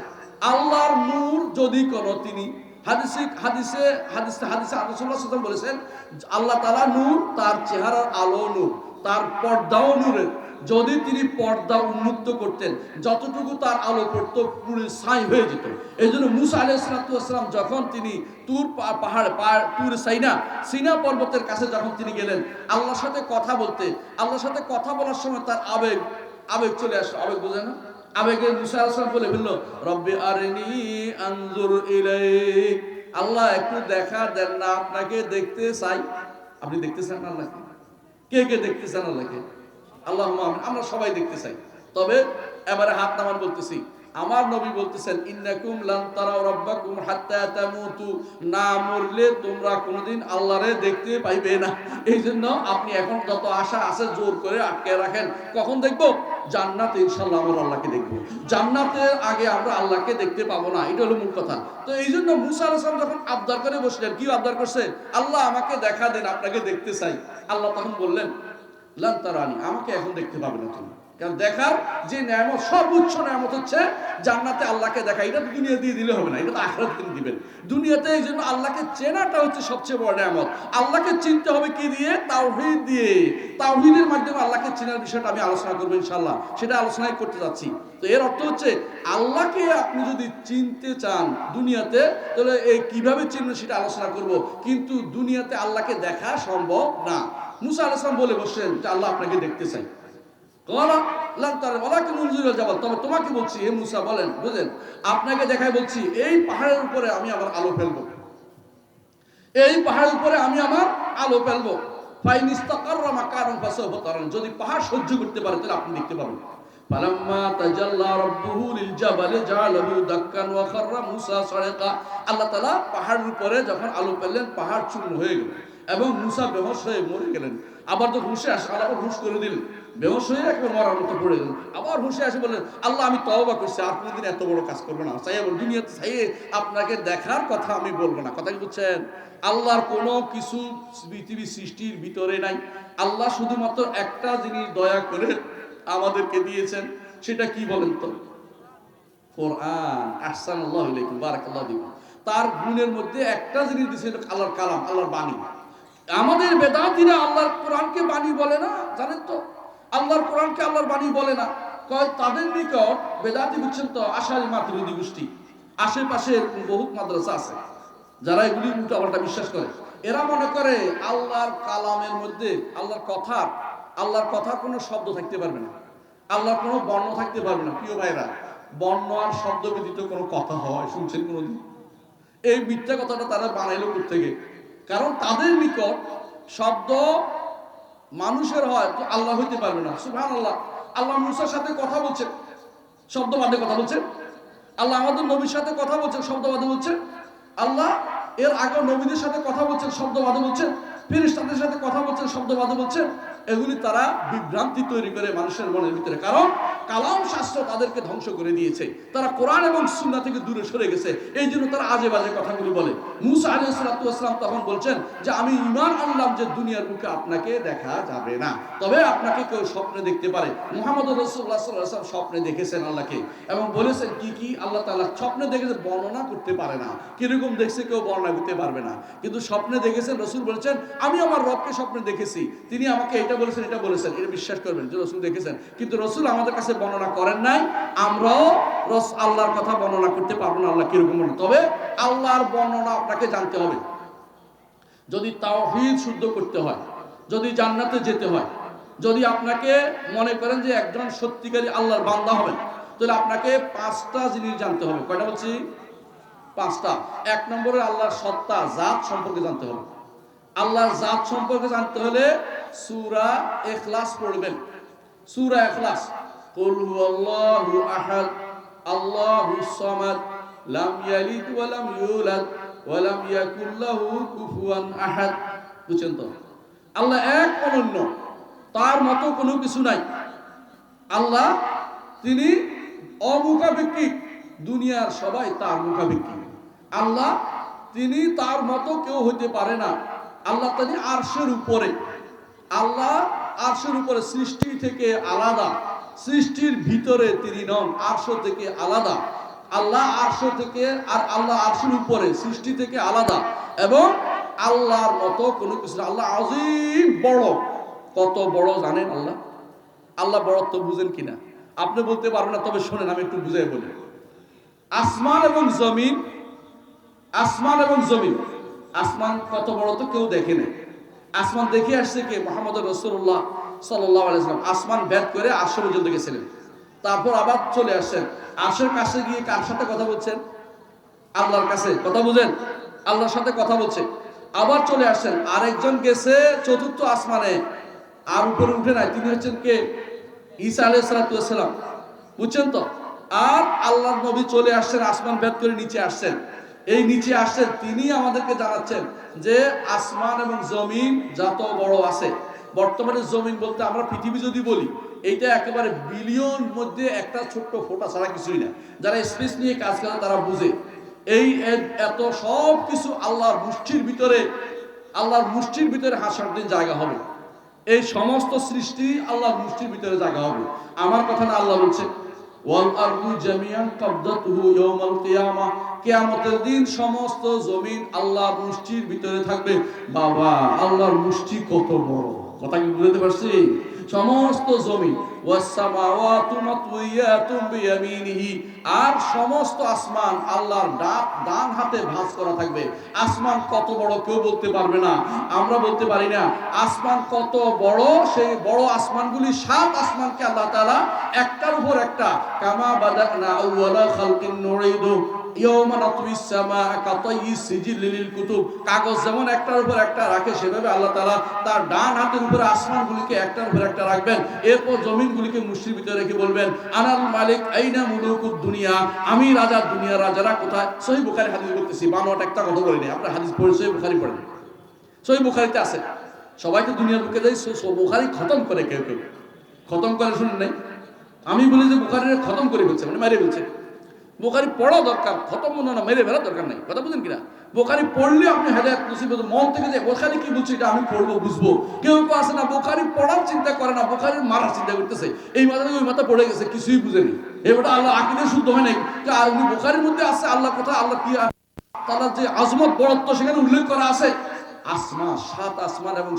আল্লাহর নূর যদি কোনো তিনি হাদিসে রাসূলুল্লাহ সাল্লাল্লাহু আলাইহি ওয়াসাল্লাম বলেছেন, আল্লাহ তাআলা নূর, তার চেহারার আলো নূর, তার পর্দাও নূরের। যদি তিনি পর্দা উন্মুক্ত করতেন, যতটুকু তার আলো পড়তো পুরো ছাই হয়ে যেত। এই জন্য মুসা আলাইহিস সালাম যখন তিনি তুর পাহাড় তুর সিনা পর্বতের কাছে যখন তিনি গেলেন আল্লাহর সাথে কথা বলতে, আল্লাহর সাথে কথা বলার সময় তার আবেগ চলে আসলো। আবেগ বোঝে না? আবেগে মুসা আলাইহিস সালাম বলে ফেললো, রব্বি আরিনি আনজুর ইলাইক, আল্লাহ একটু দেখা দেন না, আপনাকে দেখতে চাই। আপনি দেখতে চান আল্লাহকে? কে কে দেখতে চান আল্লাহকে? আল্লাহুম্মা আমিন। আমরা সবাই দেখতে চাই। তবে এবারে হাত নামান বলতেছি, আমার নবী বলতেছেন ইন্নাকুম লান তারাউ রাব্বাকুম হাত্তা তামুতু, না মরলে তোমরা কোনোদিন আল্লাহরে দেখতে পাইবে না। এই জন্য আপনি এখন যত আশা আছে জোর করে আটকে রাখেন, কখন দেখবো? জান্নাতে ইনশাআল্লাহ আমরা আল্লাহকে দেখবো। জান্নাতের আগে আমরা আল্লাহকে দেখতে পাবো না, এটা হলো মূল কথা। তো এই জন্য মুসা আলাইহিস সালাম যখন আবদার করে বসলেন, কি আবদার করছে? আল্লাহ আমাকে দেখা দেন, আপনাকে দেখতে চাই। আল্লাহ তখন বললেন লান তারানি, আমাকে এখন দেখতে পাবে না তুমি। কারণ দেখার যে নেয়ামত, সর্বোচ্চ নেয়ামত হচ্ছে জান্নাতে আল্লাহকে দেখা। এটা তো দুনিয়া দিয়ে দিলে হবে না, এটা তো আখিরাত থেকে দিবেন। দুনিয়াতে এই জন্য আল্লাহকে চেনাটা হচ্ছে সবচেয়ে বড় নেয়ামত। আল্লাহকে চিনতে হবে কি দিয়ে? তাওহীদ দিয়ে। তাওহীদের মাধ্যমে আল্লাহকে চেনার বিষয়টা আমি আলোচনা করবো ইনশাআল্লাহ, সেটা আলোচনাই করতে যাচ্ছি। তো এর অর্থ হচ্ছে আল্লাহকে আপনি যদি চিনতে চান দুনিয়াতে, তাহলে এই কিভাবে চিনবেন সেটা আলোচনা করব। কিন্তু দুনিয়াতে আল্লাহকে দেখা সম্ভব না। মুসা আলাইহিস সালাম বলে বসলেন যে আল্লাহ আপনাকে দেখতে চাই। তবে তোমাকে বলছি হে মুসা, বলেন, বুঝেন, আপনাকে দেখাই বলছি এই পাহাড়ের উপরে আমি আমার আলো ফেলবো, এই পাহাড়ের উপরে আমি আমার আলো ফেলবো। যদি পাহাড় সহ্য করতে পারে তাহলে আপনি দেখতে পাবেন। আল্লাহ তাআলা পাহাড়ের উপরে যখন আলো ফেললেন, পাহাড় চূর্ণ হয়ে গেল এবং মুসা বেহুশ হয়ে মরে গেলেন। আবার তো হুঁশে আসে, আল্লাহ হুঁশ করে দিলেন, বেহুশ হয়ে একবার মরার মতো পড়ে গেলেন। আবার হুঁশে আসে বললেন, আল্লাহ আমি তওবা করছি, আর কোনোদিন এত বড় কাজ করবো না। দুনিয়াতে চাইয়ে আপনাকে দেখার কথা আমি বলবো না। কথা কি বুঝছেন? আল্লাহর কোনো কিছু পৃথিবী সৃষ্টির ভিতরে নাই। আল্লাহ শুধুমাত্র একটা জিনিস দয়া করে আমাদেরকে দিয়েছেন, সেটা কি বলেন তো? কোরআন। আহসানুল্লাহ ইলাইকুম, বারাকাল্লাহু ফিকুম। তার গুণের মধ্যে একটা জিনিস দিয়েছেন, আল্লাহর কালাম, আল্লাহর বাণী। আমাদের বেদাতীরা আল্লাহর কোরআনকে বাণী বলে না, জানেন তো? আল্লাহর কোরআনকে আল্লাহর বাণী বলে না। কয় তাদের নিকট, বেদাতী বুঝছেন তো, আশারি মাতৃদি গোষ্ঠী, আশেপাশে বহুত মাদ্রাসা আছে যারা এগুলি উল্টাপাল্টা বিশ্বাস করে। এরা মনে করে আল্লাহর কালামের মধ্যে, আল্লাহর কথার কোনো শব্দ থাকতে পারবে না, আল্লাহর কোনো বর্ণ থাকতে পারবে না। প্রিয় ভাইরা, বর্ণ আর শব্দ ব্যতীত কোনো কথা হয় শুনছেন কোনোদিন? এই মিথ্যা কথাটা তারা বানাইলো কোত্থেকে? কারণ তাদের নিকট শব্দ মানুষের হয় তো আল্লাহ হইতে পারবে না। সুবহানাল্লাহ। আল্লাহ মুসার সাথে কথা বলছেন, শব্দ বাদে কথা বলছেন। আল্লাহ আমাদের নবীর সাথে কথা বলছেন, শব্দ বাদে বলছেন। আল্লাহ এর আগে নবীদের সাথে কথা বলছেন, শব্দ বাদে বলছেন। ফেরেশতাদের সাথে কথা বলছেন, শব্দ বাদে বলছেন। এগুলি তারা বিভ্রান্তি তৈরি করে মানুষের মনের ভিতরে। কারণ কালাম শাস্ত্র তাদেরকে ধ্বংস করে দিয়েছে। তারা কোরআন এবং সুন্নাহ থেকে দূরে সরে গেছে, এই জন্য তারা আজে বাজে কথাগুলি বলে। মুসা আলাইহিস সালাম তখন বলছেন যে আমি ঈমান আনলাম যে দুনিয়ার বুকে আপনাকে দেখা যাবে না, তবে আপনাকে কেউ স্বপ্নে দেখতে পারে। মুহাম্মদ রাসূলুল্লাহ সাল্লাল্লাহু আলাইহি ওয়াসাল্লাম স্বপ্নে দেখেছেন আল্লাহকে এবং বলেছেন কি কি আল্লাহ তাআলা স্বপ্নে দেখেছে বর্ণনা করতে পারে না। কিরকম দেখছে কেউ বর্ণনা করতে পারবে না, কিন্তু স্বপ্নে দেখেছেন। রাসূল বলেছেন আমি আমার রবকে স্বপ্নে দেখেছি, তিনি আমাকে এটা বলেছেন, এটা বলেছেন। এটা বিশ্বাস করবেন যে রাসূল দেখেছেন, কিন্তু রাসূল আমাদের কাছে বর্ণনা করেন নাই। আমরাও আল্লাহর কথা বর্ণনা করতে পারবো না আল্লাহ কিরকম। তবে আল্লাহর বর্ণনা আপনাকে জানতে হবে। যদি তাওহীদ শুদ্ধ করতে হয়, যদি জান্নাতে যেতে হয়, যদি আপনাকে মনে করেন যে একজন সত্যিকারী আল্লাহর বান্দা হবেন, তাহলে আপনাকে 5টা জিনিস জানতে হবে। কয়টা বলছি? 5টা। 1 নম্বরে আল্লাহর সত্তা, জাত সম্পর্কে জানতে হবে। আল্লাহর জাত সম্পর্কে জানতে হলে সূরা ইখলাস পড়বেন। সূরা ইখলাস, কুল হুয়াল্লাহু আহাদ আল্লাহুস সামাদ লাম ইয়ালিদ ওয়া লাম ইউলাদ ওয়া লাম ইয়াকুল লাহু কুফুয়ান আহাদ। বুঝছেন তো? আল্লাহ এক, অনন্য, তার মতো কোনো কিছু নাই। আল্লাহ তিনি অমুখাপেক্ষী, দুনিয়ার সবাই তার মুখাপেক্ষী। আল্লাহ তিনি তার মতো কেউ হইতে পারে না। আল্লাহ তিনি আরশের উপরে, আল্লাহ আরশের উপরে, সৃষ্টি থেকে আলাদা, সৃষ্টির ভিতরে তিনি নন, আরশ থেকে আলাদা। আল্লাহ আরশ থেকে, আর আল্লাহ আরশের উপরে, সৃষ্টি থেকে আলাদা এবং আল্লাহর মতো কোনো কিছু না। আল্লাহ আযীম, বড়। কত বড় জানেন আল্লাহ? আল্লাহ বড়ত্ব বুঝেন কিনা আপনি বলতে পারবেন না, তবে শোনেন আমি একটু বুঝাই বলি। আসমান এবং জমিন, আসমান এবং জমিন, আসমান কত বড় তো কেউ দেখে নাই। আসমান দেখে আসছে কে? মুহাম্মদ রাসূলুল্লাহ সাল্লাল্লাহু আলাইহি ওয়াসাল্লাম। আসমান ভেদ করে আরশ পর্যন্ত গেছিলেন, তারপর আবার চলে আসছেন। আরশের কাছে গিয়ে কার সাথে কথা বলছেন? আল্লাহর কাছে। কথা বুঝেন? আল্লাহর সাথে কথা বলছে। আবার চলে আসছেন, আরেকজন গেছে 4র্থ আসমানে, আর উপরে উঠে নাই। তিনি হচ্ছেন কে? ঈসা আলাইহিস সালাম। বুঝছেন তো? আর আল্লাহর নবী চলে আসছেন, আসমান ভেদ করে নিচে আসছেন। এই নিচে আসছেন, তিনি আমাদেরকে জানাচ্ছেন যে আসমান এবং জমিন যত বড় আছে, বর্তমানে জমিন বলতে আমরা পৃথিবী যদি বলি, এইটা একেবারে বিলিয়ন মধ্যে একটা ছোট্ট ফোঁটা ছাড়া কিছুই না। যারা স্পেস নিয়ে কাজ করে তারা বুঝে এই এত সব কিছু আল্লাহর মুষ্টির ভিতরে হাসার দিন জায়গা হবে। এই সমস্ত সৃষ্টি আল্লাহর মুষ্টির ভিতরে জায়গা হবে। আমার কথা না, আল্লাহ বলছে ওয়াল আরদু জামিআন কাবদাতুহু ইয়াওমাল কিয়ামাহ, কিয়ামতের দিন সমস্ত জমিন আল্লাহর মুষ্টির ভিতরে থাকবে। বাবা, আল্লাহর মুষ্টি কত বড়, কথা কি বুঝতে পারছি? সমস্ত জমিন ওয়াস সামাওয়াতু মাতউইয়াতুম বিয়ামিনিহি, আর সমস্ত আসমান আল্লাহর ডান হাতে ভাঁজ করা থাকবে। আসমান কত বড় কেউ বলতে পারবে না, আমরা বলতে পারি না। আসমান কত বড়, সেই বড় আসমানগুলি 7 আসমানকে আল্লাহ তাআলা একটার উপর একটা, কামা বাদানা আউওয়ালা খালকিন নুঈদু ইয়াওমা নাতউইস সামাআ কাতাইয়িস সিজিল লিল কুতুব, কাগজ যেমন একটার উপর একটা রাখে সেভাবে আল্লাহ তাআলা তার ডান হাতের উপরে আসমানগুলিকে একটার উপর একটা রাখবেন। এরপর জমিনগুলিকে মুষ্টির ভিতরে রেখে বলবেন আনাল মালিক আইনা মুলুকুদ দুনিয়া, আমি রাজা, দুনিয়ার রাজারা কোথায়? সহিহ বুখারী হাদিস বলতেছি, বানোয়াট একটা কথা বলি না, আপনারা হাদিস পড়ে সহিহ বুখারী পড়েন, সহিহ বুখারীতে আছে। সবাই তো দুনিয়ার বুকে যাই সহিহ বুখারী খতম করে, কেউ কেউ খতম করে শুনেন নাই? আমি বলি যে বুখারীর খতম করে ফেলছে, মানে মেরে ফেলছে। বুখারী পড়া দরকার, খতম মনে না মেরে ফেলার দরকার নাই, কথা বুঝেন কিনা? বুখারী পড়লে আপনি হেদায়েত নসিব হবে, মন থেকে যে বুখারী কি বলছে এটা আমি পড়বো, বুঝবো। কেউ কেউ আছে না, বুখারী পড়ার চিন্তা করে না, বুখারীর মারার চিন্তা করতেছে, এই মাথা ওই মাথা পড়ে গেছে, কিছুই বুঝেনি। এবারে আল্লাহ আকীদা শুদ্ধ হয় নাই, আর উনি বুখারীর মধ্যে আছে আল্লাহ কোথায়, আল্লাহ কি তার যে আজমত বড়ত্ব সেখানে উল্লেখ করা আছে। আসমান, 7 আসমান এবং